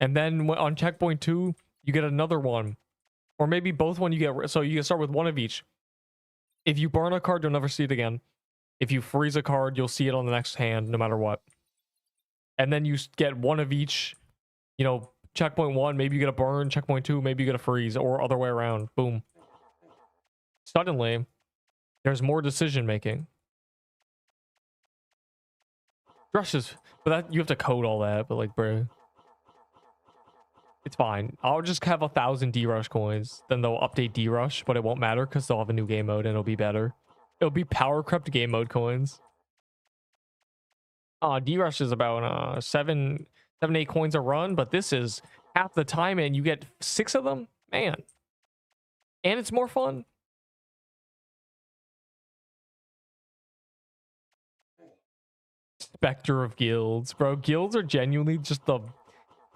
And then on checkpoint 2, you get another one. Or maybe both when you get... So you can start with one of each. If you burn a card, you'll never see it again. If you freeze a card, you'll see it on the next hand, no matter what. And then you get one of each. You know, checkpoint 1, maybe you get a burn. Checkpoint 2, maybe you get a freeze. Or other way around. Boom. Suddenly, there's more decision making. Rushes, but that you have to code all that. But like, bro, it's fine. I'll just have 1,000 D-Rush coins. Then they'll update D-Rush, but it won't matter because they'll have a new game mode and it'll be better. It'll be power crept game mode coins. D-Rush is about 7, 8 coins a run, but this is half the time and you get 6 of them. Man, and it's more fun. Specter of guilds, bro. Guilds are genuinely just the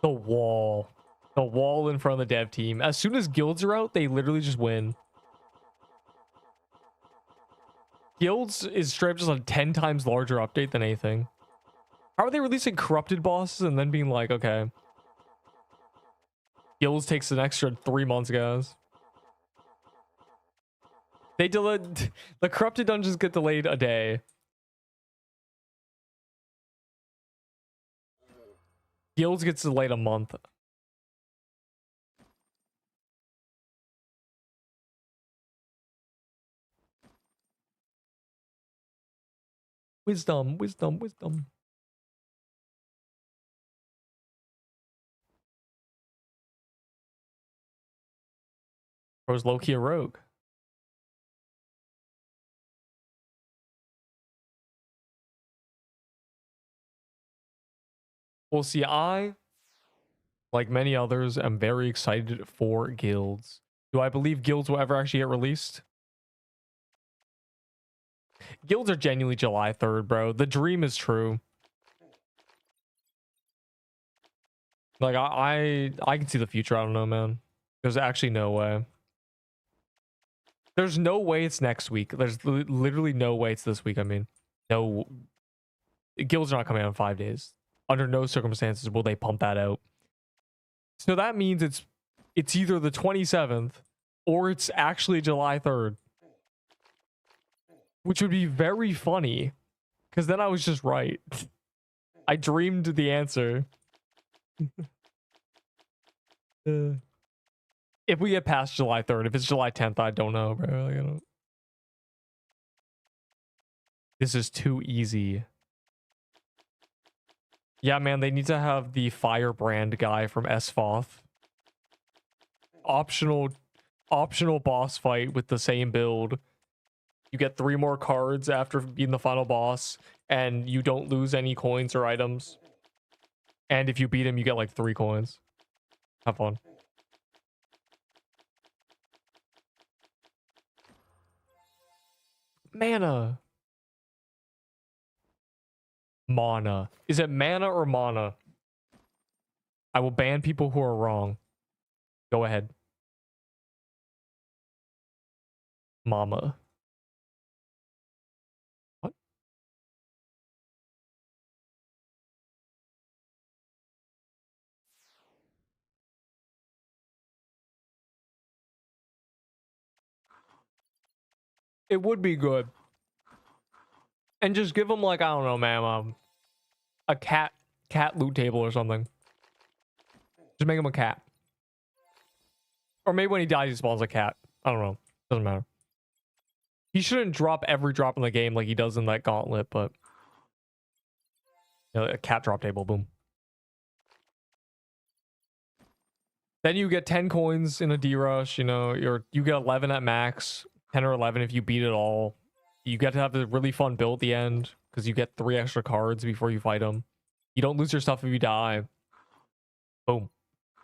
wall in front of the dev team. As soon as guilds are out, they literally just win. Guilds is straight up just a 10 times larger update than anything. How are they releasing corrupted bosses and then being like, okay, guilds takes an extra 3 months, guys? They delayed the corrupted dungeons get delayed a day. Guilds gets delayed a month. Wisdom, wisdom, wisdom. Bro's low-key a rogue. Well, see, I, like many others, am very excited for guilds. Do I believe guilds will ever actually get released? Guilds are genuinely July 3rd, bro. The dream is true. Like, I can see the future. I don't know, man. There's actually no way. There's no way it's next week. There's literally no way it's this week. I mean, no. Guilds are not coming out in 5 days. Under no circumstances will they pump that out. So that means it's either the 27th or it's actually July 3rd. Which would be very funny. Because then I was just right. I dreamed the answer. If we get past July 3rd, if it's July 10th, I don't know, bro. Like, I don't... This is too easy. Yeah, man, they need to have the firebrand guy from SFOF. Optional boss fight with the same build. You get 3 more cards after being the final boss, and you don't lose any coins or items. And if you beat him, you get like 3 coins. Have fun. Mana. Mana. Is it mana or mana? I will ban people who are wrong. Go ahead. Mama. What? It would be good. And just give him like, I don't know, man, a cat loot table or something. Just make him a cat. Or maybe when he dies, he spawns a cat. I don't know. Doesn't matter. He shouldn't drop every drop in the game like he does in that gauntlet, but you know, a cat drop table, boom. Then you get 10 coins in a D-Rush, you know, you get 11 at max, 10 or 11 if you beat it all. You get to have a really fun build at the end, because you get 3 extra cards before you fight them. You don't lose your stuff if you die. Boom.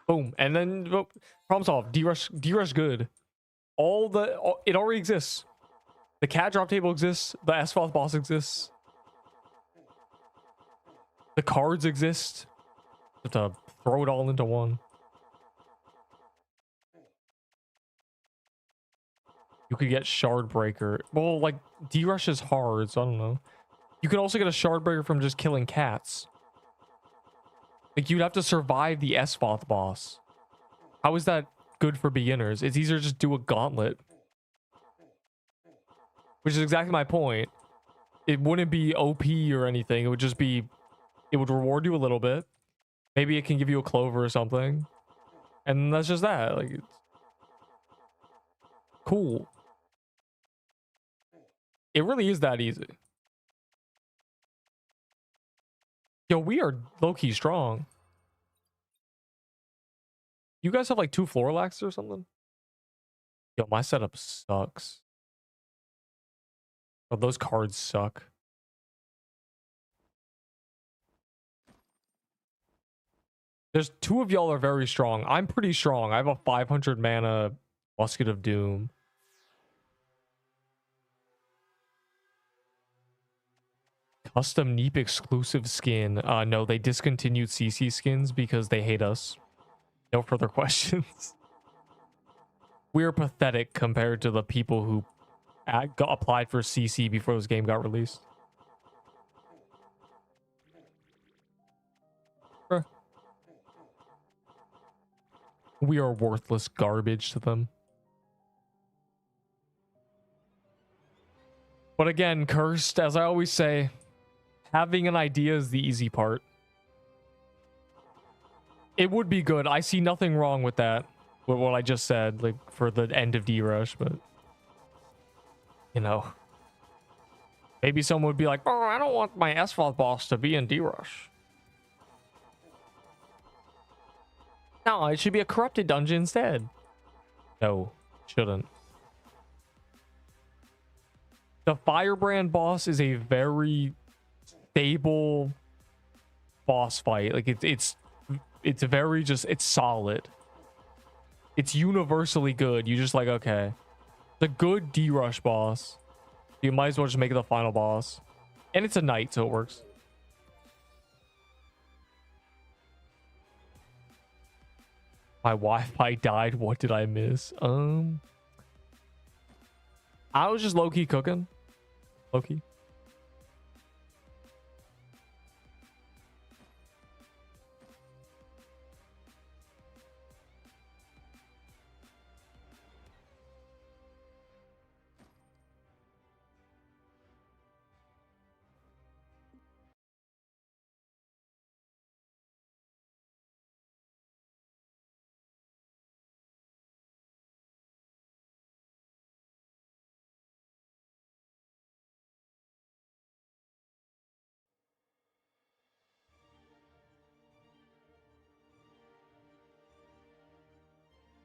Boom. And then, problem solved. D-Rush good. It already exists. The cat drop table exists. The SFOF boss exists. The cards exist. You have to throw it all into one. You could get Shard Breaker. Well, like, D-Rush is hard, so I don't know. You can also get a Shard Breaker from just killing cats. Like, you'd have to survive the SFOF boss. How is that good for beginners? It's easier to just do a gauntlet. Which is exactly my point. It wouldn't be OP or anything. It would just be... It would reward you a little bit. Maybe it can give you a clover or something. And that's just that. Like, it's... Cool. It really is that easy. Yo, we are low-key strong. You guys have like 2 floor laxes or something? Yo, my setup sucks. Oh, those cards suck. There's 2 of y'all are very strong. I'm pretty strong. I have a 500 mana Musket of Doom. Custom Neep exclusive skin. No, they discontinued CC skins because they hate us. No further questions. We're pathetic compared to the people who applied for CC before this game got released. We are worthless garbage to them. But again, cursed, as I always say, having an idea is the easy part. It would be good. I see nothing wrong with that. With what I just said, like for the end of D-Rush, but you know, maybe someone would be like, "Oh, I don't want my asphalt boss to be in D-Rush." No, it should be a corrupted dungeon instead. No, shouldn't. The Firebrand boss is a very stable boss fight. Like it's very just, it's solid. It's universally good. You just like, okay, it's a good D-Rush boss. You might as well just make it the final boss. And it's a knight, so it works. My Wi-Fi died. What did I miss? I was just low-key cooking. Low-key.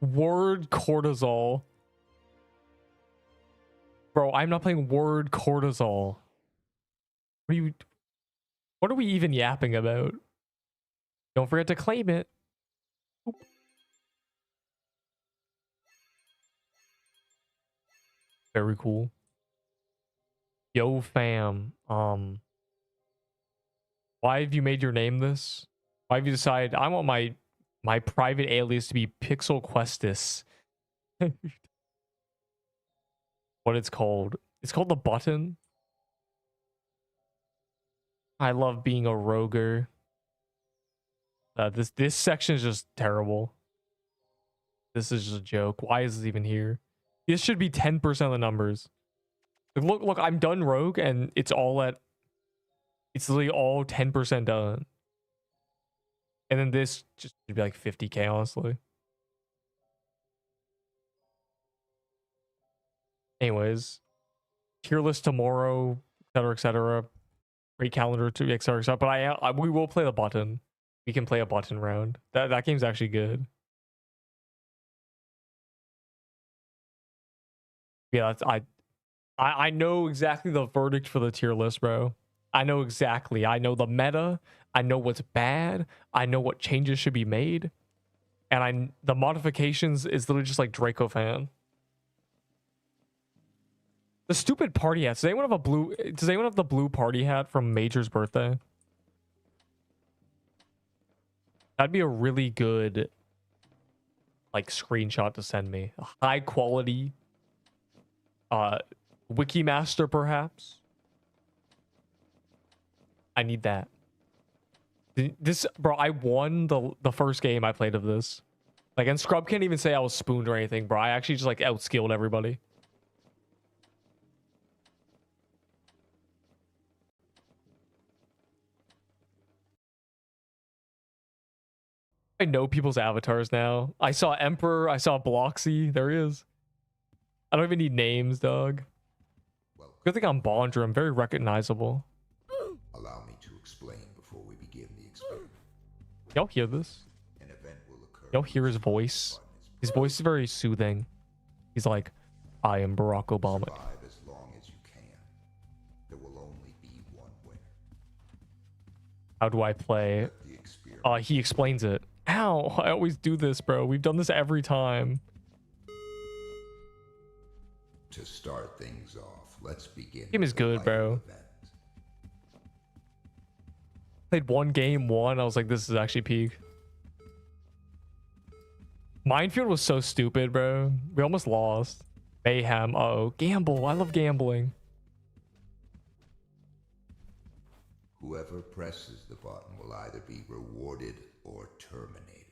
Word cortisol. Bro, I'm not playing word cortisol. What are we even yapping about? Don't forget to claim it. Oop. Very cool. Yo fam. Why have you made your name this? Why have you decided I want my private alias to be Pixel Questus? What it's called. It's called the button. I love being a roguer. This section is just terrible. This is just a joke. Why is this even here? This should be 10% of the numbers. Look, I'm done rogue and it's literally all 10% done. And then this just should be like 50k, honestly. Anyways, tier list tomorrow, etc., etc. Great calendar to etc. etc. But we will play the button. We can play a button round. That game's actually good. Yeah, I know exactly the verdict for the tier list, bro. I know exactly. I know the meta. I know what's bad. I know what changes should be made. And the modifications is literally just like Draco fan. The stupid party hats. Does anyone have the blue party hat from Major's birthday? That'd be a really good like screenshot to send me. A high quality Wikimaster perhaps. I need that. This, bro, I won the first game I played of this. Like, and Scrub can't even say I was spooned or anything, bro. I actually just like outskilled everybody. I know people's avatars now. I saw Emperor. I saw Bloxy. There he is. I don't even need names, dog. Good thing I'm Bondra. I'm very recognizable. Allow me to explain before we begin the experiment. Y'all hear this? An event will occur. Y'all hear his voice? His voice is very soothing. He's like, I am Barack Obama. Survive as long as you can. There will only be one winner. How do I play? He explains it. Ow, I always do this, bro. We've done this every time. To start things off, let's begin. Game is good, bro. Played one game, I was like, this is actually peak. Minefield was so stupid, bro. We almost lost. Mayhem. Uh-oh. Gamble. I love gambling. Whoever presses the button will either be rewarded or terminated.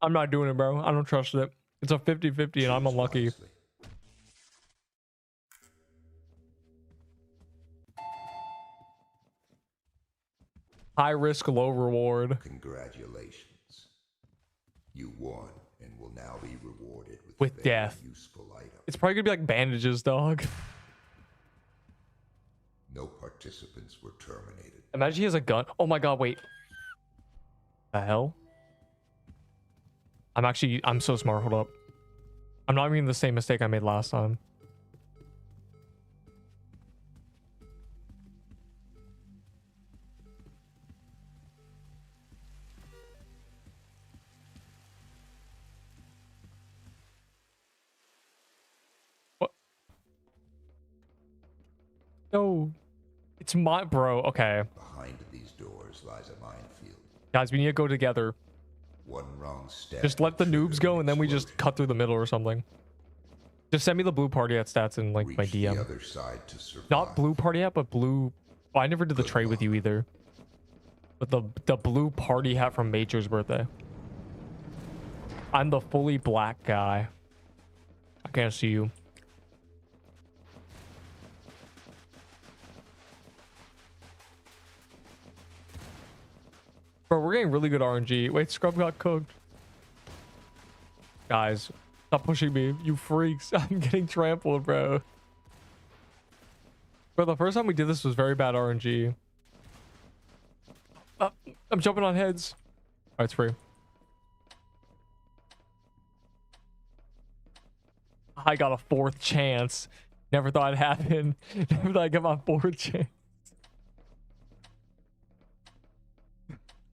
I'm not doing it, bro. I don't trust it. It's a 50-50 and I'm unlucky. Wisely. High risk, low reward. Congratulations. You won and will now be rewarded With with a very death. useful item. It's probably gonna be like bandages, dog. No participants were terminated. Imagine he has a gun. Oh my god, wait. The hell? I'm so smart. Hold up. I'm not making the same mistake I made last time. What? No. It's my bro. Okay. Behind these doors lies a minefield. Guys, we need to go together. One wrong step. Just let the noobs go and then we just explosion. cut through the middle or something. Just send me the blue party at stats in like my Reach the DM. other side to survive. Not blue party hat, but blue. Oh, I never did the Good trade with luck. you either. But the blue party hat from Major's birthday. I'm the fully black guy. I can't see you. Bro, we're getting really good RNG. Wait, Scrub got cooked. Guys, stop pushing me, you freaks. I'm getting trampled, bro. Bro, the first time we did this was very bad RNG. I'm jumping on heads. All right, it's free. I got a fourth chance. Never thought it'd happen. Never thought I'd get my fourth chance.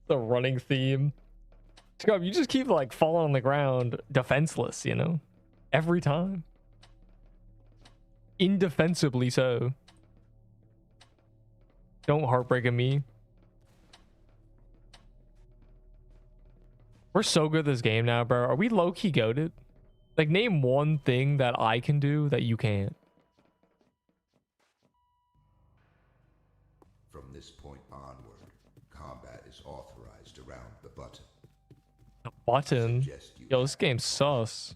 The running theme. Scrub, you just keep like falling on the ground defenseless, you know? Every time. Indefensibly so. Don't heartbreak at me. We're so good at this game now, bro. Are we low-key goated? Like, name one thing that I can do that you can't. From this point onward, combat is authorized around the button. A button? Suggest you Yo, this game's sus.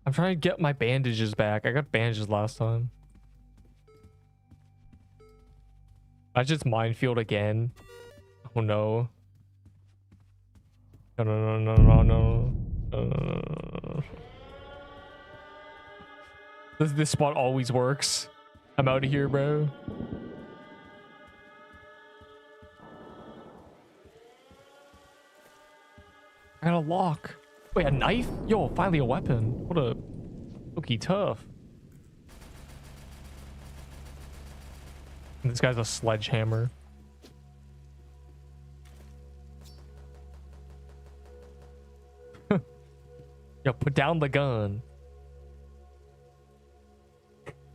I'm trying to get my bandages back. I got bandages last time. I just minefield again. Oh no. No, no, no, no, no, no. This spot always works. I'm out of here, bro. I got a lock. Wait, a knife? Yo, finally a weapon. What a looky tough. And this guy's a sledgehammer. Yo, put down the gun.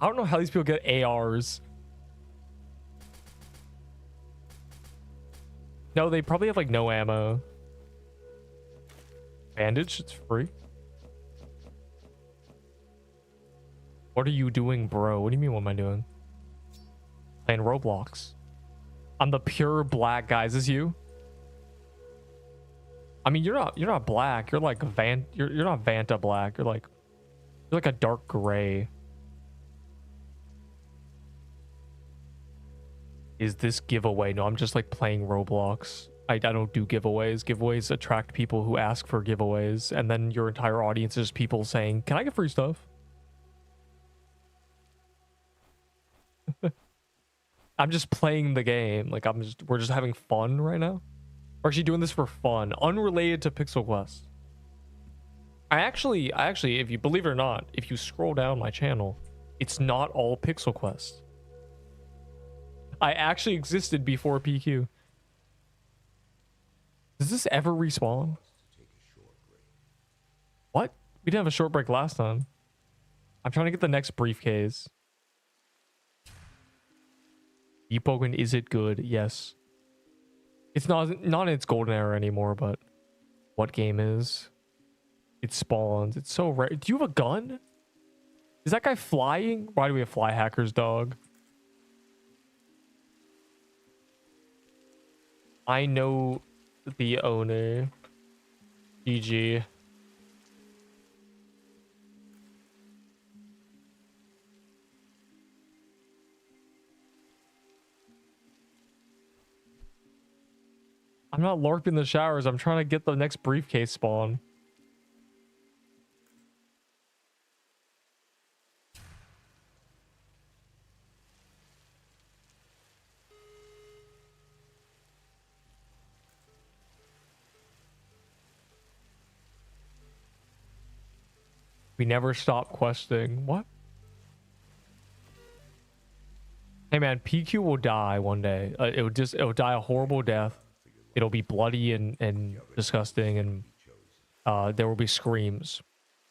I don't know how these people get ARs. No, they probably have like no ammo. Bandage, it's free. What are you doing, bro? What do you mean, what am I doing? Playing Roblox. I'm the pure black guy. Is this you? I mean, you're not black. You're like you're not Vanta black. You're like a dark gray. Is this giveaway? No, I'm just like playing Roblox. I don't do giveaways. Giveaways attract people who ask for giveaways, and then your entire audience is people saying, "Can I get free stuff?" I'm just playing the game. Like we're just having fun right now. We're actually doing this for fun, unrelated to Pixel Quest. I actually, if you believe it or not, if you scroll down my channel, it's not all Pixel Quest. I actually existed before PQ. Does this ever respawn? What? We didn't have a short break last time. I'm trying to get the next briefcase. Deepwoken, is it good? Yes. It's not in its golden era anymore, but what game is? It spawns. It's so rare. Do you have a gun? Is that guy flying? Why do we have fly hackers, dog? I know the owner. GG. I'm not LARPing the showers. I'm trying to get the next briefcase spawn. We never stop questing. What? Hey man, PQ will die one day. It'll die a horrible death. It'll be bloody and disgusting, and there will be screams.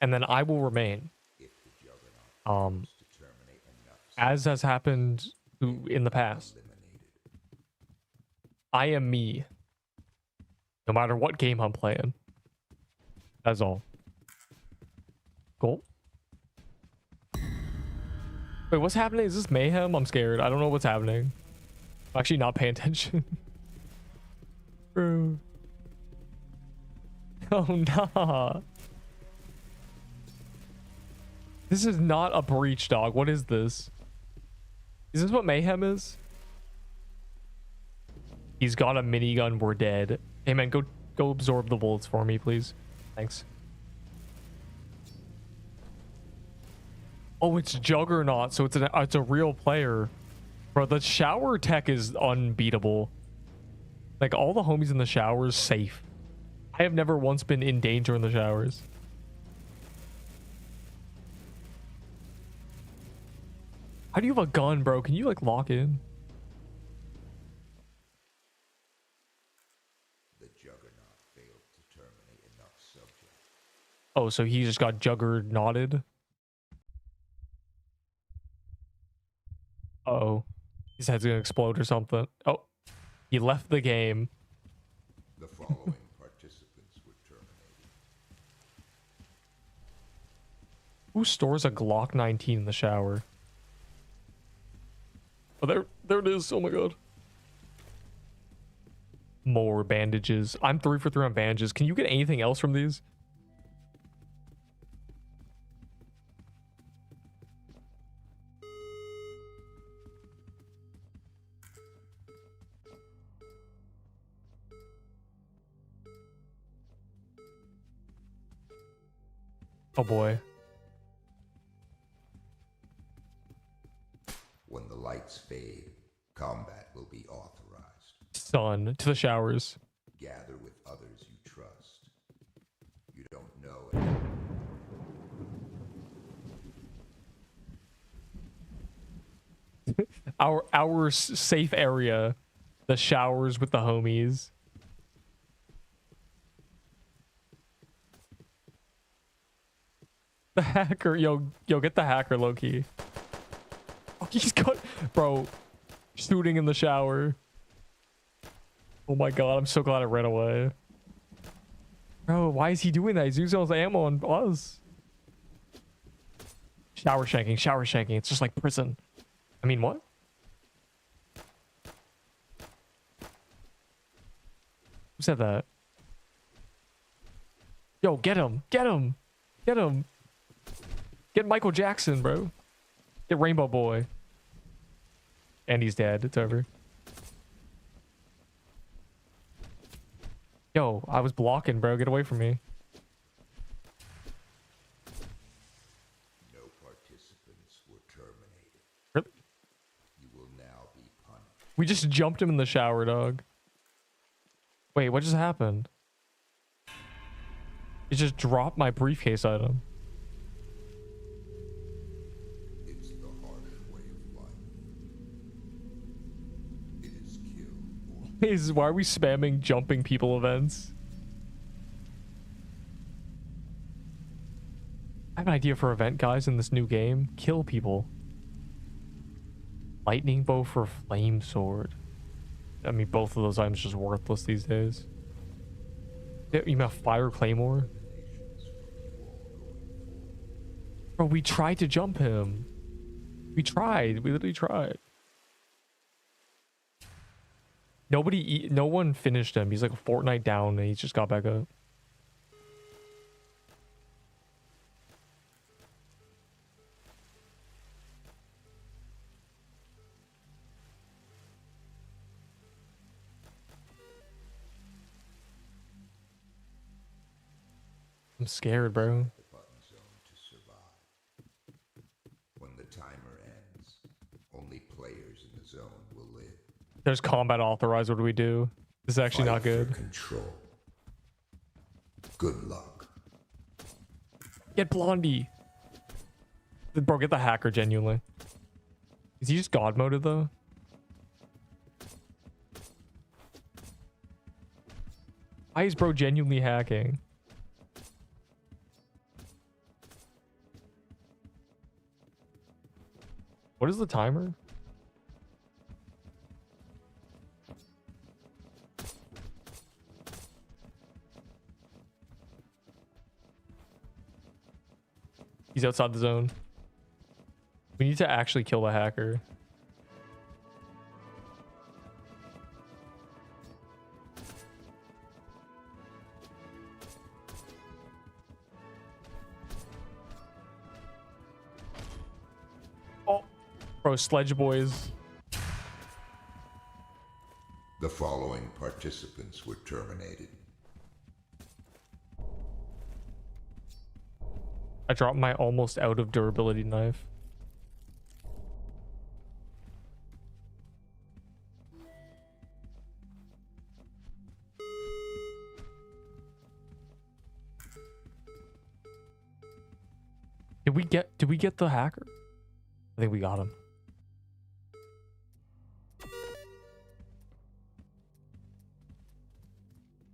And then I will remain. As has happened in the past. I am me. No matter what game I'm playing. That's all. Cool. Wait, what's happening? Is this mayhem? I'm scared. I don't know what's happening. I'm actually not paying attention. Bro. Oh, nah. This is not a breach, dog. What is this? Is this what mayhem is? He's got a minigun. We're dead. Hey, man, go absorb the bullets for me, please. Thanks. Oh, it's Juggernaut, so it's a real player. Bro, the shower tech is unbeatable. Like, all the homies in the showers, safe. I have never once been in danger in the showers. How do you have a gun, bro? Can you, like, lock in? The Juggernaut failed to terminate enough subjects. Oh, so he just got juggernauted? Uh-oh. His head's gonna explode or something. Oh, he left the game. The following participants were terminated. Who stores a Glock 19 in the shower? Oh, there it is. Oh my god. More bandages. I'm 3 for 3 on bandages. Can you get anything else from these? Oh boy. When the lights fade, combat will be authorized. Son, to the showers. Gather with others you trust. You don't know it. Our safe area. The showers with the homies. The hacker, yo, get the hacker, low-key. Oh, he's got, bro, shooting in the shower. Oh my god, I'm so glad I ran away. Bro, why is he doing that? He's using all his ammo on us. Shower shanking. It's just like prison. I mean, what? Who said that? Yo, get him. Get Michael Jackson, bro. Get Rainbow Boy. And he's dead. It's over. Yo, I was blocking, bro. Get away from me. No participants were terminated. Really? You will now be punished. We just jumped him in the shower, dog. Wait, what just happened? It just dropped my briefcase item. It's the harsh way of life. It is kill or Why are we spamming jumping people events? I have an idea for event, guys, in this new game. Kill people. Lightning bow for flame sword. I mean, both of those items just worthless these days. Yeah, you mean fire claymore? Bro, we tried to jump him. We literally tried. No one finished him. He's like a Fortnite down and he just got back up. I'm scared, bro. The button zone to survive. When the timer ends, only players in the zone will live. There's combat authorized. What do we do? This is actually not Fight for good. control. Good luck. Get Blondie. Bro, get the hacker genuinely. Is he just god moded though? Why is bro genuinely hacking? What is the timer? He's outside the zone. We need to actually kill the hacker. Oh, bro, Sledge Boys. The following participants were terminated. I dropped my almost out of durability knife. Did we get the hacker? I think we got him.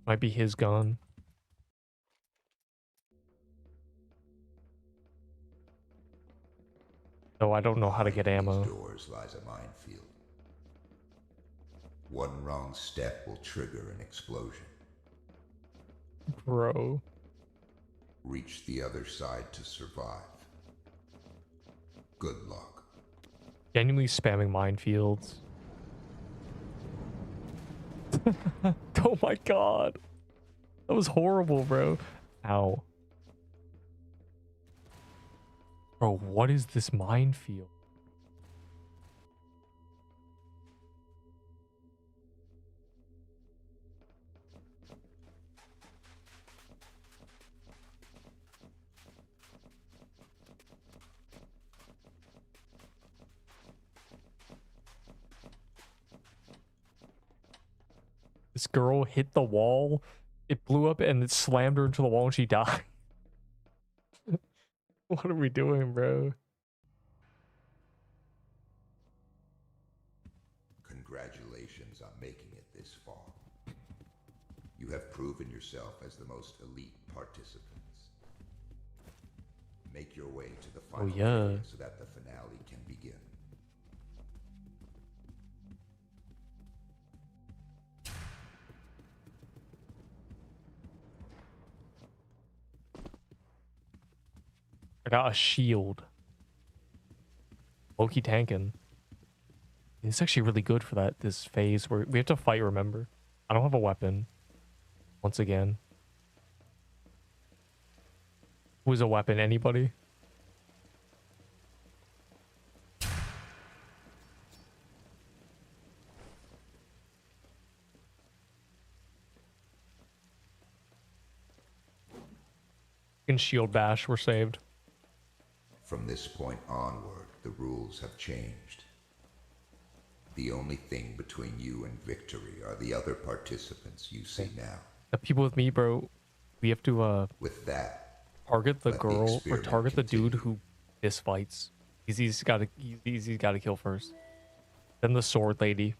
Might be his gun. Though I don't know how to get ammo. These doors lies a minefield. One wrong step will trigger an explosion. Bro. Reach the other side to survive. Good luck. Genuinely spamming minefields. Oh my god. That was horrible, bro. Ow. Bro, what is this minefield? This girl hit the wall, it blew up, and it slammed her into the wall and she died. What are we doing, bro? Congratulations on making it this far. You have proven yourself as the most elite participants. Make your way to the final area so that the finale can begin. I got a shield. Loki tanking. It's actually really good for this phase where we have to fight, remember? I don't have a weapon. Once again. Who's a weapon? Anybody? In shield bash, we're saved. From this point onward, the rules have changed. The only thing between you and victory are the other participants you see now. The people with me, bro, we have to With that, target the let the girl or experiment target the dude continue. who fist fights. He's gotta kill first. Then the sword lady.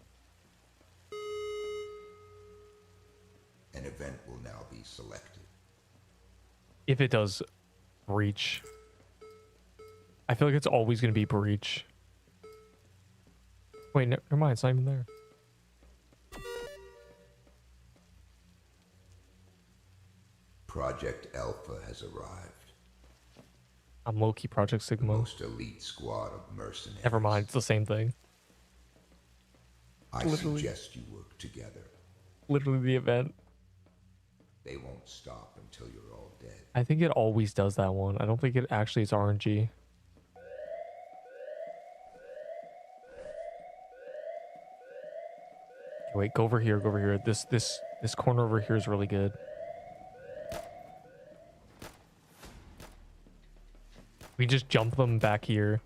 an event will now be selected. If it does breach. I feel like it's always gonna be breach. Wait, never mind, it's not even there. Project Alpha has arrived. I'm low-key Project The Sigma. most elite squad of mercenaries. Never mind, it's the same thing. I suggest you work together. Literally the event. They won't stop until you're all dead. I think it always does that one. I don't think it actually is RNG. Wait, go over here, go over here. This corner over here is really good. We just jump them back here.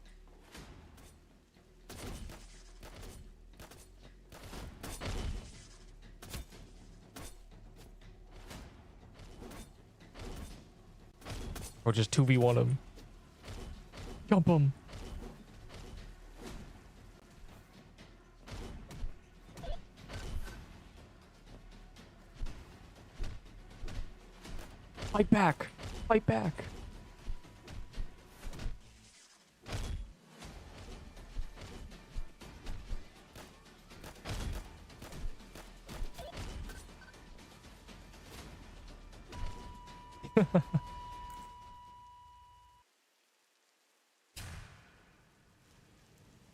Or just 2v1 him. Jump him. Fight back. Fight back.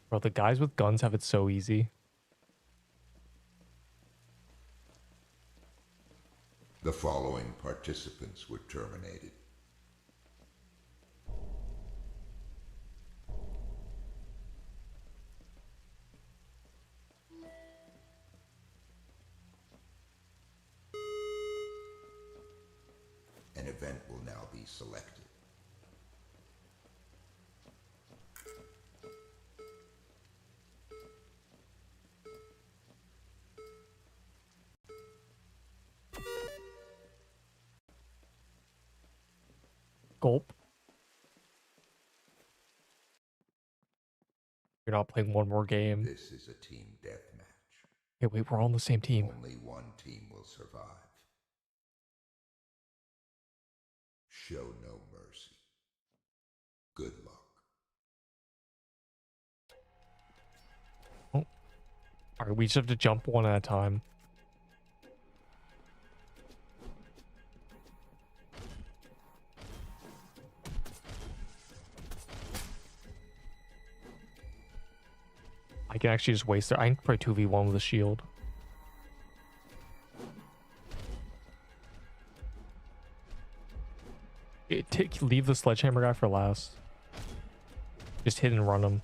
Bro, the guys with guns have it so easy. The following participants were terminated. An event will now be selected. Gulp. You're not playing one more game. This is a team deathmatch. Hey, wait, we're all on the same team. Only one team will survive. Show no mercy. Good luck. Oh. Alright, we just have to jump one at a time. I can actually just waste it. I can play 2v1 with a shield. Leave the sledgehammer guy for last. Just hit and run him.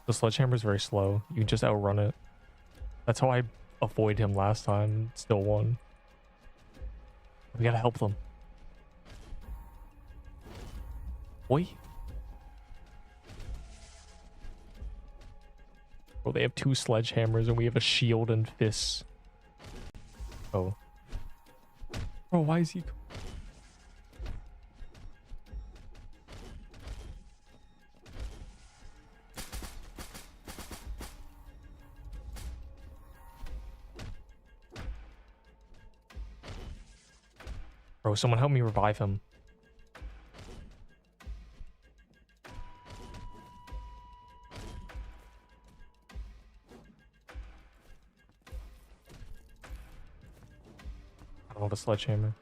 The sledgehammer is very slow. You can just outrun it. That's how I avoided him last time. Still won. We gotta help them. Oi. Oh, they have 2 sledgehammers and we have a shield and fists. Oh. Bro, why is he... Bro, someone help me revive him. I don't have a sledgehammer.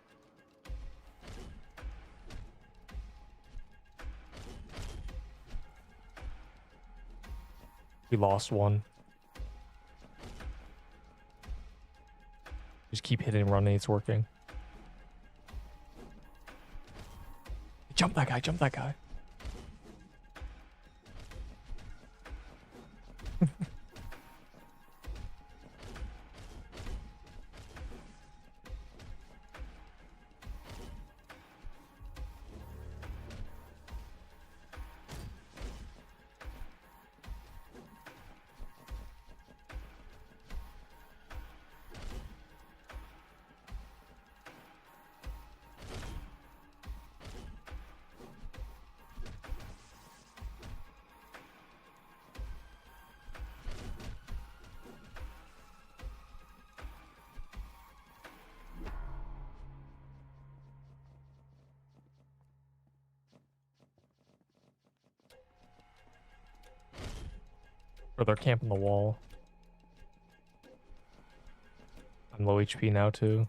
We lost one. Just keep hitting run and it's working. Jump that guy, jump that guy. Or they're camping the wall. I'm low HP now too.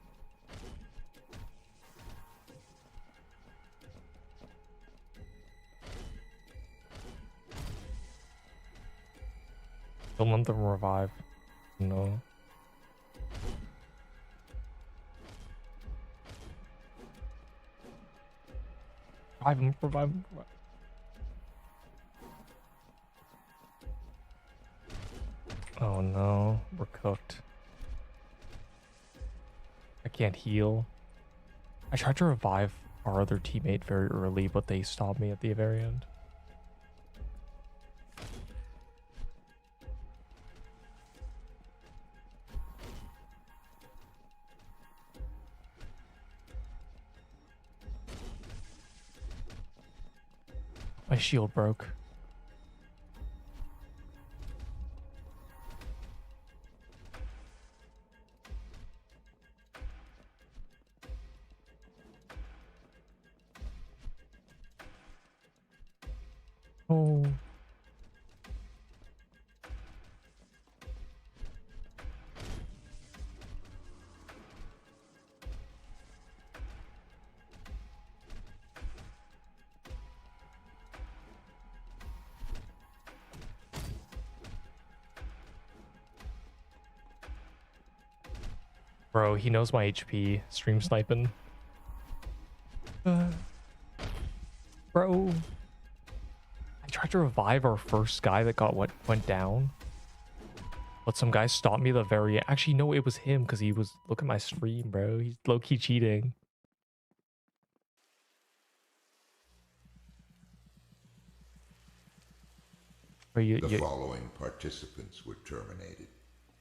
Don't let them revive. No. Revive him, revive him, revive. Oh no, we're cooked. I can't heal. I tried to revive our other teammate very early, but they stopped me at the very end. My shield broke. Oh. Bro, he knows my HP. Stream sniping. Bro. I tried to revive our first guy that went down. But some guy stopped me the very... Actually, no, it was him because he was... Look at my stream, bro. He's low-key cheating. Bro, The following participants were terminated.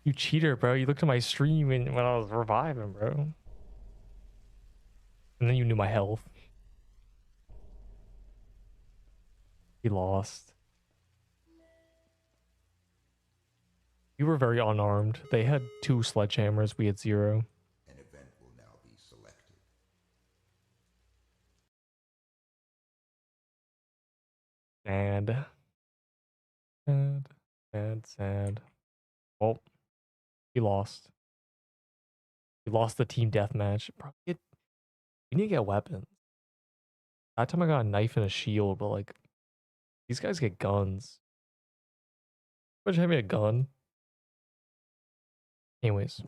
You cheater, bro. You looked at my stream when I was reviving, bro. And then you knew my health. He lost. You were very unarmed. They had 2 sledgehammers. We had 0. An event will now be selected. Sad. Well, he lost. He lost the team deathmatch. Bro, we need to get weapons. That time I got a knife and a shield, but like, these guys get guns. Imagine having a gun. Anyways.